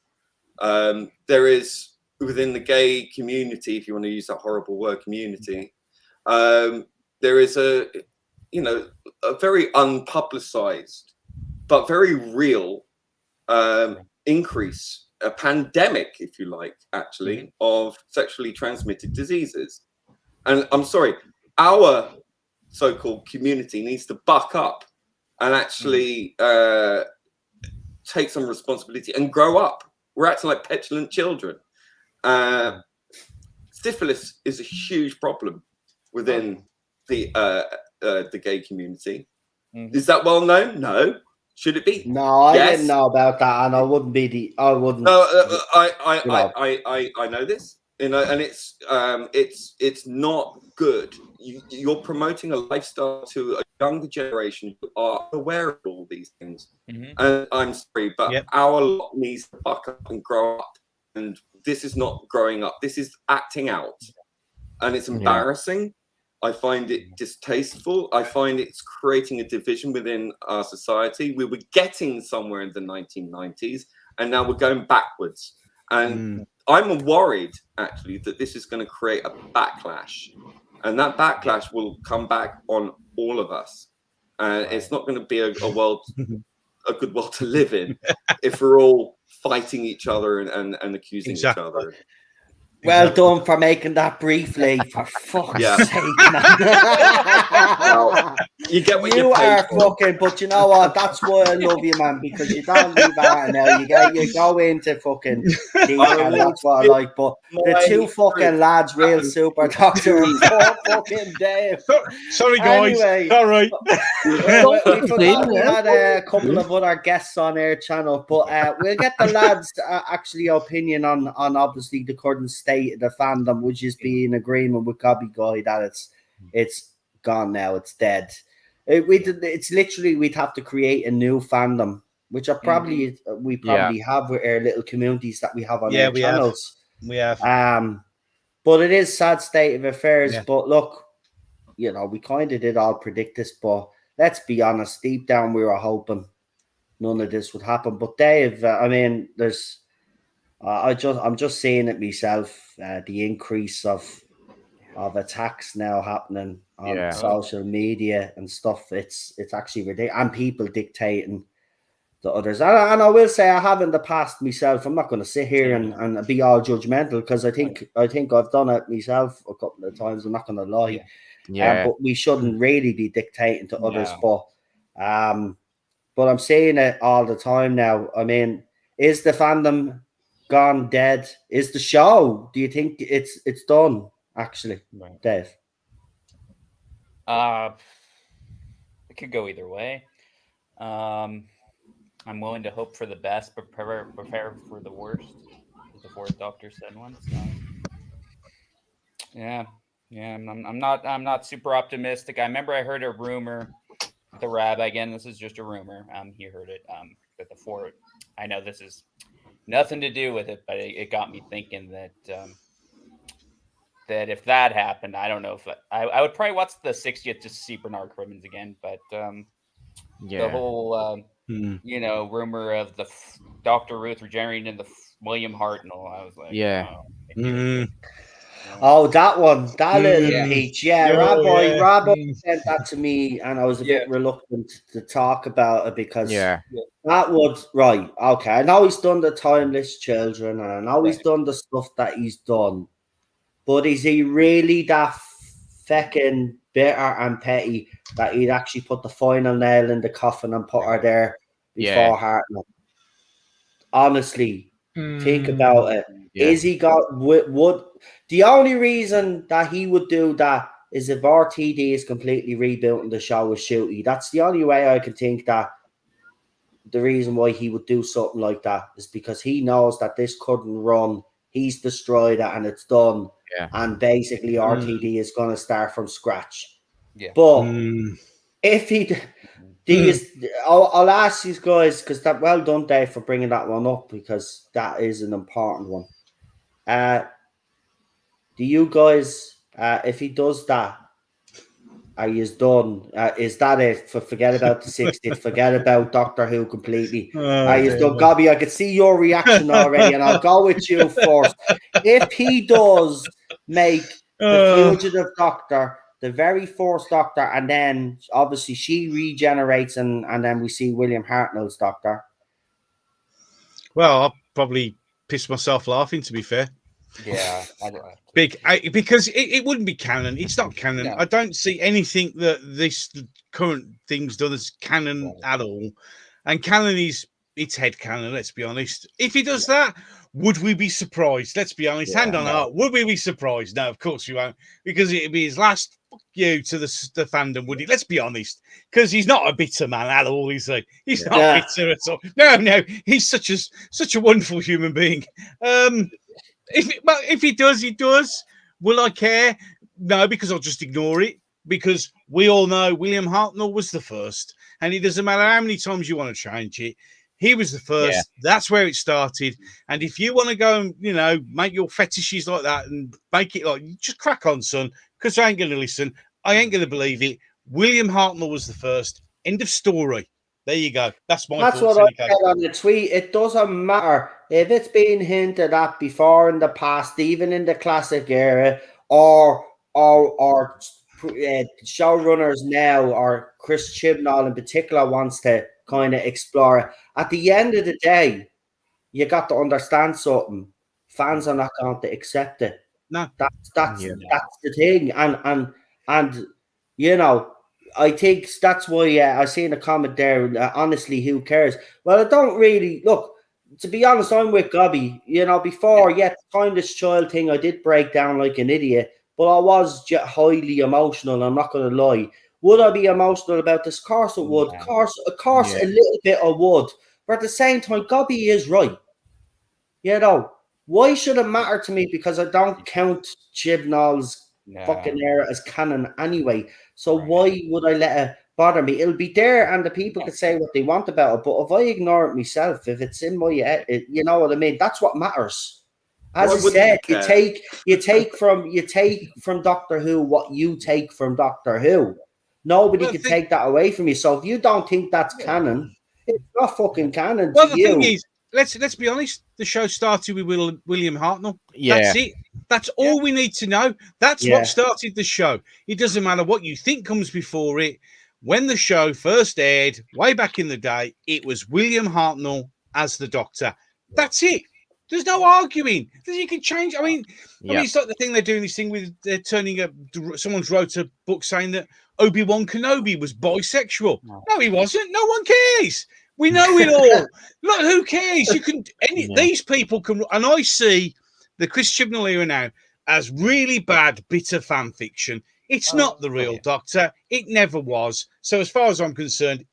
There is, within the gay community, if you want to use that horrible word, community, there is a very unpublicized but very real increase, a pandemic, if you like, actually, of sexually transmitted diseases. And I'm sorry, our so-called community needs to buck up and actually take some responsibility and grow up. We're acting like petulant children. Syphilis is a huge problem within the gay community. Is that well known? No. Should it be? No, I didn't know about that, and I wouldn't be the. I wouldn't. No, I know this. You know, and it's not good. You're promoting a lifestyle to a younger generation who are aware of all these things. And I'm sorry, but our lot needs to buck up and grow up. And this is not growing up. This is acting out, and it's embarrassing. I find it distasteful. I find it's creating a division within our society. We were getting somewhere in the 1990s, and now we're going backwards. And I'm worried, actually, that this is going to create a backlash. And that backlash will come back on all of us. And it's not going to be a good world to live in if we're all fighting each other and accusing each other. Well done for making that briefly, for fuck's sake. Well, you get what you are for. fucking, but you know what? That's why I love you, man, because you don't leave out now. You go into fucking detail, that's what I like. But the two fucking lads, real super doctor, fucking Dave. Sorry, guys. Anyway, all right. We had a couple of other guests on our channel, but we'll get the lads' actually opinion on obviously the current state of the fandom, which is be in agreement with Gobby Guy that it's gone now, it's dead. It's literally, we'd have to create a new fandom, which are probably we probably have with our little communities that we have on our channels. We have. But it is sad state of affairs. But look, you know, we kind of did all predict this, but let's be honest, deep down we were hoping none of this would happen. But Dave, I mean, there's I'm just seeing it myself, the increase of attacks now happening on social media and stuff. It's actually ridiculous, and people dictating to others. And I will say, I have in the past myself. I'm not going to sit here and be all judgmental, because I think I've done it myself a couple of times. I'm not going to lie. But we shouldn't really be dictating to others. But I'm saying it all the time now. I mean, is the fandom gone dead? Is the show, do you think it's done, actually, Dave? It could go either way. I'm willing to hope for the best, but prepare for the worst, as the fourth doctor said once. I'm not super optimistic. I remember I heard a rumor the rabbi again. This is just a rumor. He heard it. That the four. I know this is nothing to do with it, but it got me thinking that that if that happened, I don't know if I would probably watch the 60th just to see Bernard Crimmins again. But the whole rumor of the Dr. Ruth regenerating into William Hartnell, I was like, oh, that one, that little peach, Rabbi sent that to me, and I was a bit reluctant to talk about it because that would okay. I know he's done the Timeless Children, and I know he's done the stuff that he's done, but is he really that feckin' bitter and petty that he'd actually put the final nail in the coffin and put her there before Hartnell? Honestly, think about it. Is he would the only reason that he would do that is if RTD is completely rebuilding the show with Ncuti. That's the only way I can think that the reason why he would do something like that is because he knows that this couldn't run. He's destroyed it and it's done. And basically RTD is going to start from scratch. But if he I'll ask these guys, because that well done, Dave, for bringing that one up, because that is an important one. Do you guys, if he does that, are you done? Is that it? Forget about the 60th. Forget about Doctor Who completely. Are you done? Gobby, I could see your reaction already, and I'll go with you first. If he does make the Fugitive Doctor the very first Doctor, and then obviously she regenerates, and then we see William Hartnell's Doctor. Well, I'll probably piss myself laughing, to be fair. Yeah, because it wouldn't be canon. It's not canon. No. I don't see anything that this current thing's done as canon at all. And canon it's head canon, let's be honest. If he does that, would we be surprised? Let's be honest. Hand on heart, would we be surprised? No, of course we won't, because it'd be his last fuck you to the fandom, would he? Let's be honest, because he's not a bitter man at all. He's not bitter at all. No, he's such a wonderful human being. If he does, he does. Will I care? No, because I'll just ignore it. Because we all know William Hartnell was the first, and it doesn't matter how many times you want to change it. He was the first. Yeah. That's where it started. And if you want to go and make your fetishes like that and make it like, just crack on, son. Because I ain't going to listen. I ain't going to believe it. William Hartnell was the first. End of story. There you go. That's my thoughts. That's what I said on the tweet. It doesn't matter if it's been hinted at before in the past, even in the classic era, or showrunners now, or Chris Chibnall in particular wants to kind of explore it. At the end of the day, you got to understand something. Fans are not going to accept it. No, that's the thing, and I think that's why I seen a comment there. Honestly, who cares? Well, I don't really look. To be honest, I'm with Gobby. Before, the Timeless Child thing, I did break down like an idiot, but I was highly emotional. I'm not going to lie. Would I be emotional about this? Of course it would. Of course, a little bit I would. But at the same time, Gobby is right. Why should it matter to me? Because I don't count Chibnall's fucking era as canon anyway. So why would I let it bother me? It'll be there, and the people can say what they want about it. But if I ignore it myself, if it's in my head, you know what I mean? That's what matters. As I said, you take from Doctor Who what you take from Doctor Who. Nobody can take that away from you. So if you don't think that's canon, it's not fucking canon. Well, the thing is, let's be honest. The show started with William Hartnell. Yeah. That's it. That's all we need to know. That's what started the show. It doesn't matter what you think comes before it. When the show first aired, way back in the day, it was William Hartnell as the Doctor. That's it. There's no arguing. You can change. I mean, it's like the thing they're doing. This thing with they're turning up. Someone's wrote a book saying that Obi-Wan Kenobi was bisexual. No, he wasn't. No one cares. We know it all. Look, who cares? You can. These people can. And I see the Chris Chibnall era now as really bad, bitter fan fiction. It's not the real Doctor. It never was. So as far as I'm concerned,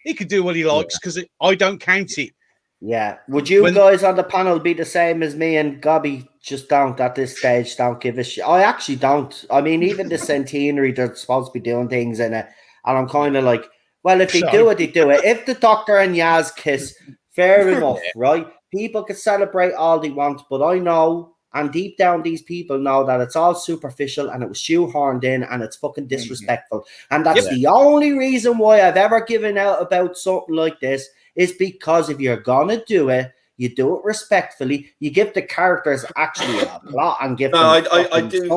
he could do what he likes because I don't count it. Yeah. Would you guys on the panel be the same as me and Gobby? Just don't at this stage. Don't give a shit. I actually don't. I mean, even the centenary, they're supposed to be doing things in it, and I'm kind of like, Well, if they do it, they do it. If the Doctor and Yaz kiss, fair enough, right? People can celebrate all they want, but I know, and deep down, these people know that it's all superficial and it was shoehorned in and it's fucking disrespectful. And that's the only reason why I've ever given out about something like this, is because if you're gonna do it, you do it respectfully. You give the characters actually a plot and give them. I do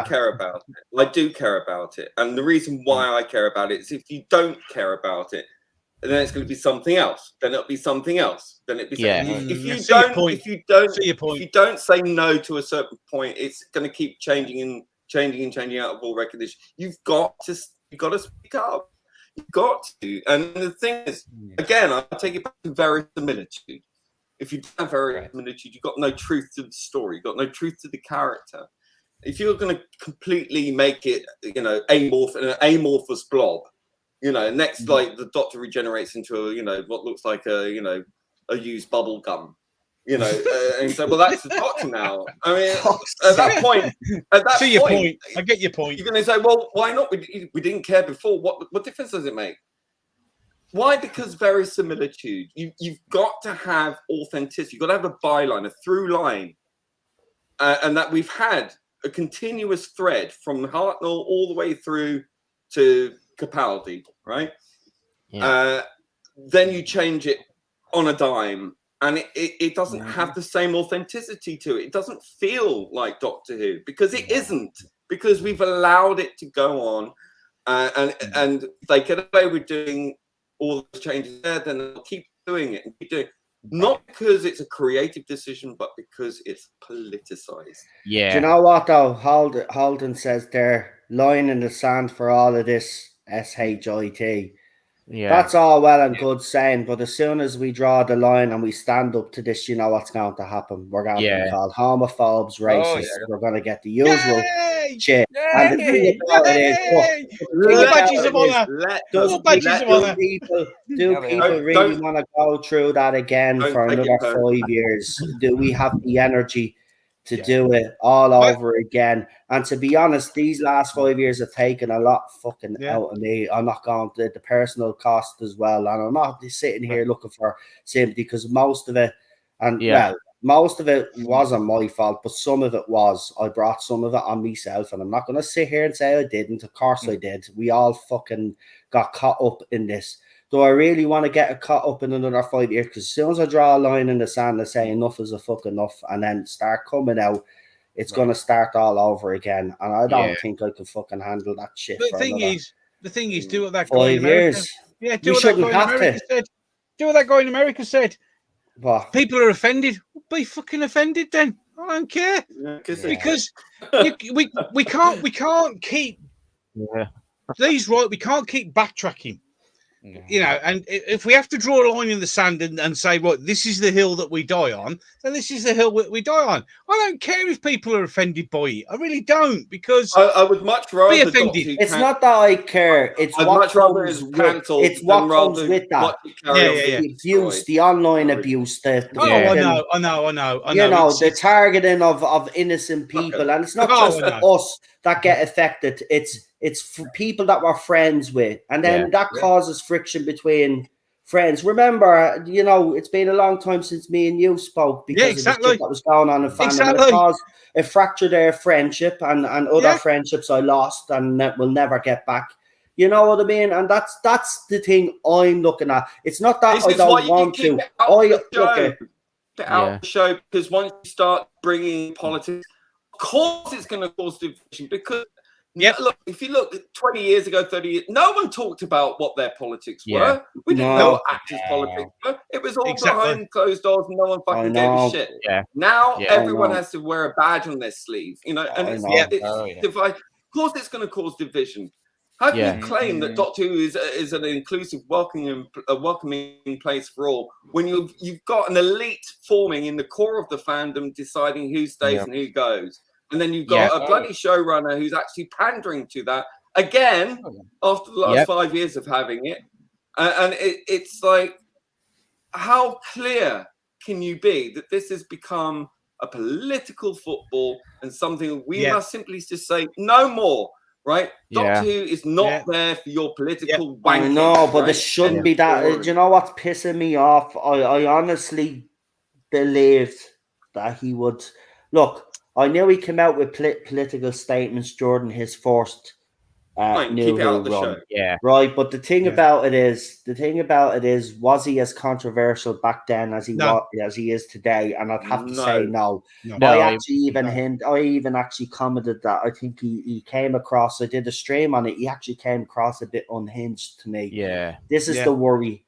care about it. I do care about it, and the reason why I care about it is if you don't care about it, then it's going to be something else. Then it'll be something else. Then it'll be if you don't say no to a certain point, it's going to keep changing out of all recognition. You've got to speak up. You've got to. And the thing is, again, I take it back to verisimilitude. If you don't have verisimilitude, you've got no truth to the story. You've got no truth to the character. If you're going to completely make it, an amorphous blob, next, like the Doctor regenerates into a, what looks like a used bubble gum, and so, well, that's the Doctor now. I mean, at that point, I get your point. You're going to say, well, why not? We didn't care before. What difference does it make? Why? Because verisimilitude. You've got to have authenticity. You've got to have a byline, a through line, and that we've had a continuous thread from Hartnell all the way through to Capaldi, right? Yeah. Then you change it on a dime, and it doesn't have the same authenticity to it. It doesn't feel like Doctor Who, because it isn't, because we've allowed it to go on, and they get away with doing all the changes there, then they'll keep doing it and keep doing it. Not because it's a creative decision, but because it's politicized. Yeah. Do you know what though? Holden says they're line in the sand for all of this SHIT. Yeah. That's all well and good saying, but as soon as we draw the line and we stand up to this, you know what's going to happen. We're going to be called homophobes, racists. We're going to get the usual shit. And the thing about it is, do people really want to go through that again for another 5 years? Do we have the energy to do it all over again? And to be honest, these last 5 years have taken a lot fucking out of me. I'm not going to the personal cost as well, and I'm not sitting here looking for sympathy, because most of it, most of it wasn't my fault, but some of it was. I brought some of it on myself, and I'm not going to sit here and say I didn't. Of course I did. We all fucking got caught up in this. Do I really want to get caught up in another 5 years? Because as soon as I draw a line in the sand and say enough is a fuck enough, and then start coming out, it's going to start all over again. And I don't think I can fucking handle that shit. The thing is, do what that guy 5 in America. years. Yeah, do what that guy in America said. Do what that guy in America said. What? People are offended. Be fucking offended then. I don't care. Because we can't keep these right. We can't keep backtracking. And if we have to draw a line in the sand and say, right, this is the hill that we die on, then this is the hill we die on. I don't care if people are offended by it. I really don't, because I would much rather be offended. It's not that I care. It's what comes with that. The abuse, the online abuse. I know. The targeting of innocent people, and it's not just us that get affected. It's for people that we're friends with, and then that causes friction between friends. Remember, it's been a long time since me and you spoke, because of the shit that was going on in Fandom. It caused a fracture their friendship, and other friendships I lost and that will never get back. You know what I mean? And that's the thing I'm looking at. It's not that I don't want to. Out the show, because once you start bringing politics, of course it's going to cause division, because look, if you look 20 years ago, 30 years, no one talked about what their politics were. We didn't know what actors' politics were. It was all behind closed doors, and no one fucking gave a shit. Now everyone has to wear a badge on their sleeve, and it's divide. Of course it's going to cause division. How can you claim that Doctor Who is an inclusive, welcoming place for all, when you've got an elite forming in the core of the fandom, deciding who stays and who goes? And then you've got a bloody showrunner who's actually pandering to that again after the last 5 years of having it. And it's like, how clear can you be that this has become a political football and something we must simply just say no more, right? Doctor Who is not there for your political wanking. I know, but it shouldn't be that. Do you know what's pissing me off? I honestly believed that he would. Look, I knew he came out with political statements during his first keep it out of the show. Right, but the thing about it is, was he as controversial back then as he is today? And I'd have to say no. I even actually commented that I think he came across. I did a stream on it. He actually came across a bit unhinged to me. This is the worry,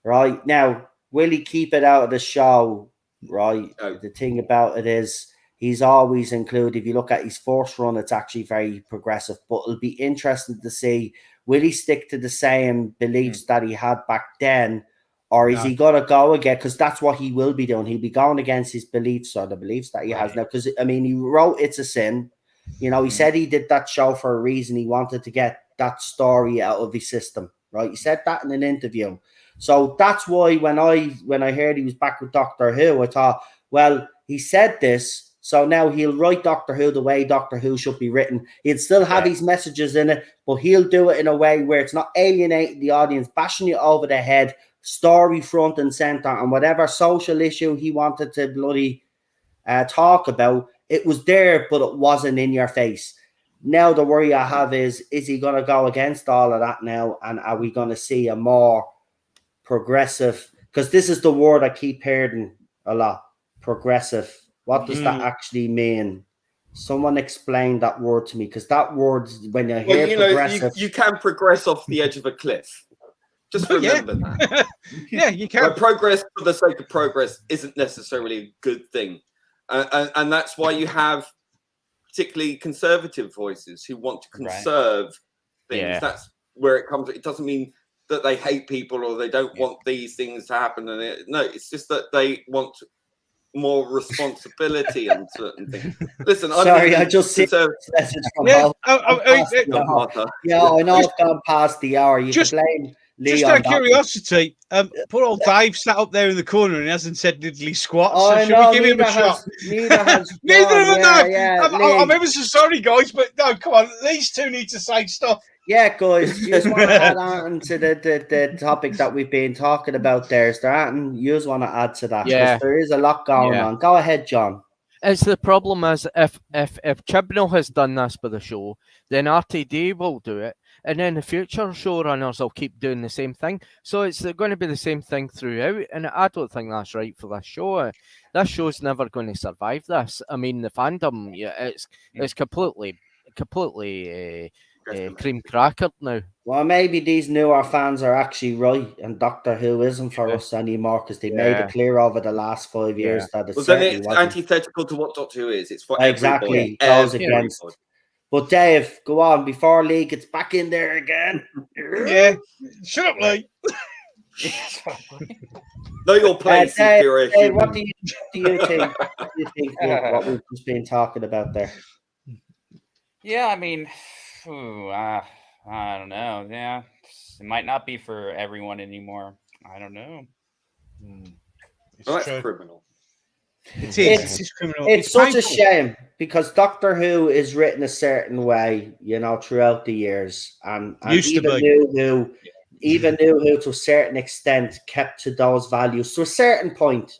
right? Now, will he keep it out of the show? Right. The thing about it is, he's always included. If you look at his first run, it's actually very progressive. But it'll be interesting to see, will he stick to the same beliefs that he had back then? Or is he going to go again? Because that's what he will be doing. He'll be going against his beliefs or the beliefs that he has now. Because, I mean, he wrote It's a Sin. You know, he said he did that show for a reason. He wanted to get that story out of his system, right? He said that in an interview. So that's why when I heard he was back with Doctor Who, I thought, well, he said this, so now he'll write Doctor Who the way Doctor Who should be written. He'll still have his messages in it, but he'll do it in a way where it's not alienating the audience, bashing you over the head, story front and center, and whatever social issue he wanted to bloody talk about, it was there, but it wasn't in your face. Now the worry I have is he going to go against all of that now, and are we going to see a more progressive? Because this is the word I keep hearing a lot, progressive. What does that actually mean? Someone explain that word to me, because that word, when you hear progressive, you can progress off the edge of a cliff. Just remember that. You can. But progress for the sake of progress isn't necessarily a good thing, and that's why you have particularly conservative voices who want to conserve things. That's where it comes. It doesn't mean that they hate people or they don't want these things to happen. No, it's just that they want more responsibility on certain things. Listen, sorry, I just see a message from I know I've gone past the hour. You can blame Lee. Just out of curiosity, poor old Dave sat up there in the corner and he hasn't said diddly squat. So should we give him a shot? Neither has neither of them. I'm ever so sorry, guys, but no, come on. These two need to say stuff. Yeah, guys, you just want to add on to the topic that we've been talking about there. Is there anything you just want to add to that? Because there is a lot going on. Go ahead, John. It's the problem is if Chibnall has done this for the show, then RTD will do it, and then the future showrunners will keep doing the same thing. So it's going to be the same thing throughout, and I don't think that's right for this show. This show's never going to survive this. I mean, the fandom, it's completely cream crackered now. Well, maybe these newer fans are actually right, and Doctor Who isn't for us anymore, because they made it clear over the last 5 years that it's then it's antithetical to what Doctor Who is. It's for exactly goes against. But Dave, go on before Lee gets back in there again. Yeah, shut up, Lee. Know your place. Dave, what do you think? What we've just been talking about there? Yeah, I mean, I don't know. Yeah, it might not be for everyone anymore. I don't know. That's criminal. It's criminal. It's such a shame, because Doctor Who is written a certain way, throughout the years, and even New Who to a certain extent kept to those values to a certain point.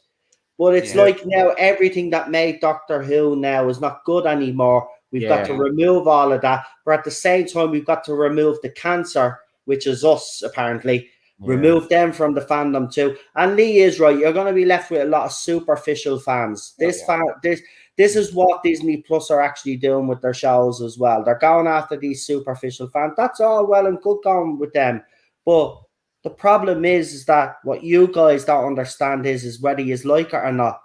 But it's like now everything that made Doctor Who now is not good anymore. We've got to remove all of that. But at the same time, we've got to remove the cancer, which is us, apparently. Remove them from the fandom too. And Lee is right. You're going to be left with a lot of superficial fans. This is what Disney Plus are actually doing with their shows as well. They're going after these superficial fans. That's all well and good going with them. But the problem is that what you guys don't understand is whether you like it or not.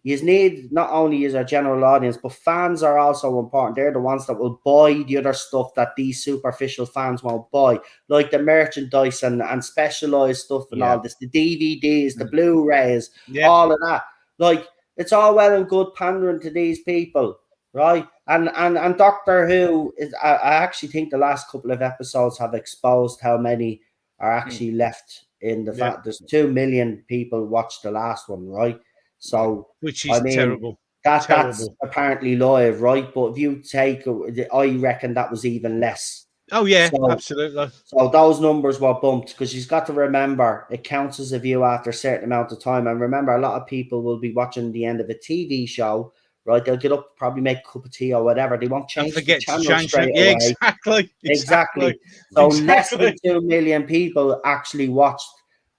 You need not only as a general audience, but fans are also important. They're the ones that will buy the other stuff that these superficial fans won't buy, like the merchandise and specialized stuff and all this, the DVDs, the Blu-rays, all of that. Like, it's all well and good pandering to these people, right? And Doctor Who is. I actually think the last couple of episodes have exposed how many are actually left in the fact. There's 2 million people watched the last one, right? So, which is terrible. That's apparently live, right? But if you take, I reckon that was even less. Oh yeah, absolutely. So those numbers were bumped, because you've got to remember it counts as a view after a certain amount of time. And remember, a lot of people will be watching the end of a TV show, right? They'll get up, probably make a cup of tea or whatever. They won't change the channel straight away. Exactly. So less than 2 million people actually watched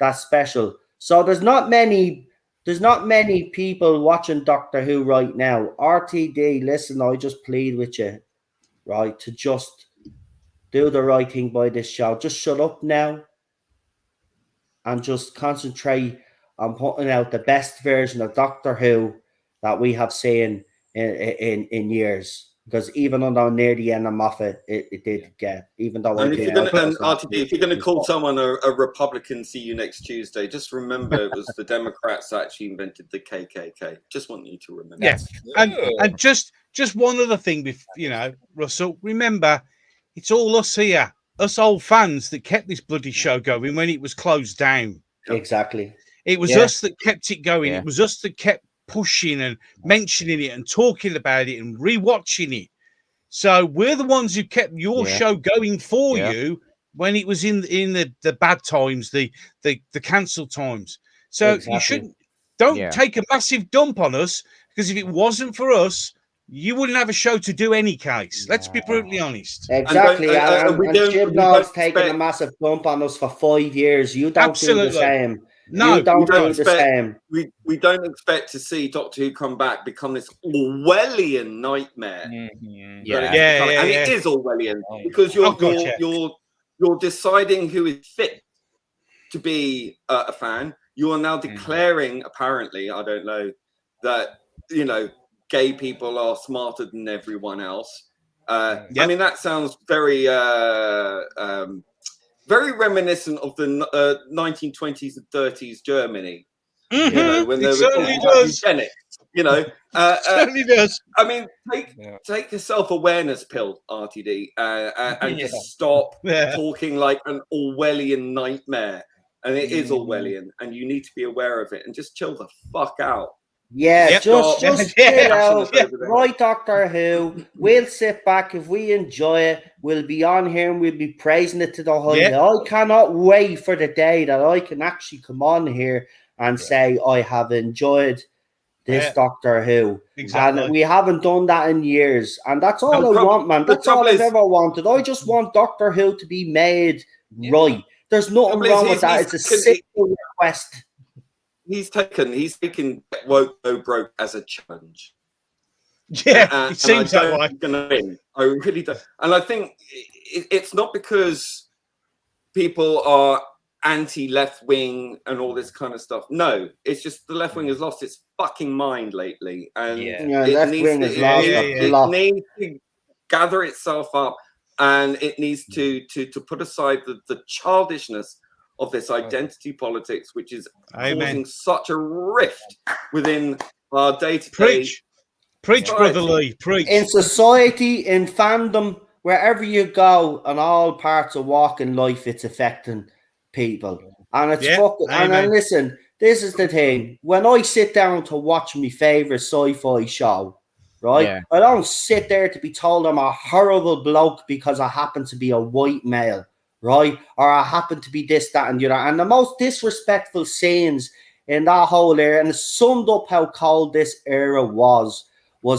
that special. So there's not many people watching Doctor Who right now. RTD, listen, I just plead with you, right, to just do the right thing by this show. Just shut up now and just concentrate on putting out the best version of Doctor Who that we have seen in years. Because even though near the end of Moffat, it did get, even though if you're going to call someone a Republican, see you next Tuesday, just remember it was the Democrats that actually invented the KKK. Just want you to remember. Yes, and just one other thing, Russell, remember, it's all us here, us old fans, that kept this bloody show going when it was closed down. Exactly. It was us that kept it going. It was us that kept pushing and mentioning it and talking about it and rewatching it. So we're the ones who kept your show going for you when it was in the bad times, the cancelled times. So you shouldn't take a massive dump on us, because if it wasn't for us, you wouldn't have a show to do any case. Let's be brutally honest. Exactly. And Jim Noel's taken a massive dump on us for 5 years. You don't do the same. No, you don't do the same. We don't expect to see Doctor Who come back, become this Orwellian nightmare. And it is Orwellian, because you're deciding who is fit to be a fan. You are now declaring, apparently, I don't know, that gay people are smarter than everyone else. I mean, that sounds very very reminiscent of the 1920s and 30s Germany. When there was eugenics. Certainly does. I mean, take a self-awareness pill, RTD, and just stop talking like an Orwellian nightmare. And it is Orwellian, and you need to be aware of it, and just chill the fuck out. Yeah, just chill out. Right, Doctor Who. We'll sit back. If we enjoy it, we'll be on here and we'll be praising it to the high. I cannot wait for the day that I can actually come on here and say I have enjoyed this Doctor Who. Exactly. And we haven't done that in years. And that's all I want, man. That's all I've ever wanted. I just want Doctor Who to be made right. There's nothing wrong with that. It's a simple request. He's taken woke go broke as a challenge. Yeah, it seems that way. Gonna win. I really don't. And I think it's not because people are anti-left wing and all this kind of stuff. No, it's just the left wing has lost its fucking mind lately, and left wing has lost it needs to gather itself up, and it needs to put aside the childishness of this identity politics, which is causing such a rift within our day-to-day. Preach, Brother Lee, preach. In society, in fandom, wherever you go, in all parts of walking life, it's affecting people. And it's fucking. And listen, this is the thing. When I sit down to watch my favorite sci-fi show, right, I don't sit there to be told I'm a horrible bloke because I happen to be a white male. Right, or I happen to be this, that, and the other. And the most disrespectful scenes in that whole era, and it summed up how cold this era was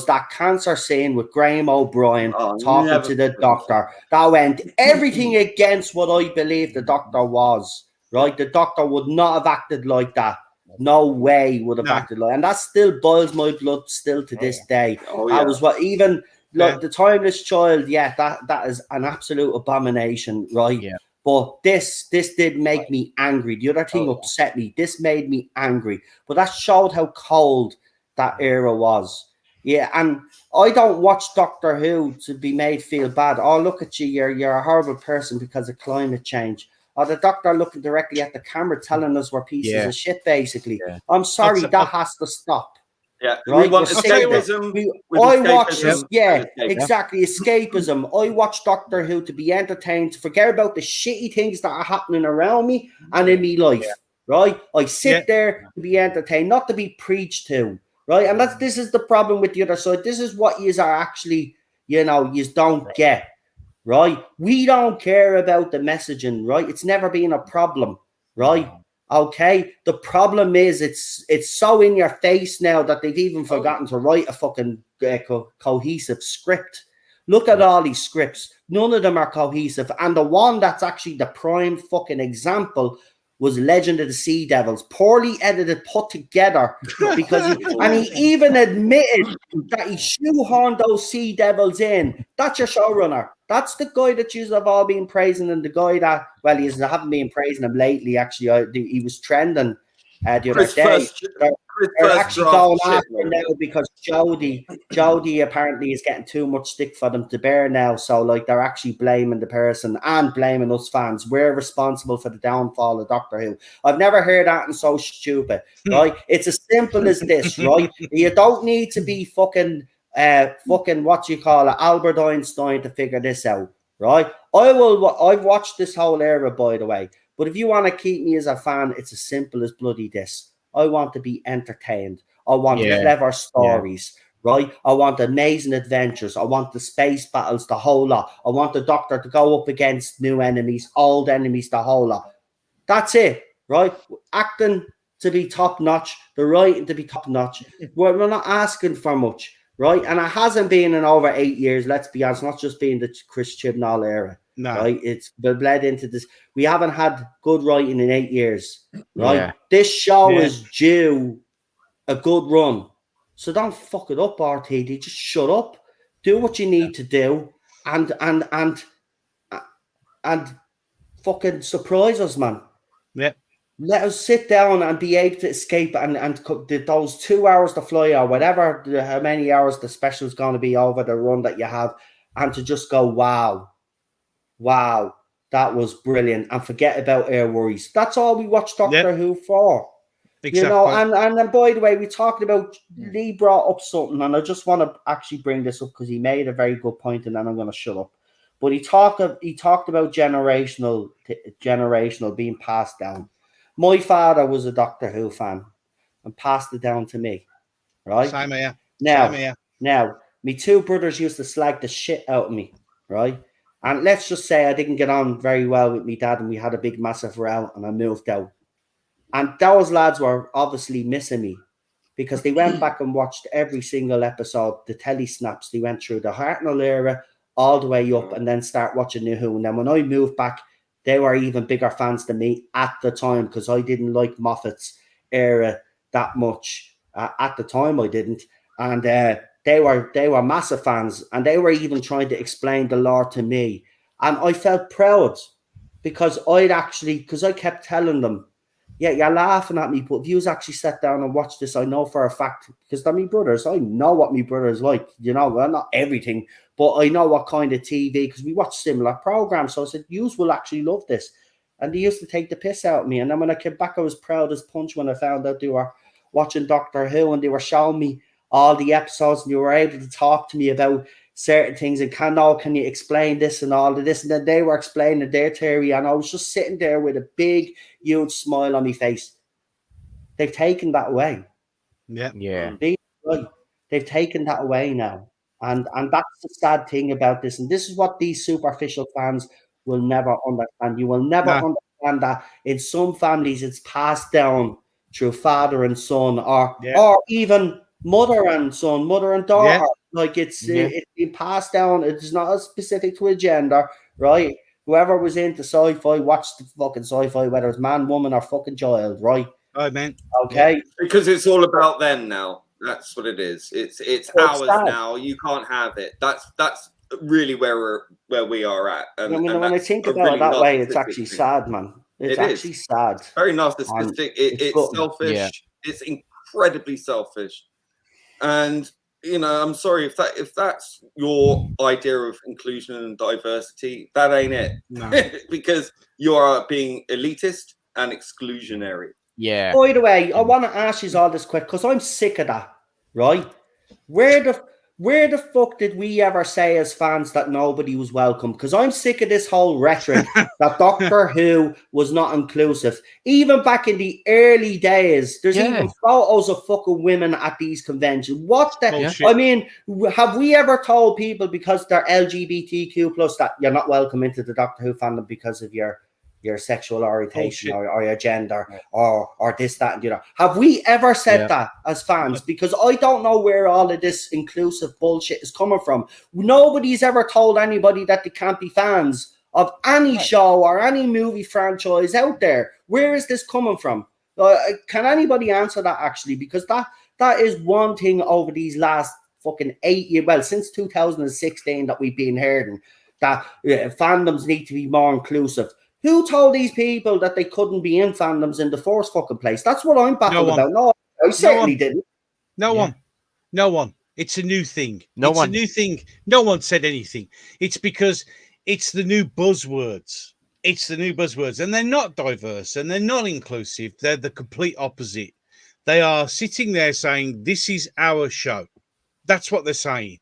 that cancer scene with Graham O'Brien talking to the doctor. That went everything against what I believe the doctor was. Right, the doctor would not have acted like that. No way would have acted like, and that still boils my blood still to this day. That was what even. Look, the Timeless Child, that is an absolute abomination, right? Yeah. But this did make me angry. The other thing upset me. This made me angry. But that showed how cold that era was. Yeah, and I don't watch Doctor Who to be made feel bad. Oh, look at you, you're a horrible person because of climate change. Or the doctor looking directly at the camera telling us we're pieces of shit, basically. Yeah. I'm sorry, that has to stop. Yeah, right? We want escapism. Exactly, escapism. I watch Doctor Who to be entertained, to forget about the shitty things that are happening around me and in my life, right? I sit there to be entertained, not to be preached to, right? And this is the problem with the other side. This is what you are actually, you don't get, right? We don't care about the messaging, right? It's never been a problem, right? Okay, the problem is it's so in your face now that they've even forgotten to write a fucking cohesive script. Look at all these scripts. None of them are cohesive. And the one that's actually the prime fucking example was Legend of the Sea Devils. Poorly edited, put together. Because he even admitted that he shoehorned those Sea Devils in. That's your showrunner. That's the guy that you have all been praising, and the guy that, well, he haven't been praising him lately, actually. He was trending the other day. They're actually going after now because Jody apparently is getting too much stick for them to bear now. So, like, they're actually blaming the person and blaming us fans. We're responsible for the downfall of Doctor Who. I've never heard that and so stupid, right? It's as simple as this, right? You don't need to be fucking what you call it, Albert Einstein to figure this out, right? I've watched this whole era, by the way. But if you want to keep me as a fan, it's as simple as bloody this. I want to be entertained. I want clever stories, right? I want amazing adventures. I want the space battles, the whole lot. I want the Doctor to go up against new enemies, old enemies, the whole lot. That's it, right? Acting to be top notch, the writing to be top notch. We're not asking for much, right? And it hasn't been in over 8 years, let's be honest, not just being the Chris Chibnall era. No. Right, it's bled into this. We haven't had good writing in 8 years, right? Yeah. This show is due a good run, so don't fuck it up, RTD. Just shut up, do what you need to do, and fucking surprise us, man. Yeah, let us sit down and be able to escape and those 2 hours to fly or whatever, how many hours the special is going to be over the run that you have, and to just go, wow, that was brilliant, and forget about our worries. That's all we watch Doctor Who for. Exactly. And then, by the way, we talked about, Lee brought up something, and I just want to actually bring this up because he made a very good point, and then I'm going to shut up. But he talked about generational being passed down. My father was a Doctor Who fan and passed it down to me, right? Same here. Now, my two brothers used to slag the shit out of me, right? And let's just say I didn't get on very well with my dad, and we had a big, massive row, and I moved out. And those lads were obviously missing me because they went back and watched every single episode, the telly snaps. They went through the Hartnell era all the way up and then start watching New Who. And then when I moved back, they were even bigger fans than me at the time because I didn't like Moffat's era that much. At the time, I didn't. And they were massive fans, and they were even trying to explain the lore to me. And I felt proud because I kept telling them, yeah, you're laughing at me, but if you actually sat down and watched this, I know for a fact, because they're my brothers, I know what my brothers like, well, not everything, but I know what kind of TV, because we watch similar programs. So I said, yous will actually love this. And they used to take the piss out of me. And then when I came back, I was proud as punch when I found out they were watching Doctor Who, and they were showing me all the episodes, and they were able to talk to me about certain things, and can you explain this and all of this? And then they were explaining their theory, and I was just sitting there with a big, huge smile on my face. They've taken that away. Yeah. They've taken that away now. And that's the sad thing about this. And this is what these superficial fans will never understand. You will never understand that in some families it's passed down through father and son, or even mother and son, mother and daughter. Like it's been passed down. It's not specific to a gender, right? Whoever was into sci-fi watched the fucking sci-fi, whether it's man, woman, or fucking child, right? Right, man. Okay. Because it's all about them now. That's what it is. It's ours now. You can't have it. That's really where we are at. And, when I think about it that way, it's actually sad, man. It's actually sad. Very narcissistic. It's selfish. Yeah. It's incredibly selfish. And I'm sorry if that's your idea of inclusion and diversity, that ain't it. No. Because you are being elitist and exclusionary. Yeah. By the way, I want to ask you all this quick because I'm sick of that. Right? Where Where the fuck did we ever say as fans that nobody was welcome? Because I'm sick of this whole rhetoric that Doctor Who was not inclusive. Even back in the early days, there's even photos of fucking women at these conventions. What the? I mean, have we ever told people because they're LGBTQ plus that you're not welcome into the Doctor Who fandom because of your sexual orientation or your gender or this, that, and the other? Have we ever said that as fans? Because I don't know where all of this inclusive bullshit is coming from. Nobody's ever told anybody that they can't be fans of any show or any movie franchise out there. Where is this coming from? Can anybody answer that, actually? Because that is one thing over these last fucking 8 years, well, since 2016 that we've been hearing, that fandoms need to be more inclusive. Who told these people that they couldn't be in fandoms in the first fucking place? That's what I'm baffled about. No, I certainly didn't. No one. It's a new thing. A new thing. No one said anything. It's because it's the new buzzwords. And they're not diverse and they're not inclusive. They're the complete opposite. They are sitting there saying, this is our show. That's what they're saying.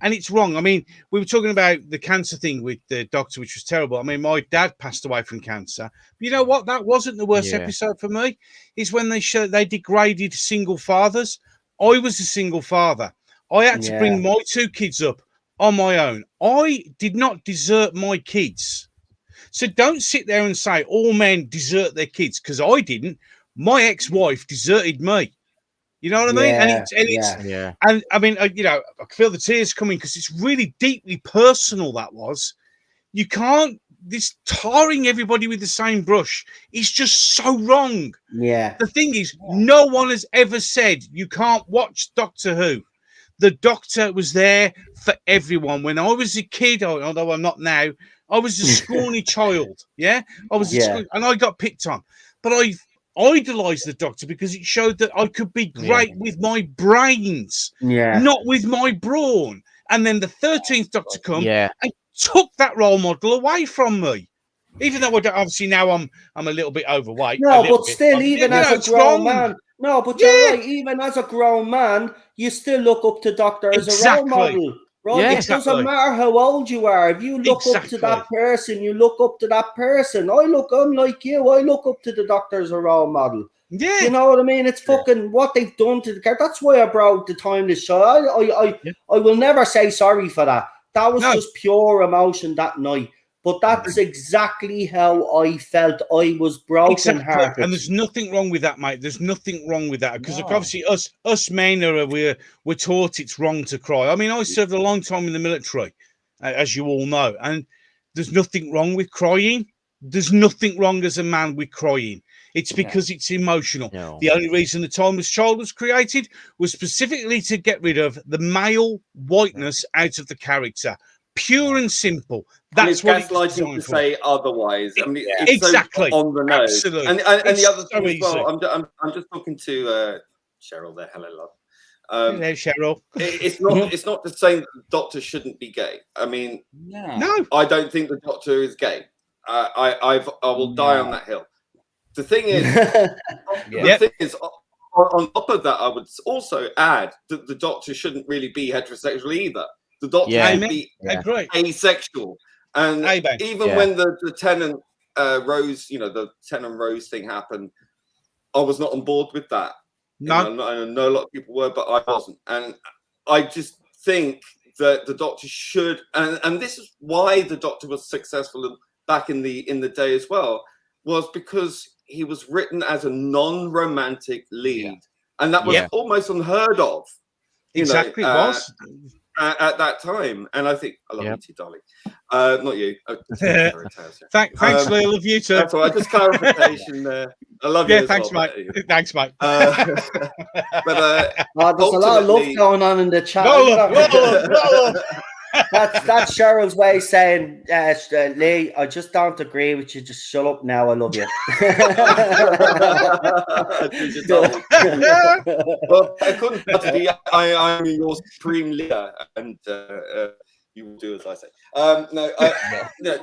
And it's wrong. I mean, we were talking about the cancer thing with the doctor, which was terrible. I mean, my dad passed away from cancer. But you know what? That wasn't the worst episode for me. It's when they degraded single fathers. I was a single father. I had to bring my 2 kids up on my own. I did not desert my kids. So don't sit there and say all men desert their kids, because I didn't. My ex-wife deserted me. You know what I mean? And I mean, you know, I feel the tears coming because it's really deeply personal. That was. You can't. This tarring everybody with the same brush is just so wrong. Yeah. The thing is, no one has ever said you can't watch Doctor Who. The Doctor was there for everyone. When I was a kid, although I'm not now, I was a scrawny child. Yeah, I was, and I got picked on, but I idolized the Doctor because it showed that I could be great with my brains, not with my brawn. And then the 13th Doctor come and took that role model away from me. Even though I don't, obviously now I'm a little bit overweight. No, but still, even as a grown man. No, but you're right. Even as a grown man, you still look up to Doctor as a role model. Right? It doesn't matter how old you are. If you look up to that person, you look up to that person. I'm like you. I look up to the Doctor as a role model. Yeah. You know what I mean? It's fucking what they've done to the character. That's why I brought the timeless show. I will never say sorry for that. That was just pure emotion that night. But that's exactly how I felt. I was broken-hearted. And there's nothing wrong with that, mate. There's nothing wrong with that. Because obviously us men we're taught it's wrong to cry. I mean, I served a long time in the military, as you all know. And there's nothing wrong with crying. There's nothing wrong as a man with crying. It's because it's emotional. No. The only reason the Timeless Child was created was specifically to get rid of the male whiteness out of the character. Pure and simple. That's what it's gaslighting to say otherwise. I mean, it's exactly so on the nose. Absolutely. And the other thing as well, I'm just talking to Cheryl there. Hello, love. Hello, Cheryl. It's not to say that the Doctor shouldn't be gay. I mean, no, I don't think the Doctor is gay. I will die on that hill. The thing is, on top of that, I would also add that the Doctor shouldn't really be heterosexual either. The Doctor should be asexual. And even when the Tennant Rose, the Tennant Rose thing happened, I was not on board with that. No. I know a lot of people were, but I wasn't. And I just think that the Doctor should, and this is why the Doctor was successful back in the day as well, was because he was written as a non-romantic lead, and that was almost unheard of. Exactly, was at that time, and I think I love you too, darling. Not you. Thanks, Lee. I love you too. That's all right. Just clarification there. I love you. Thanks, mate. Thanks, mate. But there's a lot of love going on in the chat. That's Cheryl's way of saying, Lee, I just don't agree with you. Just shut up now. I love you. Well, I couldn't possibly. I'm your supreme leader, and you will do as I say.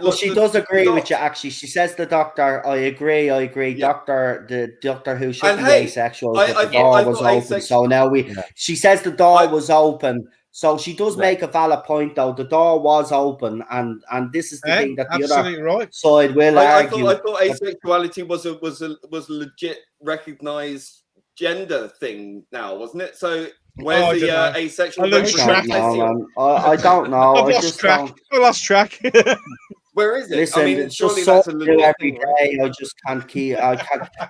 Well, she does agree with you. Actually, she says the Doctor. I agree. The Doctor Who should be asexual. The door was open, so now she says the door was open. So she does make a valid point, though. The door was open, and this is the thing that the other side will argue. I thought asexuality was a legit recognized gender thing now, wasn't it? So where's the asexual? I don't know. I lost track. Where is it? Listen, I mean, it's just so new every day. I just can't keep.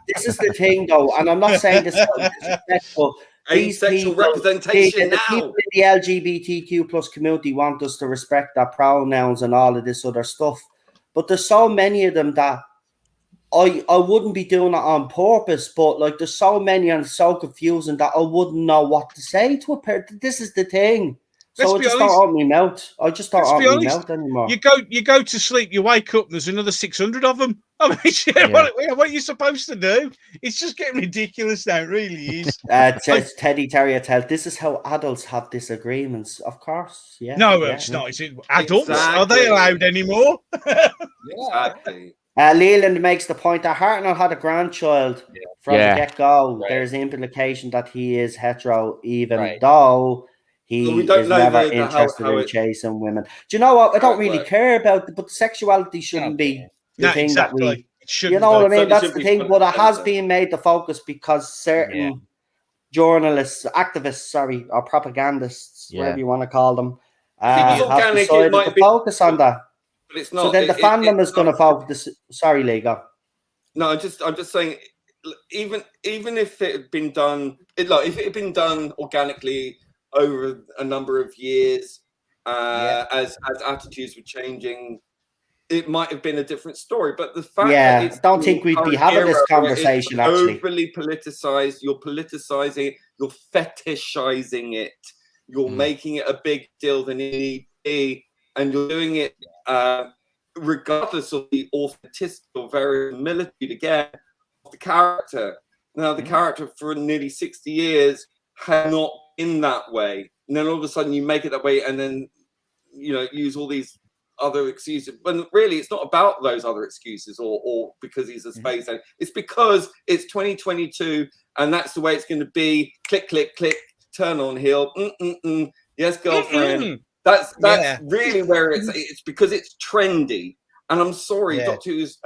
This is the thing, though, and I'm not saying this is disrespectful. Asexual representation now. People in the LGBTQ plus community want us to respect our pronouns and all of this other stuff, but there's so many of them that I wouldn't be doing it on purpose. But like, there's so many and it's so confusing that I wouldn't know what to say to a person. This is the thing. So I just don't open my mouth. I just don't open my mouth anymore. You go to sleep, you wake up, and there's another 600 of them. I mean, what are you supposed to do? It's just getting ridiculous now. It really is. Teddy Terrier tells this is how adults have disagreements. Of course, yeah. No, it's not. It's adults. Exactly. Are they allowed anymore? Exactly. Leland makes the point that Hartnell had a grandchild from the get-go. Right. There's the implication that he is hetero, even though he is never interested in chasing women. Do you know what? I don't really care about it, but sexuality shouldn't be the thing that we... You know what I mean? That's the thing, but it has been made the focus because certain journalists, activists, or propagandists, whatever you want to call them, have decided to focus on that. But it's not. So then the fandom is going to focus. Sorry, Liga. No, I'm just saying. Even if it had been done, if it had been done organically over a number of years, as attitudes were changing, it might have been a different story. But the fact that I don't think we'd be having this conversation. Actually, overly politicized. You're politicizing it. You're fetishizing it. You're making it a big deal than it need to be, and you're doing it. Regardless of the authenticity or verisimilitude again of the character. Now, the character for nearly 60 years had not been that way. And then all of a sudden you make it that way and then, use all these other excuses. But really, it's not about those other excuses or because he's a space alien. It's because it's 2022 and that's the way it's going to be. Click, click, click, turn on heel. Yes, girlfriend. That's really where it's because it's trendy. And I'm sorry, Doctor Who's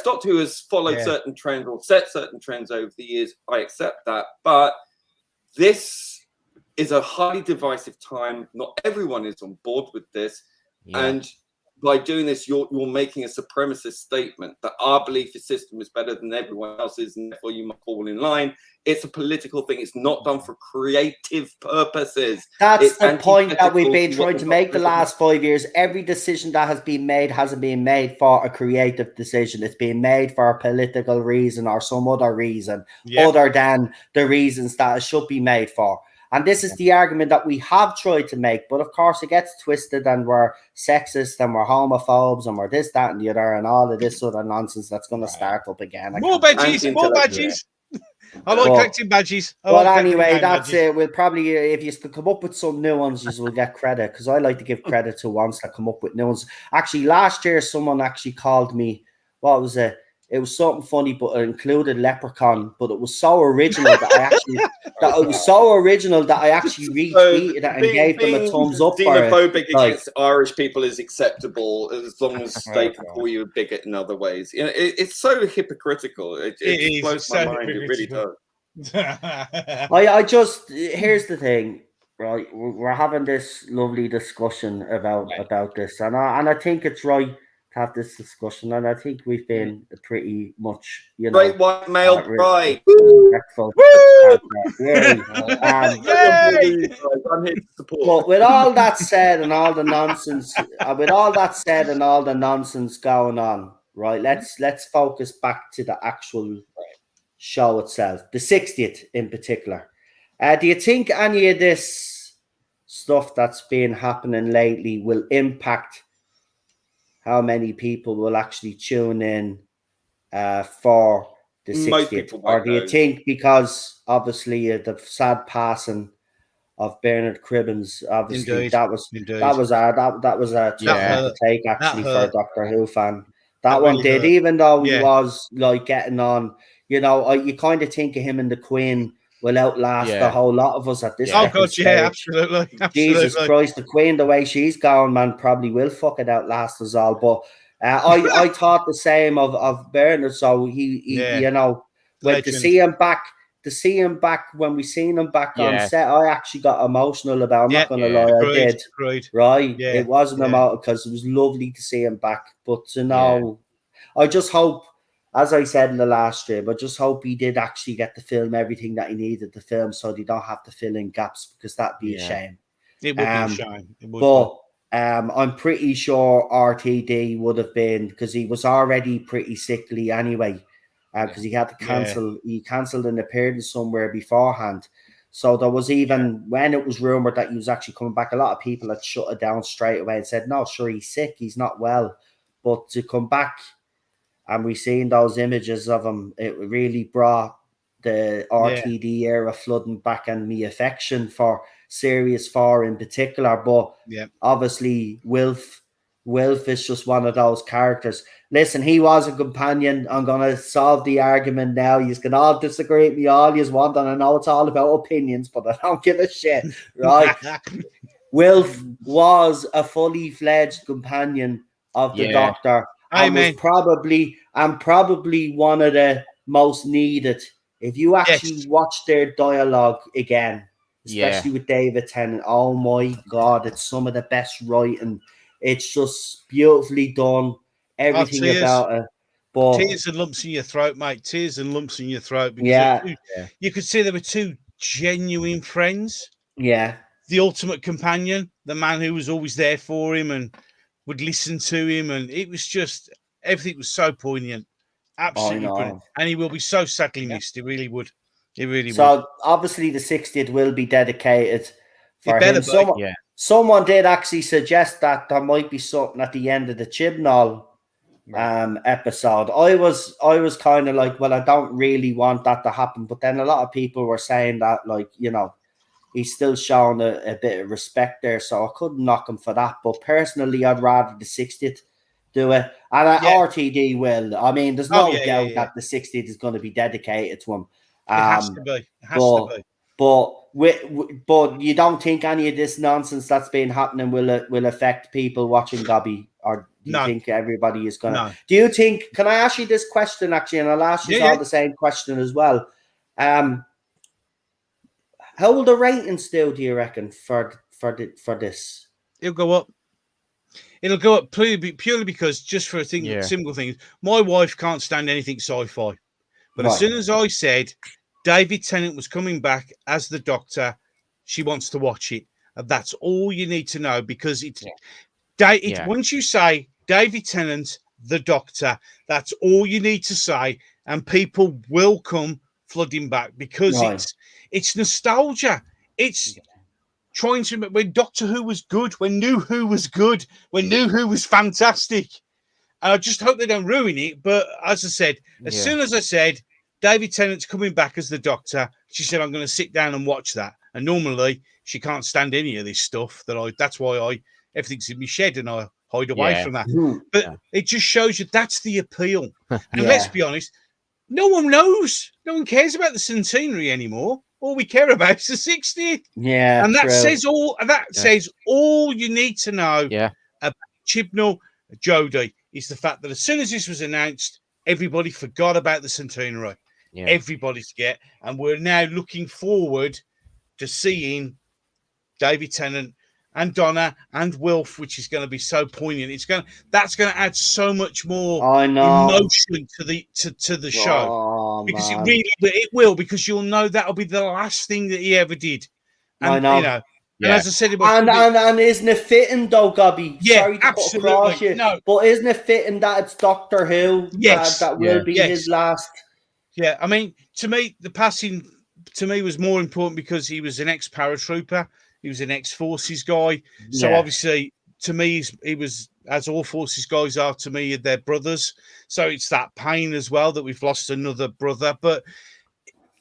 Doctor Who has followed certain trends or set certain trends over the years. I accept that. But this is a highly divisive time. Not everyone is on board with this. And by doing this, you're making a supremacist statement that our belief system is better than everyone else's, and therefore you must fall in line. It's a political thing. It's not done for creative purposes. That's the point that we've been trying to make the last 5 years. Every decision that has been made hasn't been made for a creative decision. It's been made for a political reason or some other reason other than the reasons that it should be made for. And this is the argument that we have tried to make. But of course, it gets twisted and we're sexist and we're homophobes and we're this, that, and the other and all of this sort of nonsense that's going to start up again. More badges. I like collecting badges. But anyway, that's it. We'll probably, if you come up with some new ones, you will get credit because I like to give credit to ones that come up with new ones. Actually, last year, someone actually called me, what was it? It was something funny, but it included leprechaun. But it was so original that I actually retweeted it and gave them a thumbs up. Xenophobic against Irish people is acceptable as long as they can call you a bigot in other ways. It's so hypocritical. It blows my mind. It really does. I just here's the thing, right? We're having this lovely discussion about this, and I think it's right. Have this discussion, and I think we've been pretty much, great white male pride. But with all that said and all the nonsense, going on, right? Let's focus back to the actual show itself, the 60th in particular. Do you think any of this stuff that's been happening lately will impact how many people will actually tune in for the 60th? Or do you think, because obviously the sad passing of Bernard Cribbins, obviously that was a tough take actually for a Doctor Who fan. That one really did, even though he was like getting on, you kind of think of him and the Queen will outlast a whole lot of us at this. Oh God, stage. Absolutely. Jesus Christ, the Queen, the way she's going, man, probably will fucking outlast us all. But I thought the same of Bernard. So he you know, to see him back when we seen him back on set, I actually got emotional about. I'm not gonna lie, I did. Right, it wasn't about because it was lovely to see him back, but to know, I just hope, as I said in the last stream, I just hope he did actually get to film everything that he needed to film, so they don't have to fill in gaps, because that'd be a shame. It would be a shame. But I'm pretty sure RTD would have been, because he was already pretty sickly anyway, because he had to cancel. He cancelled an appearance somewhere beforehand. So there was even when it was rumored that he was actually coming back, a lot of people had shut it down straight away and said, "No, sure, he's sick. He's not well." But to come back, and we seen those images of him, it really brought the RTD era flooding back, and the affection for Series 4 in particular. But obviously, Wilf is just one of those characters. Listen, he was a companion. I'm going to solve the argument now. You can all disagree with me all you want, and I know it's all about opinions, but I don't give a shit, right? Wilf was a fully fledged companion of the Doctor, and was probably one of the most needed. If you actually watch their dialogue again, especially with David Tennant, oh my God, it's some of the best writing. It's just beautifully done. Everything about it. But tears and lumps in your throat, mate. Tears and lumps in your throat. Because you could see there were two genuine friends. Yeah. The ultimate companion, the man who was always there for him and would listen to him. And it was just, everything was so poignant. Absolutely brilliant. And he will be so sadly missed. It really would. It really would. So obviously the 60th will be dedicated for him. Someone did actually suggest that there might be something at the end of the Chibnall episode. I was kind of like, well, I don't really want that to happen. But then a lot of people were saying that, like, you know, he's still showing a bit of respect there. So I couldn't knock him for that. But personally, I'd rather the 60th do it. And RTD will. I mean, there's no doubt that the 60th is going to be dedicated to him. It has to be. It has to be. But you don't think any of this nonsense that's been happening will affect people watching Gobby, or do you think everybody is going to? Do you think? Can I ask you this question actually? And I'll ask you all the same question as well. How will the ratings do you reckon for this? It'll go up. It'll go up purely because, just for a thing, simple thing. My wife can't stand anything sci-fi, but as soon as I said David Tennant was coming back as the Doctor, she wants to watch it. And that's all you need to know, because once you say David Tennant, the Doctor, that's all you need to say, and people will come flooding back, because it's nostalgia. It's trying to, when Doctor Who was good, when New Who was good, when New Who was fantastic. And I just hope they don't ruin it. But as I said, as soon as I said David Tennant's coming back as the Doctor, she said, I'm going to sit down and watch that. And normally she can't stand any of this stuff. That's why everything's in my shed and I hide away from that. But it just shows you that's the appeal. And let's be honest, no one knows. No one cares about the centenary anymore. All we care about is the 60th. Yeah. And that says all you need to know about Chibnall Jodie is the fact that as soon as this was announced, everybody forgot about the centenary. Everybody forget, and we're now looking forward to seeing David Tennant and Donna and Wilf, which is going to be so poignant. That's going to add so much more emotion to the show, because it will, because you'll know that'll be the last thing that he ever did. And, you know, and as I said, and isn't it fitting though, Gobby? Yeah, sorry to absolutely. Put across you, but isn't it fitting that it's Doctor Who that will be his last? Yeah, I mean, to me, the passing to me was more important because he was an ex-paratrooper. He was an ex-forces guy. So obviously, to me, he was, as all forces guys are to me, they're brothers. So it's that pain as well that we've lost another brother. But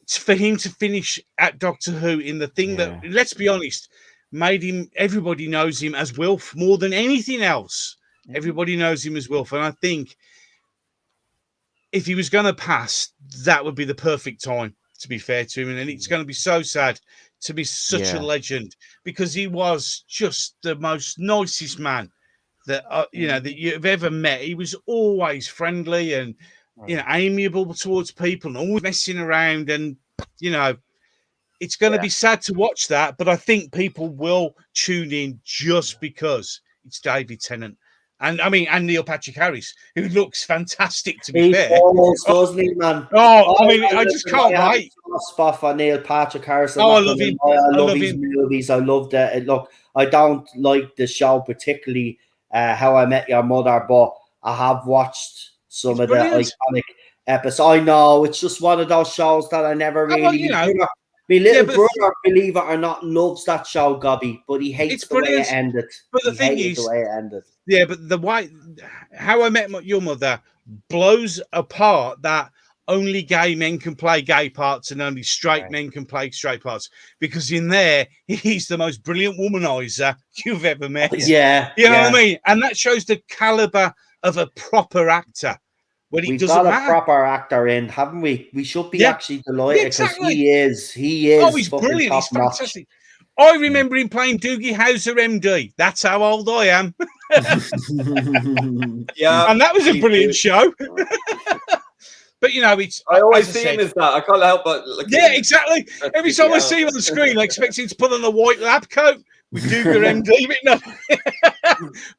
it's for him to finish at Doctor Who in the thing that, let's be honest, made him, everybody knows him as Wilf more than anything else. Everybody knows him as Wilf. And I think if he was going to pass, that would be the perfect time to be fair to him, and it's going to be so sad to be such a legend, because he was just the most nicest man that that you've ever met. He was always friendly and amiable towards people, and always messing around. And it's going to be sad to watch that, but I think people will tune in just because it's David Tennant. And I mean, and Neil Patrick Harris, who looks fantastic, to be fair. Doesn't he, man? I just can't wait. Spot for Neil Patrick Harris. I love him. I love his movies. I love that. Look, I don't like the show particularly, How I Met Your Mother, but I have watched some of the iconic episodes. I know it's just one of those shows that I never really. My little brother, believe it or not, loves that show, Gobby, but he hates the way it ended. But the thing is, the way it ended. Yeah, but the way How I Met Your Mother blows apart that only gay men can play gay parts and only straight men can play straight parts, because in there he's the most brilliant womanizer you've ever met. Yeah, you know what I mean, and that shows the caliber of a proper actor. We've got a proper actor in, haven't we? We should be actually delighted because he is. Oh, he's brilliant. He's fantastic. I remember him playing Doogie Howser, MD. That's how old I am. Yeah, and that was a brilliant show. But it's. I always see him as that. I can't help but. Exactly. Every time I see him on the screen, I expect him to put on a white lab coat with Doogie MD.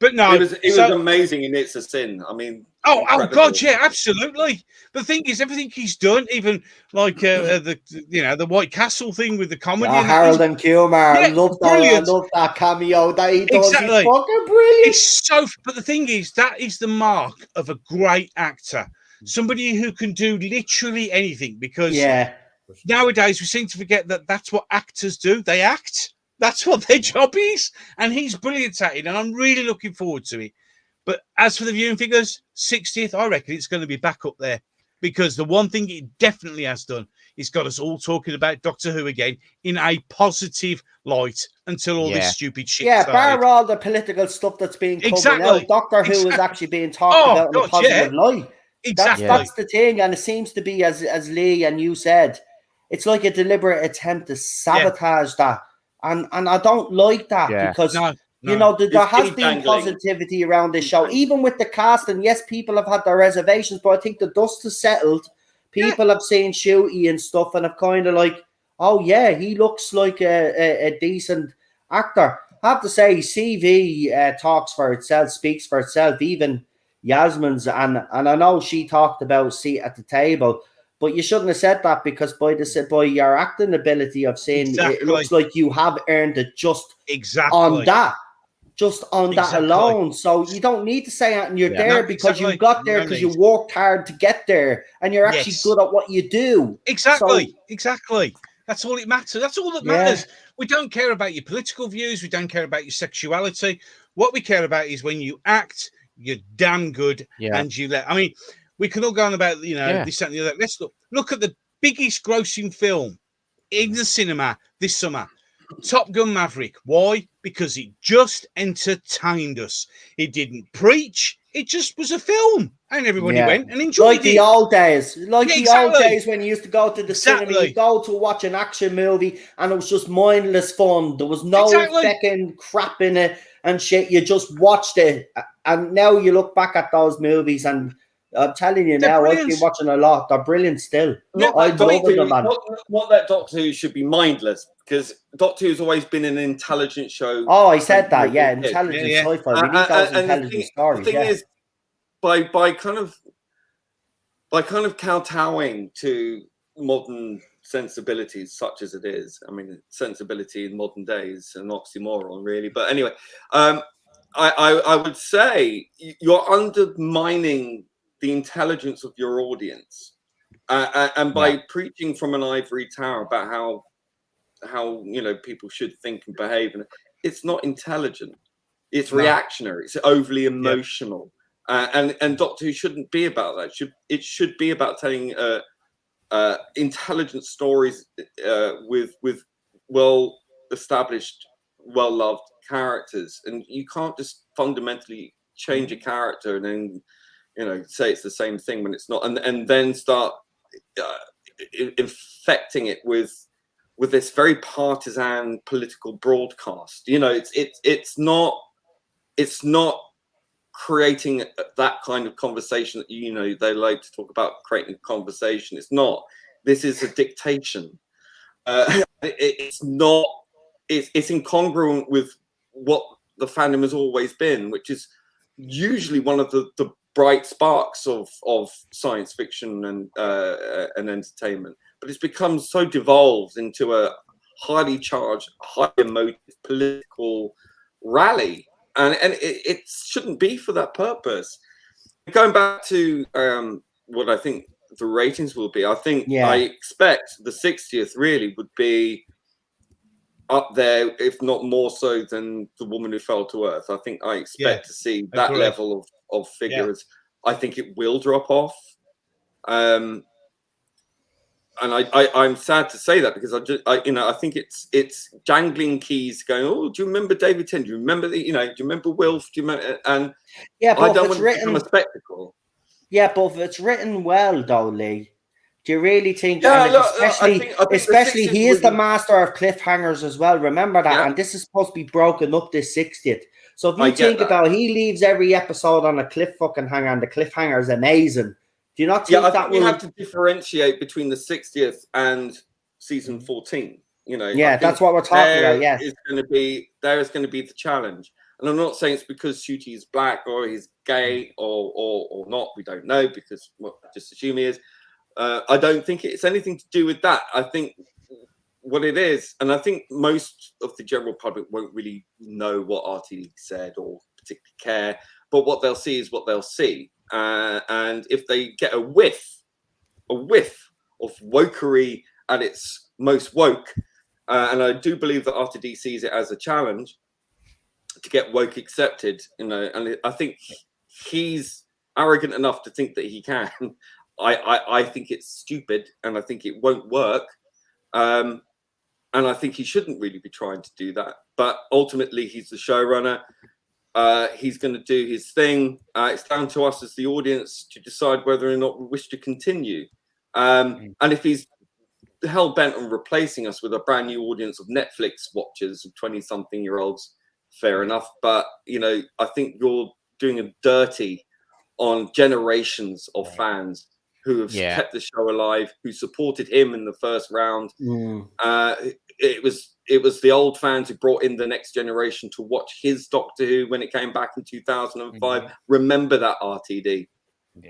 But no, it was amazing in It's a Sin. I mean, oh God, yeah, absolutely. The thing is, everything he's done, even like the White Castle thing with the comedy. Harold and Kumar, I love that cameo that he does. Exactly. He's fucking brilliant. It's so. But the thing is, that is the mark of a great actor. Somebody who can do literally anything. Because nowadays we seem to forget that that's what actors do. They act. That's what their job is, and he's brilliant at it, and I'm really looking forward to it. But as for the viewing figures, 60th, I reckon it's going to be back up there, because the one thing it definitely has done is got us all talking about Doctor Who again in a positive light until all this stupid shit started. Bar all the political stuff that's being covered now, Doctor Who is actually being talked about in a positive light. Exactly. That's the thing, and it seems to be, as Lee and you said, it's like a deliberate attempt to sabotage that. And I don't like that because, there has been positivity around this show, even with the cast. And yes, people have had their reservations, but I think the dust has settled. People have seen Ncuti and stuff and have kind of like, oh, yeah, he looks like a decent actor. I have to say, CV talks for itself, speaks for itself, even Yasmin's. And I know she talked about seat at the table. But you shouldn't have said that, because by your acting ability of saying it looks like you have earned it just on that alone. So you don't need to say it, and you're there because you got there because you worked hard to get there, and you're actually good at what you do. Exactly. That's all it matters. That's all that matters. We don't care about your political views. We don't care about your sexuality. What we care about is when you act, you're damn good, and you let. I mean. We can all go on about, this, that, and the other. Let's look at the biggest grossing film in the cinema this summer. Top Gun Maverick. Why? Because it just entertained us. It didn't preach. It just was a film. And everybody went and enjoyed it. The old days. The old days when you used to go to the cinema, you go to watch an action movie, and it was just mindless fun. There was no fucking crap in it and shit. You just watched it. And now you look back at those movies, and I'm telling you now, I've been watching a lot. They're brilliant still. Not that Doctor Who should be mindless, because Doctor Who's always been an intelligent show. Oh, I said that, intelligent sci-fi. We need those intelligent stories. The thing is, by kind of kowtowing to modern sensibilities, such as it is. I mean, sensibility in modern days, an oxymoron, really. But anyway, I would say you're undermining the intelligence of your audience, and by preaching from an ivory tower about how people should think and behave, and it's not intelligent. It's reactionary. It's overly emotional, and Doctor Who shouldn't be about that. It should be about telling intelligent stories with well established, well loved characters, and you can't just fundamentally change a character and then say it's the same thing when it's not, and then start infecting it with this very partisan political broadcast. You know, it's not creating that kind of conversation that, you know, they like to talk about creating a conversation. It's not. This is a dictation. It's not. It's incongruent with what the fandom has always been, which is usually one of the bright sparks of science fiction and entertainment. But it's become so devolved into a highly charged, highly emotive political rally, and it shouldn't be for that purpose. Going back to what I think the ratings will be, I think I expect the 60th really would be up there, if not more so than The Woman Who Fell to Earth. I think I expect to see that level of figures. I think it will drop off. And I'm sad to say that, because I think it's jangling keys going, oh, do you remember David Tennant? Do you remember do you remember Wilf? Do you remember? And but I don't want it to become a spectacle. Yeah, but if it's written well, though, Lee, do you really think? Yeah, look, especially he is the master of cliffhangers as well. Remember that, and this is supposed to be broken up this 60th. So if you think about, he leaves every episode on a cliff fucking hanger, and the cliffhanger is amazing. Do you not think I think we have to differentiate between the 60th and season 14? You know, that's what we're talking about. Yeah, there is going to be the challenge. And I'm not saying it's because Ncuti is black or he's gay or not. We don't know, because just assume he is. I don't think it's anything to do with that. I think what it is, and I think most of the general public won't really know what RTD said or particularly care, but what they'll see is what they'll see. And if they get a whiff of wokery at its most woke, and I do believe that RTD sees it as a challenge to get woke accepted, you know, and I think he's arrogant enough to think that he can. I think it's stupid, and I think it won't work. And I think he shouldn't really be trying to do that. But ultimately, he's the showrunner. He's going to do his thing. It's down to us as the audience to decide whether or not we wish to continue. And if he's hell bent on replacing us with a brand new audience of Netflix watchers, 20-something-year-olds, fair enough. But, you know, I think you're doing a dirty on generations of fans who have kept the show alive, who supported him in the first round. It was the old fans who brought in the next generation to watch his Doctor Who when it came back in 2005. Remember that, RTD.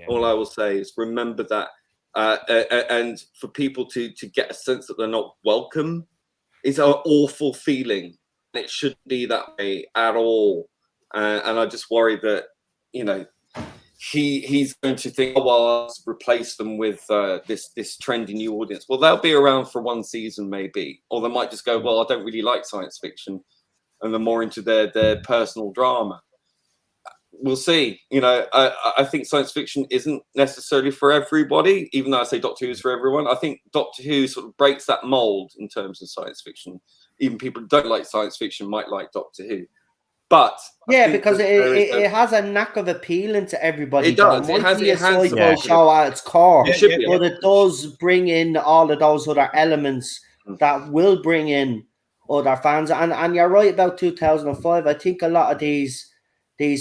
All I will say is remember that. And for people to get a sense that they're not welcome is an awful feeling. It shouldn't be that way at all. And I just worry that, you know, he's going to think, oh, well, I'll replace them with this trendy new audience. Well, they'll be around for one season maybe, or they might just go, well, I don't really like science fiction, and they're more into their personal drama. We'll see. You know, I think science fiction isn't necessarily for everybody, even though I say Doctor Who is for everyone. I think Doctor Who sort of breaks that mold in terms of science fiction. Even people who don't like science fiction might like Doctor Who. But because it has a knack of appealing to everybody. It does. It has a sci-fi show at its core, but it does bring in all of those other elements that will bring in other fans. And you're right about 2005. I think a lot of these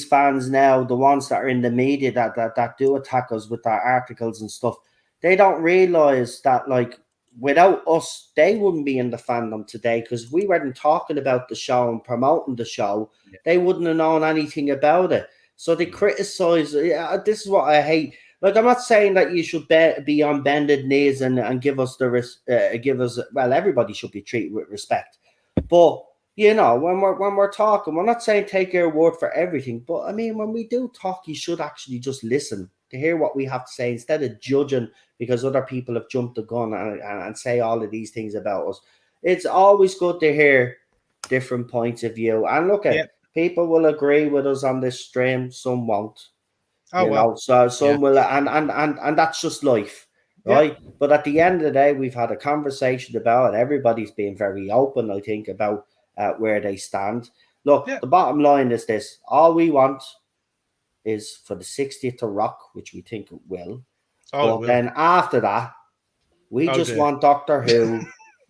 fans now, the ones that are in the media that do attack us with their articles and stuff, they don't realize that, like, without us, they wouldn't be in the fandom today, because we weren't talking about the show and promoting the show. They wouldn't have known anything about it. So they criticize. This is what I hate. Like, I'm not saying that you should be on bended knees and give us well, everybody should be treated with respect. But, you know, when we're talking, we're not saying take your word for everything. But I mean, when we do talk, you should actually just listen to hear what we have to say, instead of judging because other people have jumped the gun and say all of these things about us. It's always good to hear different points of view. And look, people will agree with us on this stream, some won't. So some will, and that's just life, right? But at the end of the day, we've had a conversation about it. Everybody's being very open, I think, about where they stand. Look, the bottom line is this: all we want is for the 60th to rock, which we think it will. Then after that, We just want Doctor Who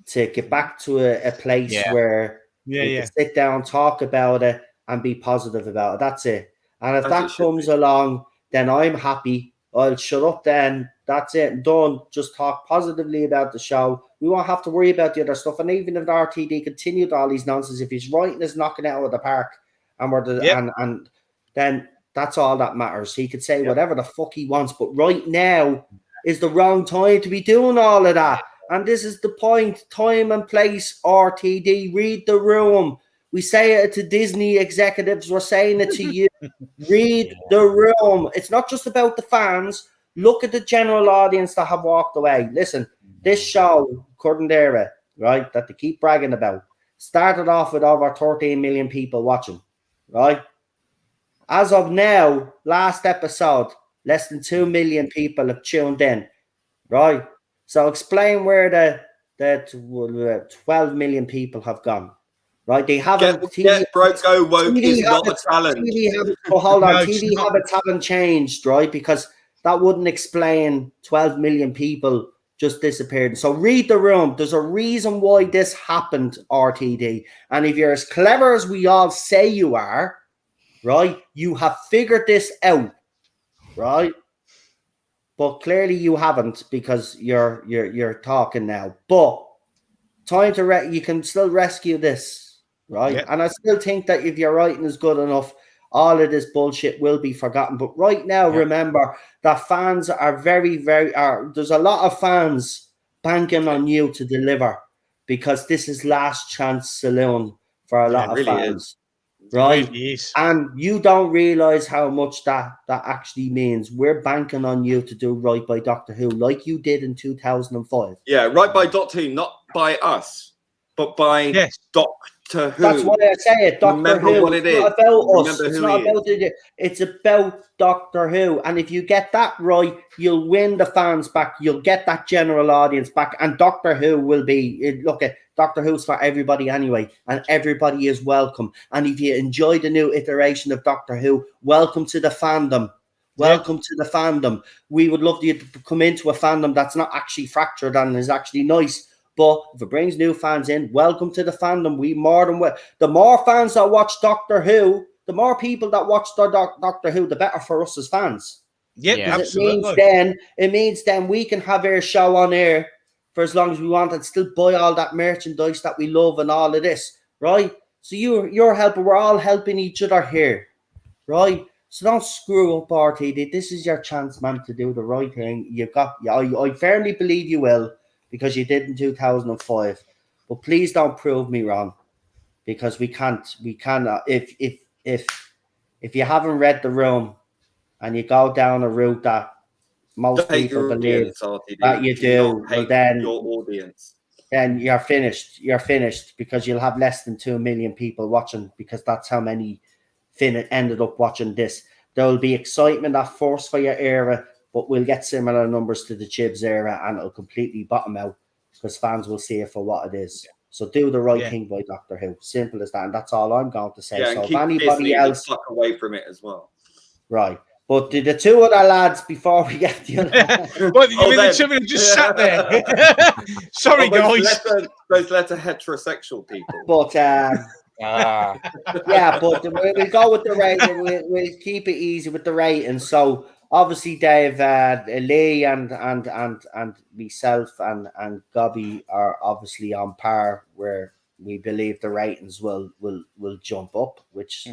to get back to a place where we can sit down, talk about it, and be positive about it. That's it. And if that comes along, then I'm happy. I'll shut up then. That's it. Done. Just talk positively about the show. We won't have to worry about the other stuff. And even if the RTD continued all these nonsense, if he's writing us knocking it out of the park, and then that's all that matters. He could say whatever the fuck he wants, but right now is the wrong time to be doing all of that. And this is the point. Time and place, RTD. Read the room. We say it to Disney executives. We're saying it to you. Read the room. It's not just about the fans. Look at the general audience that have walked away. Listen, this show, Current Era, right, that they keep bragging about, started off with over 13 million people watching, right? As of now, last episode, less than 2 million people have tuned in, right? So explain where the 12 million people have gone. Right, they haven't. Get broke, go woke TV is not a challenge. TV habits haven't changed, right? Because that wouldn't explain 12 million people just disappeared. So read the room. There's a reason why this happened, RTD. And if you're as clever as we all say you are, right, you have figured this out, right? But clearly you haven't, because you're talking now. But time to you can still rescue this. Right. Yep. And I still think that if your writing is good enough, all of this bullshit will be forgotten. But right now, remember that fans are there's a lot of fans banking on you to deliver, because this is last chance saloon for a lot of fans. Right. Really, and you don't realize how much that actually means. We're banking on you to do right by Doctor Who, like you did in 2005. Yeah, right by Doctor Who, not by us, but by Doctor Who. That's why I say it. Doctor Who. What it it's is. Not about us. It's not about it. It's about Doctor Who. And if you get that right, you'll win the fans back. You'll get that general audience back. And Doctor Who will be, look at Doctor Who's for everybody anyway. And everybody is welcome. And if you enjoy the new iteration of Doctor Who, welcome to the fandom. Welcome to the fandom. We would love you to come into a fandom that's not actually fractured and is actually nice. But if it brings new fans in, welcome to the fandom. We more than well. The more fans that watch Doctor Who, the more people that watch Doctor Who, the better for us as fans. Yep, absolutely. It means then we can have our show on air for as long as we want and still buy all that merchandise that we love and all of this, right? So you're helping. We're all helping each other here, right? So don't screw up, RTD. This is your chance, man, to do the right thing. I firmly believe you will, because you did in 2005. But please don't prove me wrong, because we can't. If you haven't read the room and you go down a route that most people believe that you do, well, then your audience, then you're finished. You're finished, because you'll have less than 2 million people watching, because that's how many ended up watching this. There will be excitement at first for your era, but we'll get similar numbers to the Chibs era, and it'll completely bottom out, because fans will see it for what it is. So do the right thing by Doctor Who. Simple as that. And that's all I'm going to say. Yeah, so and if anybody else, suck away from it as well. Right. But the two other lads, before we get the other what, you mean the two of them just sat there? Sorry, guys. Those letter heterosexual people. But yeah, but we'll go with the rating. We'll keep it easy with the rating. So obviously, Dave, Lee and myself and Gobby are obviously on par, where we believe the ratings will jump up. Which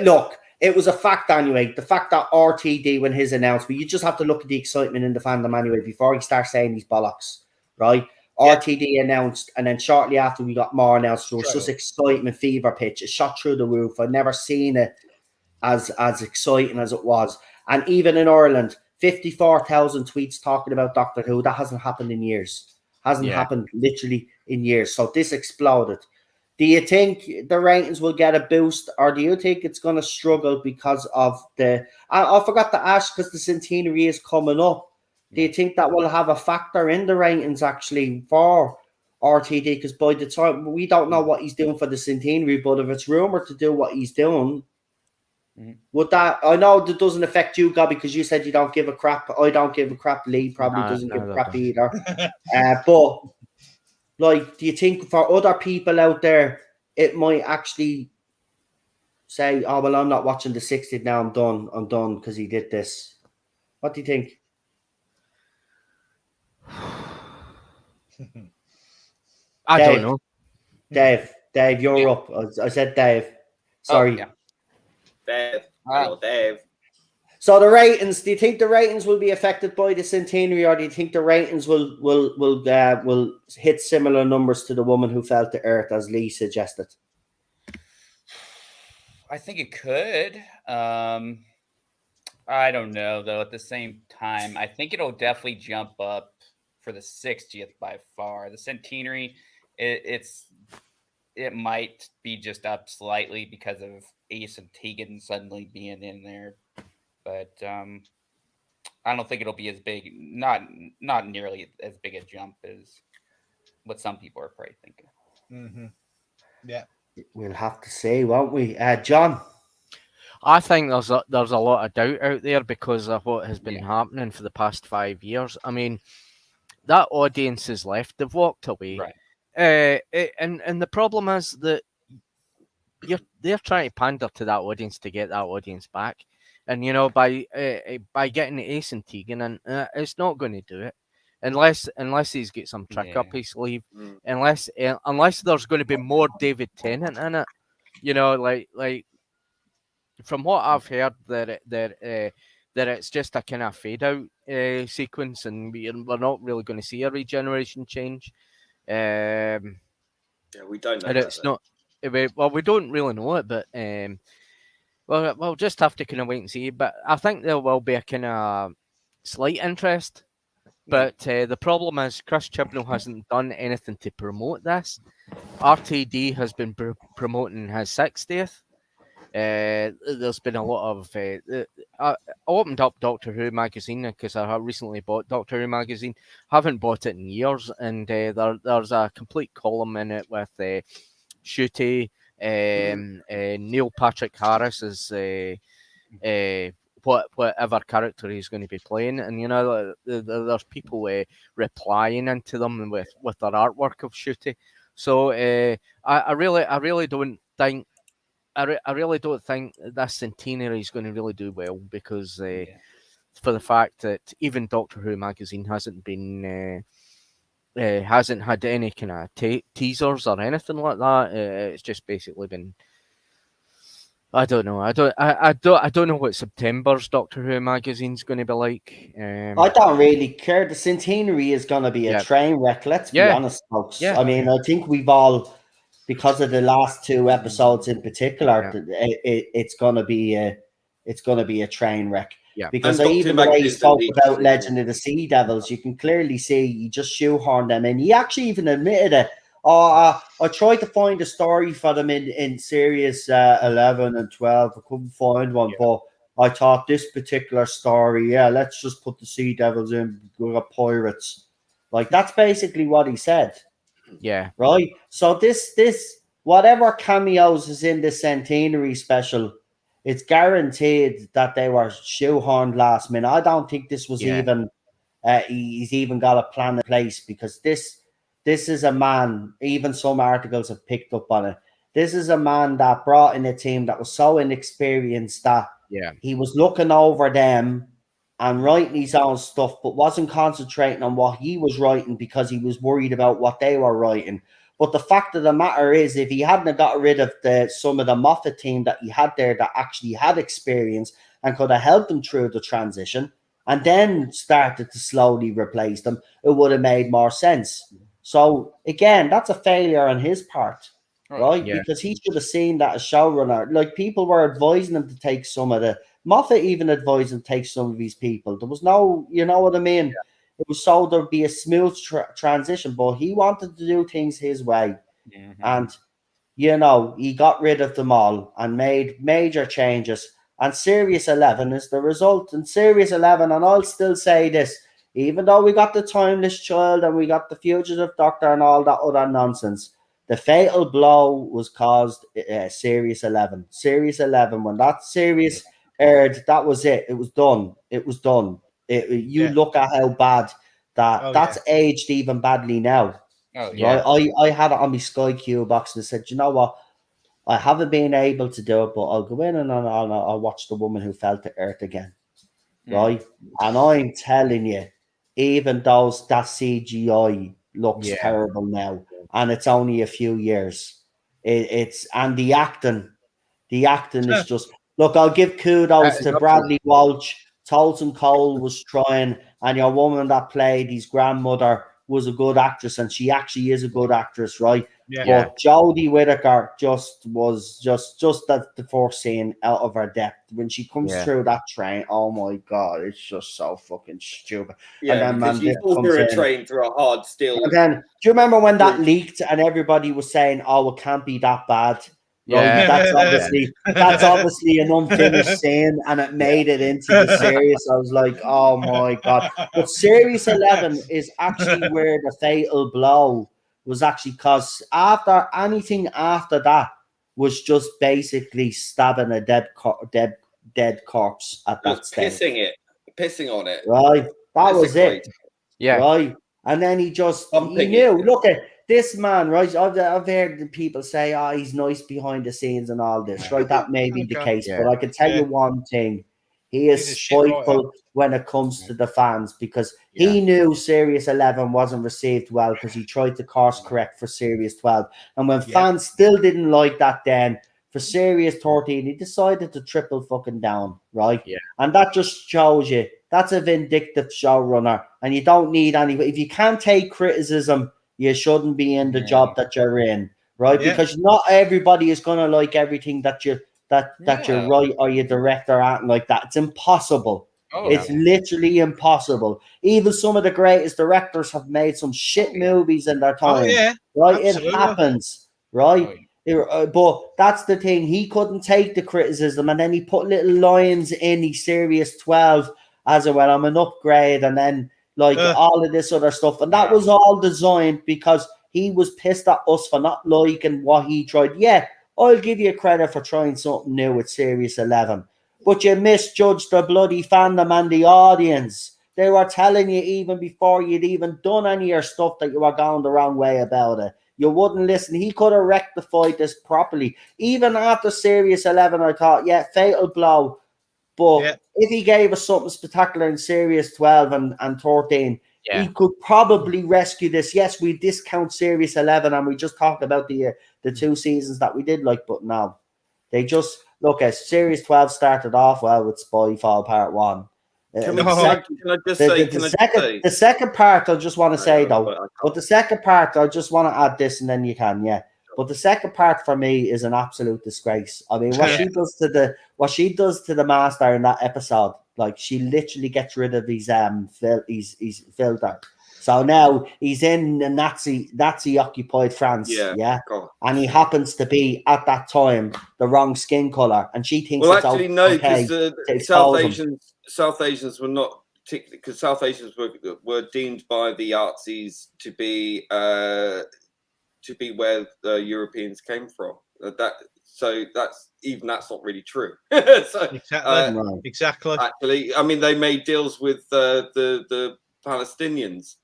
look, it was a fact anyway. The fact that RTD, when his announcement, you just have to look at the excitement in the fandom anyway before he starts saying these bollocks, right? RTD announced, and then shortly after we got more announced. There was just excitement, fever pitch. It shot through the roof. I'd never seen it as exciting as it was. And even in Ireland, 54,000 tweets talking about Doctor Who. That hasn't happened in years. Hasn't happened literally in years. So this exploded. Do you think the ratings will get a boost, or do you think it's going to struggle because of the... I forgot to ask, because the centenary is coming up. Do you think that will have a factor in the ratings actually for RTD? Because by the time, we don't know what he's doing for the centenary, but if it's rumored to do what he's doing, Would that? I know that doesn't affect you, God, because you said you don't give a crap. I don't give a crap. Lee probably doesn't give a crap either. But like, do you think for other people out there, it might actually say, "Oh well, I'm not watching the 60 now. I'm done because he did this." What do you think? I don't know. Dave, you're up. I said Dave. Sorry. Dave. Hello, Dave. So the ratings, do you think the ratings will be affected by the centenary, or do you think the ratings will hit similar numbers to the woman who fell to earth, as Lee suggested? I think it could. I don't know, though. At the same time, I think it'll definitely jump up for the 60th by far. The centenary, it might be just up slightly because of Ace and Tegan suddenly being in there, but I don't think it'll be as big. Not nearly as big a jump as what some people are probably thinking. Yeah, we'll have to see, won't we, John? I think there's a lot of doubt out there because of what has been happening for the past 5 years. I mean, that audience is left; they've walked away, right? And the problem is that they're trying to pander to that audience to get that audience back, and by getting Ace and Tegan, and it's not going to do it unless he's got some trick up his sleeve, unless there's going to be more David Tennant in it, like. From what I've heard, that it's just a kind of fade out sequence, and we're not really going to see a regeneration change. Yeah, we don't know. And it's not. Well, we don't really know it, but we'll just have to kind of wait and see. But I think there will be a kind of slight interest. But the problem is Chris Chibnall hasn't done anything to promote this. RTD has been promoting his 60th. There's been a lot of. I opened up Doctor Who magazine because I recently bought Doctor Who magazine. Haven't bought it in years, and there's a complete column in it with Ncuti, Neil Patrick Harris as whatever character he's going to be playing, and there's people replying into them with their artwork of Ncuti. So I really don't think. I really don't think this centenary is going to really do well because for the fact that even Doctor Who magazine hasn't had any kind of teasers or anything like that. It's just basically been. I don't know. I don't know what September's Doctor Who magazine's going to be like. I don't really care. The centenary is going to be a train wreck. Let's be honest, folks. I mean, I think we've all. Because of the last 2 episodes in particular, it's gonna be a train wreck. Yeah. Because even the way he spoke about Legend of the Sea Devils, you can clearly see he just shoehorned them in. He actually even admitted it. I tried to find a story for them in series 11 and 12. I couldn't find one, but I thought this particular story, let's just put the Sea Devils in. We got pirates. Like, that's basically what he said. Yeah. Right. So this whatever cameos is in the centenary special, it's guaranteed that they were shoehorned last minute. I don't think this was even he's even got a plan in place, because this is a man, even some articles have picked up on it. This is a man that brought in a team that was so inexperienced that he was looking over them and writing his own stuff, but wasn't concentrating on what he was writing because he was worried about what they were writing. But the fact of the matter is, if he hadn't got rid of some of the Moffat team that he had there that actually had experience and could have helped him through the transition, and then started to slowly replace them, it would have made more sense. So again, that's a failure on his part, right? Yeah. Because he should have seen that as showrunner. Like, people were advising him to take some of the. Moffat even advised him to take some of these people. There was no, you know what I mean? Yeah. It was so there'd be a smooth transition, but he wanted to do things his way. Mm-hmm. And, he got rid of them all and made major changes. And Series 11 is the result. And Series 11, and I'll still say this, even though we got the Timeless Child and we got the Fugitive Doctor and all that other nonsense, The fatal blow was caused Series 11. Series 11, when that series aired, that was it. It was done. It was done. Look at how bad that's aged even badly now. Oh, yeah. Right? I had it on my Sky Q box and I said, you know what? I haven't been able to do it, but I'll go in and I'll watch The Woman Who Fell to Earth again. Right? And I'm telling you, even though that CGI looks terrible now, and it's only a few years, and the acting is just look. I'll give kudos to Bradley Walsh. Tolson Cole was trying, and your woman that played his grandmother was a good actress, and she actually is a good actress, right? But Jodie Whittaker was just the first scene out of her depth when she comes through that train. Oh my god, it's just so fucking stupid. Yeah, and then because she falls through a train through a hard steel. And then, do you remember when that leaked and everybody was saying, "Oh, it can't be that bad"? Right? That's obviously an unfinished scene, and it made it into the series. I was like, "Oh my god!" But Series 11 is actually where the fatal blow was actually, because anything after that was just basically stabbing a dead corpse at that stage. Pissing on it. Right, that was it. Yeah. Right, and then he knew. Look at this man, right? I've heard people say, "Oh, he's nice behind the scenes and all this." Right, that may be the case, but I can tell you one thing: he is spiteful when it comes to the fans, because he knew Series 11 wasn't received well because he tried to course correct for Series 12, and when fans still didn't like that, then for Series 13, he decided to triple fucking down, right? Yeah, and that just shows you that's a vindictive showrunner, and you don't need any. If you can't take criticism, you shouldn't be in the job that you're in, right? Because not everybody is gonna like everything that you write or you direct or acting like that. It's impossible. It's literally impossible. Even some of the greatest directors have made some shit movies in their time. Right? Absolutely. It happens, right? But that's the thing. He couldn't take the criticism, and then he put little lines in his Series 12 as well. I'm an upgrade, and then all of this other stuff, and that was all designed because he was pissed at us for not liking what he tried. Yeah, I'll give you credit for trying something new with Series 11, but you misjudged the bloody fandom and the audience. They were telling you even before you'd even done any of your stuff that you were going the wrong way about it. You wouldn't listen. He could have rectified this properly. Even after Series 11, I thought, fatal blow. But if he gave us something spectacular in Series 12 and 13, he could probably rescue this. Yes, we discount Series 11, and we just talked about the 2 seasons that we did like, but no. They just, look, as Series 12 started off well with Spyfall Part 1. The second part, I just want to say, though, but the second part, I just want to add this, and then you can, But the second part for me is an absolute disgrace. I mean, what she does to the master in that episode, like, she literally gets rid of his filter. So now he's in the Nazi occupied France, and he happens to be at that time the wrong skin color, and she thinks because South Asians were not particularly, because South Asians were deemed by the Artsies to be where the Europeans came from. That's not really true. Exactly. Actually, I mean, they made deals with the Palestinians,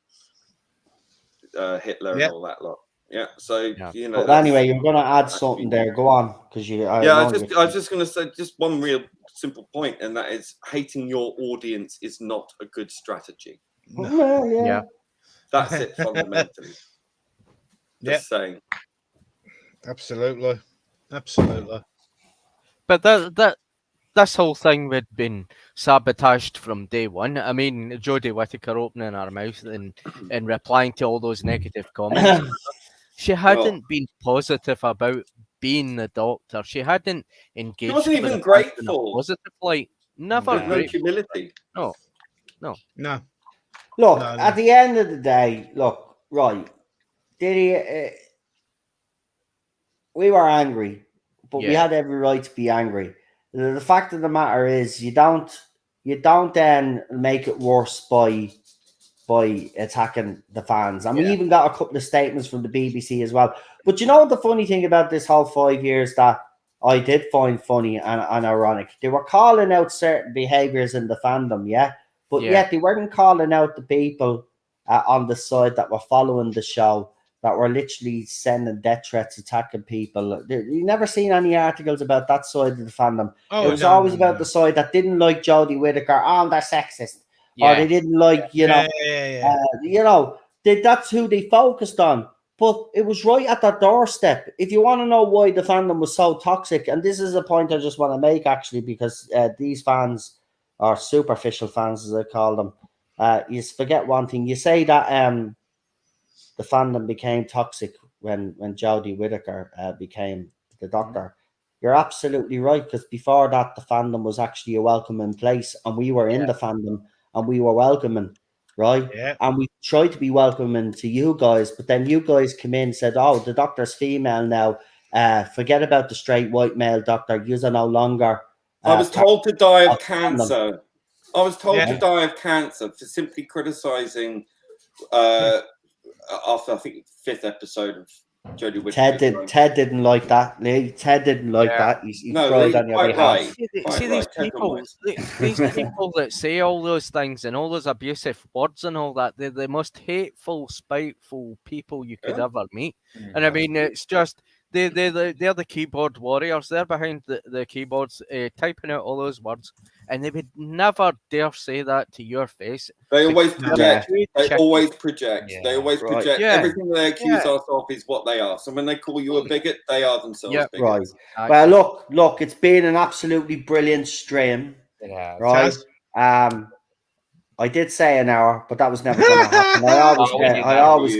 Hitler and all that lot. But anyway, you're going to add something there. Go on, because I was just going to say just one real simple point, and that is hating your audience is not a good strategy. No. That's it fundamentally. Just saying. Absolutely. But this whole thing had been sabotaged from day one. I mean, Jodie Whittaker opening her mouth and replying to all those negative comments. She hadn't been positive about being the Doctor. She hadn't engaged. She wasn't even grateful. Positive light. Never. No humility. No. Look, at the end of the day, right. We were angry, but we had every right to be angry. The fact of the matter is, you don't then make it worse by by attacking the fans. And we even got a couple of statements from the BBC as well. But you know the funny thing about this whole 5 years that I did find funny and ironic? They were calling out certain behaviours in the fandom, but yet they weren't calling out the people on the side that were following the show, that were literally sending death threats, attacking people. You never seen any articles about that side of the fandom. It was always about the side that didn't like Jodie Whittaker. Oh, they're sexist. Or they didn't like, you know, that's who they focused on. But it was right at their doorstep. If you want to know why the fandom was so toxic, and this is a point I just want to make, actually, because these fans are superficial fans, as I call them. You forget one thing. You say that the fandom became toxic when Jodie Whittaker became the Doctor. You're absolutely right, because before that, the fandom was actually a welcoming place, and we were in the fandom, and we were welcoming, right? Yeah. And we tried to be welcoming to you guys, but then you guys came in and said, oh, the Doctor's female now. Forget about the straight white male Doctor. You're no longer... I was told to die of cancer. I was told to die of cancer for simply criticising... after I think 5th episode of Jodie Whittaker. Ted didn't like that, Lee. Ted didn't like that. He cried on your behalf. See these people that say all those things and all those abusive words and all that, they're the most hateful, spiteful people you could ever meet. And I mean, it's just they're the keyboard warriors. They're behind the keyboards, typing out all those words, and they would never dare say that to your face. They always project. They always project. They always project. Everything they accuse us of is what they are. So when they call you a bigot, they are themselves bigots. Right. Well, look, it's been an absolutely brilliant stream. It has. Right. I did say an hour, but that was never going to happen. I always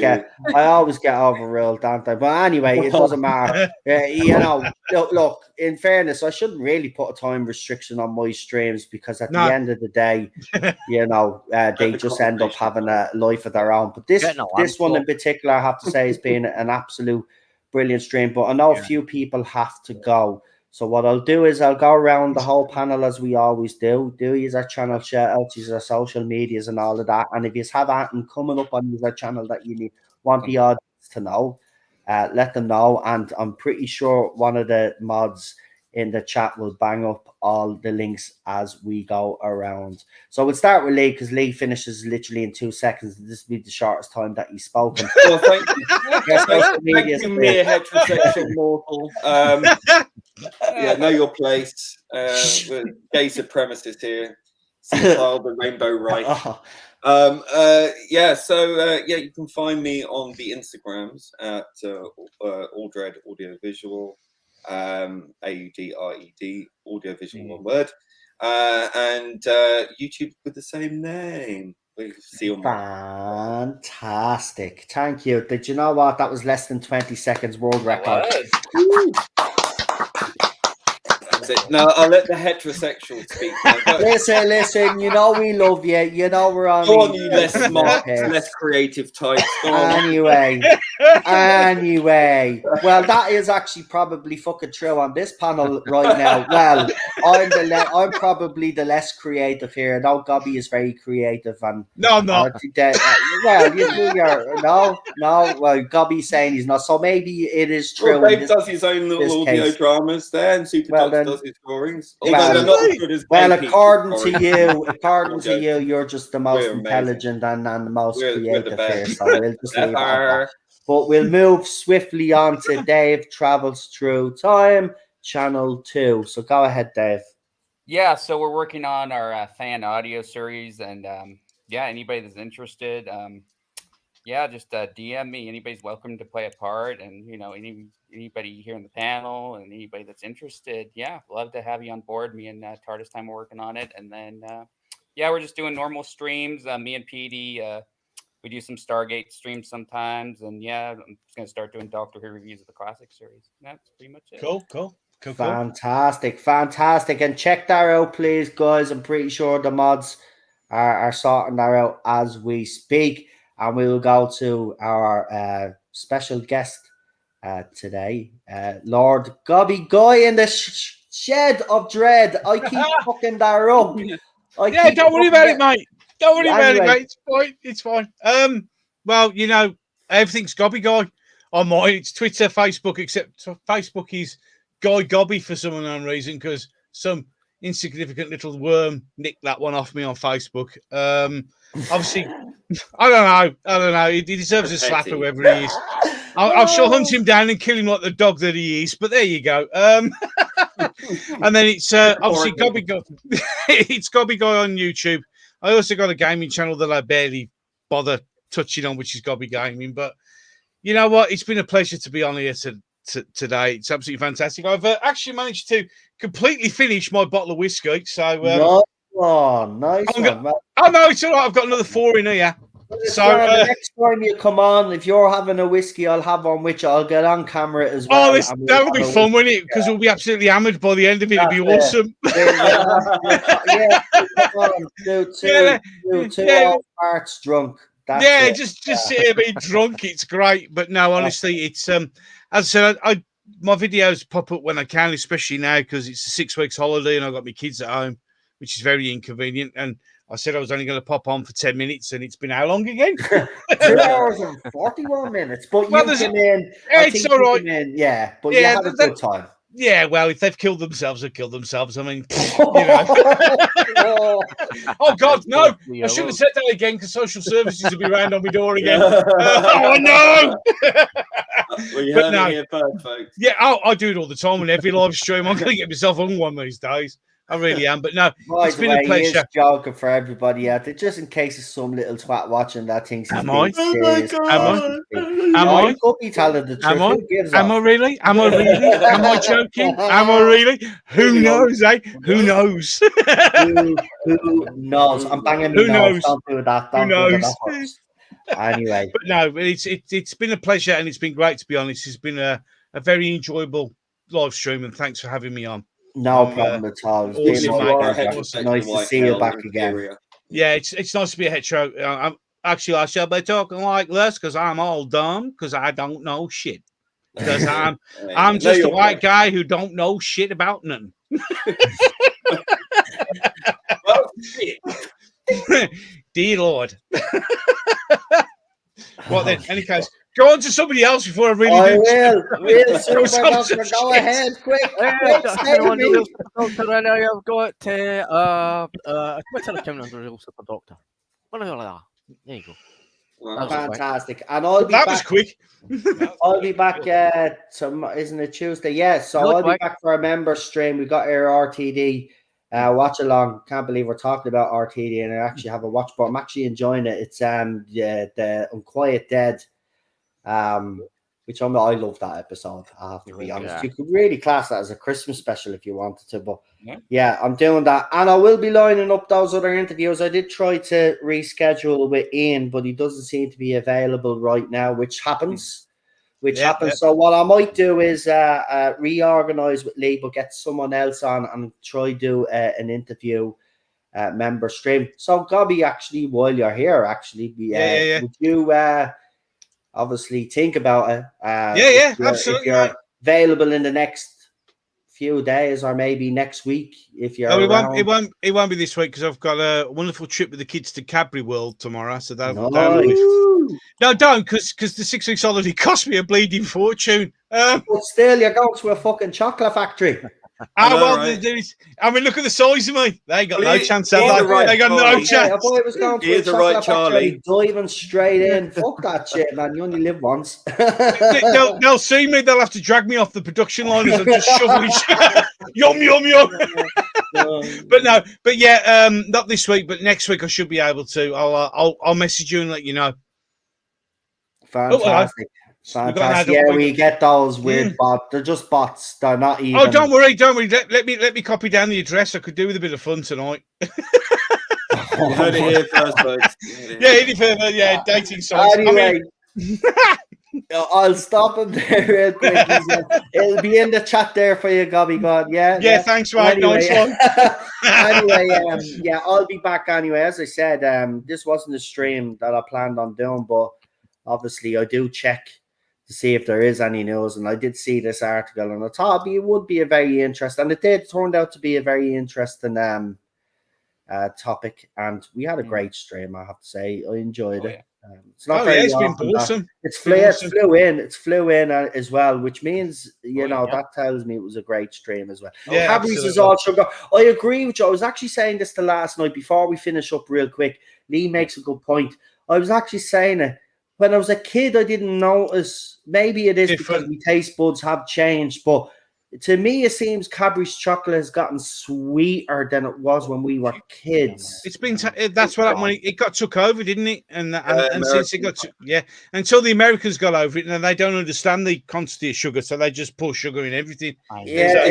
get overruled, don't I? But anyway, it doesn't matter. You know, look. In fairness, I shouldn't really put a time restriction on my streams, because at the end of the day, you know, they just end up having a life of their own. But this one in particular, I have to say, has been an absolute brilliant stream. But I know a few people have to go. So what I'll do is I'll go around the whole panel as we always do. Use our channel shout outs, use our social medias and all of that. And if you have anything coming up on our channel that you want the audience to know, let them know. And I'm pretty sure one of the mods in the chat will bang up all the links as we go around. So we'll start with Lee, because Lee finishes literally in 2 seconds. This will be the shortest time that he's spoken. Well, thank you. Thank you, mere heterosexual mortal. Know your place. Gay supremacists here. The rainbow right. You can find me on the Instagrams at Aldred Audiovisual, AUDRED Audiovisual, one word, and YouTube with the same name. Fantastic. Thank you. Did you know what? That was less than 20 seconds world record. No, I'll let the heterosexual speak. Listen, you know we love you. You know we're on. Go on, you less smart, less creative types. Anyway. Well, that is actually probably fucking true on this panel right now. Well, I'm probably the less creative here. No, Gobby is very creative, and no, I'm not. Well, Gobby's saying he's not. So maybe it is true. Well, Dave does his own little audio dramas there, and Super does his drawings. According to you, you're just the most intelligent and the most creative here. So we'll just leave it at that. But we'll move swiftly on to Dave Travels Through Time, Channel 2. So go ahead, Dave. Yeah, so we're working on our fan audio series, and anybody that's interested, just DM me. Anybody's welcome to play a part, and you know, anybody here in the panel and anybody that's interested, love to have you on board. Me and TARDIS Time are working on it, and then we're just doing normal streams. Me and PD, we do some Stargate streams sometimes, and I'm just gonna start doing Doctor Who reviews of the classic series. That's pretty much it. Cool. Fantastic. And check that out, please, guys. I'm pretty sure the mods are sorting that out as we speak. And we will go to our special guest today, Lord Gobby Guy in the shed of dread. I keep fucking that up. Don't worry about it, mate. Don't worry about it, mate. It's fine. It's fine. Well, you know, everything's Gobby Guy on mine. It's Twitter, Facebook, except Facebook is Guy Gobby for some unknown reason because some insignificant little worm nicked that one off me on Facebook. Obviously, I don't know. He deserves a slap, whoever he is. I shall hunt him down and kill him like the dog that he is. But there you go. And then it's obviously Gobby Guy. It's Gobby Guy on YouTube. I also got a gaming channel that I barely bother touching on, which is Gobby Gaming. But you know what? It's been a pleasure to be on here today. It's absolutely fantastic. I've actually managed to completely finish my bottle of whiskey. So nice one. Oh no, it's all right. I've got another 4 in here. So the next time you come on, if you're having a whiskey, I'll have one with you. I'll get on camera as well. Oh, that'll be fun, won't it? Because we'll be absolutely hammered by the end of it. It'll be awesome. Two parts drunk. Just sit here being drunk. It's great, but no, honestly, it's as I said, my videos pop up when I can, especially now because it's a 6 weeks holiday and I've got my kids at home, which is very inconvenient. And I said I was only going to pop on for 10 minutes, and it's been how long again? 2 hours and 41 minutes. But you came in. It's all right. But you had a good time. Yeah, well, if they've killed themselves, they've killed themselves. I mean, you know. Oh, God, no. I shouldn't have said that again because social services will be round on my door again. Oh, no. Well, you heard it here first, folks. Yeah, I do it all the time on every live stream. I'm going to get myself hung one these days. I really am, but no, it's been a pleasure. He is joking for everybody out there, just in case there's some little twat watching that thinks he's being serious. Am I? Could be telling the truth. Am I really? Am I joking? Am I really? Who knows, eh? Who knows? Who knows? I'm banging. Who knows? Don't do that. Who knows? Anyway, but no, it's been a pleasure and it's been great to be honest. It's been a very enjoyable live stream, and thanks for having me on. No problem at all. It's nice to see you back again. Yeah, it's nice to be a hetero. I shall be talking like this because I'm all dumb because I don't know shit. Because I'm just a white guy who don't know shit about nothing. Well, shit. Dear Lord. What then? Any case, go on to somebody else before I really do. Go ahead, quick. I've got a Twitter account under Real Super Doctor. There you go. Wow. Fantastic. And that was quick. I'll be back isn't it Tuesday? Yes. So I'll be back for a member stream. We got our RTD watch along. Can't believe we're talking about RTD and I actually have a watch, but I'm actually enjoying it. It's the Unquiet Dead, which I love that episode. I have to be honest. Yeah. You could really class that as a Christmas special if you wanted to, but yeah, I'm doing that, and I will be lining up those other interviews. I did try to reschedule with Ian, but he doesn't seem to be available right now, which happens. So what I might do is reorganize with Lee, but get someone else on and try do an interview member stream. So Gobby, actually, while you're here, would you obviously think about it? Absolutely. If you're available in the next few days or maybe next week, if you're it won't be this week because I've got a wonderful trip with the kids to Cadbury World tomorrow. So no, don't, because the 6 weeks holiday cost me a bleeding fortune. But still, you're going to a fucking chocolate factory. I mean, look at the size of me. They got no chance at that. They got no chance. I thought it was going to a chocolate factory, diving straight in. Fuck that shit, man. You only live once. They'll see me. They'll have to drag me off the production line as I'm just shoveling shit. Yum, yum, yum. But yeah, not this week, but next week I should be able to. I'll message you and let you know. Fantastic. Fantastic. Yeah, we get those weird bots. They're just bots. They're not even. Oh, don't worry. Let me copy down the address. I could do with a bit of fun tonight. You heard it here first, folks. Yeah, dating sites. Anyway, I'll stop him there real quick. It'll be in the chat there for you, Gobby God. Yeah. Thanks, mate. Anyway, nice one. Anyway, I'll be back anyway. As I said, this wasn't a stream that I planned on doing, but obviously I do check to see if there is any news, and I did see this article and I thought it would be a very interesting, and it did turned out to be a very interesting topic, and we had a great stream. I have to say, I enjoyed it. It's not it's been awesome. It flew in as well, which means that tells me it was a great stream as well. Yeah, Cadbury's is all sugar. I agree with you. I was actually saying this the last night before we finish up real quick. Lee makes a good point. I was actually saying it when I was a kid. I didn't notice. Maybe it is because my taste buds have changed, but to me, it seems Cadbury's chocolate has gotten sweeter than it was when we were kids. It's been that's what happened when it got took over, didn't it? And since it got until the Americans got over it, and they don't understand the quantity of sugar, so they just pour sugar in everything. I agree.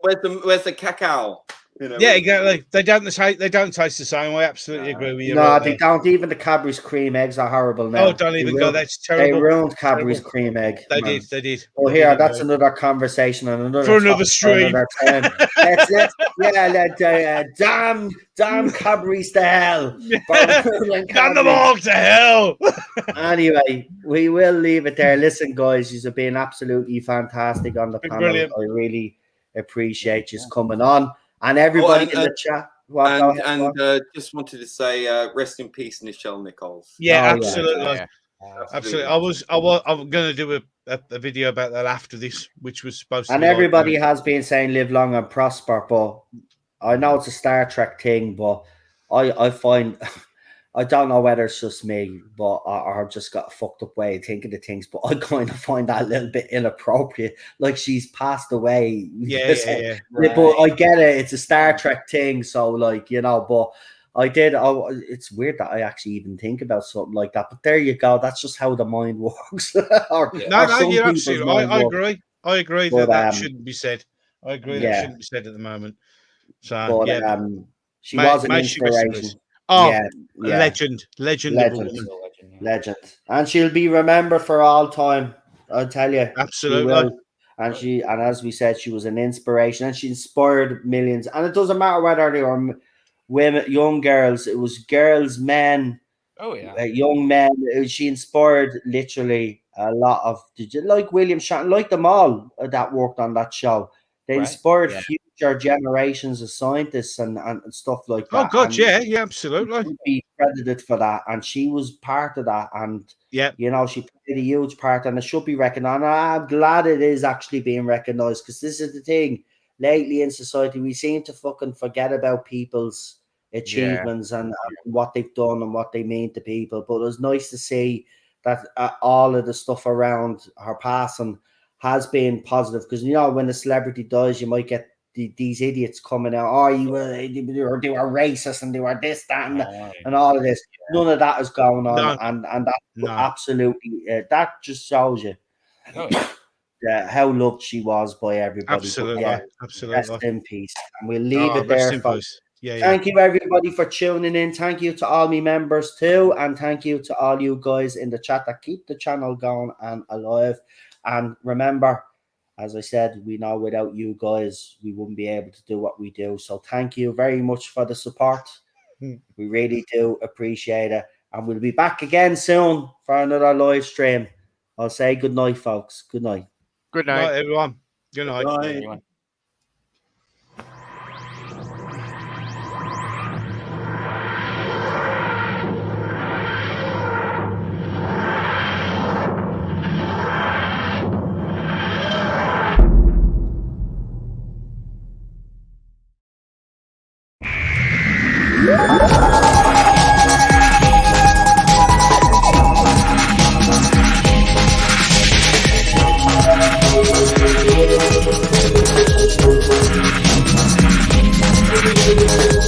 Where's the cacao? Exactly. They don't taste the same. I absolutely agree with you. No, they don't. Even the Cadbury's cream eggs are horrible now. Oh, don't even go. That's terrible. They ruined Cadbury's cream egg. They did. Oh, here, that's another conversation and another stream. Damn Cadbury's to hell. Damn them all to hell. Anyway, we will leave it there. Listen, guys, you've been absolutely fantastic on the panel. Brilliant. I really appreciate you coming on. And everybody in the chat. Just wanted to say, rest in peace, Nichelle Nichols. Yeah, absolutely. Absolutely. I'm going to do a video about that after this, which was supposed to. And everybody has been saying live long and prosper, but I know it's a Star Trek thing, but I find. I don't know whether it's just me, but I've just got a fucked up way of thinking of things. But I kind of find that a little bit inappropriate. Like she's passed away. Yeah. Right. But I get it. It's a Star Trek thing. So but I did. It's weird that I actually even think about something like that. But there you go. That's just how the mind works. You're absolutely. I agree that shouldn't be said. I agree that shouldn't be said at the moment. So she was an inspiration. Legend. And she'll be remembered for all time. I'll tell you. Absolutely. And as we said, she was an inspiration and she inspired millions. And it doesn't matter whether they were women, young girls, it was girls, men. Oh, yeah. Young men. She inspired literally a lot of, like William Shatner, like them all that worked on that show. They inspired future generations of scientists and stuff like that. Oh, God, yeah, absolutely. She should be credited for that, and she was part of that. And she played a huge part, and it should be recognized. And I'm glad it is actually being recognized because this is the thing. Lately in society, we seem to fucking forget about people's achievements and what they've done and what they mean to people. But it was nice to see that all of the stuff around her passing has been positive because when a celebrity dies, you might get these idiots coming out. They were racist and they were this, that, and all of this. None of that is going on, and that absolutely that just shows you how loved she was by everybody. Absolutely, absolutely. Rest in peace, and we'll leave it there, folks. Thank you everybody for tuning in. Thank you to all my members too, and thank you to all you guys in the chat that keep the channel going and alive. And remember, as I said, we know without you guys, we wouldn't be able to do what we do. So thank you very much for the support. We really do appreciate it. And we'll be back again soon for another live stream. I'll say good night, folks. Good night. Good night, everyone. Good night. Good night. Everyone. Thank you.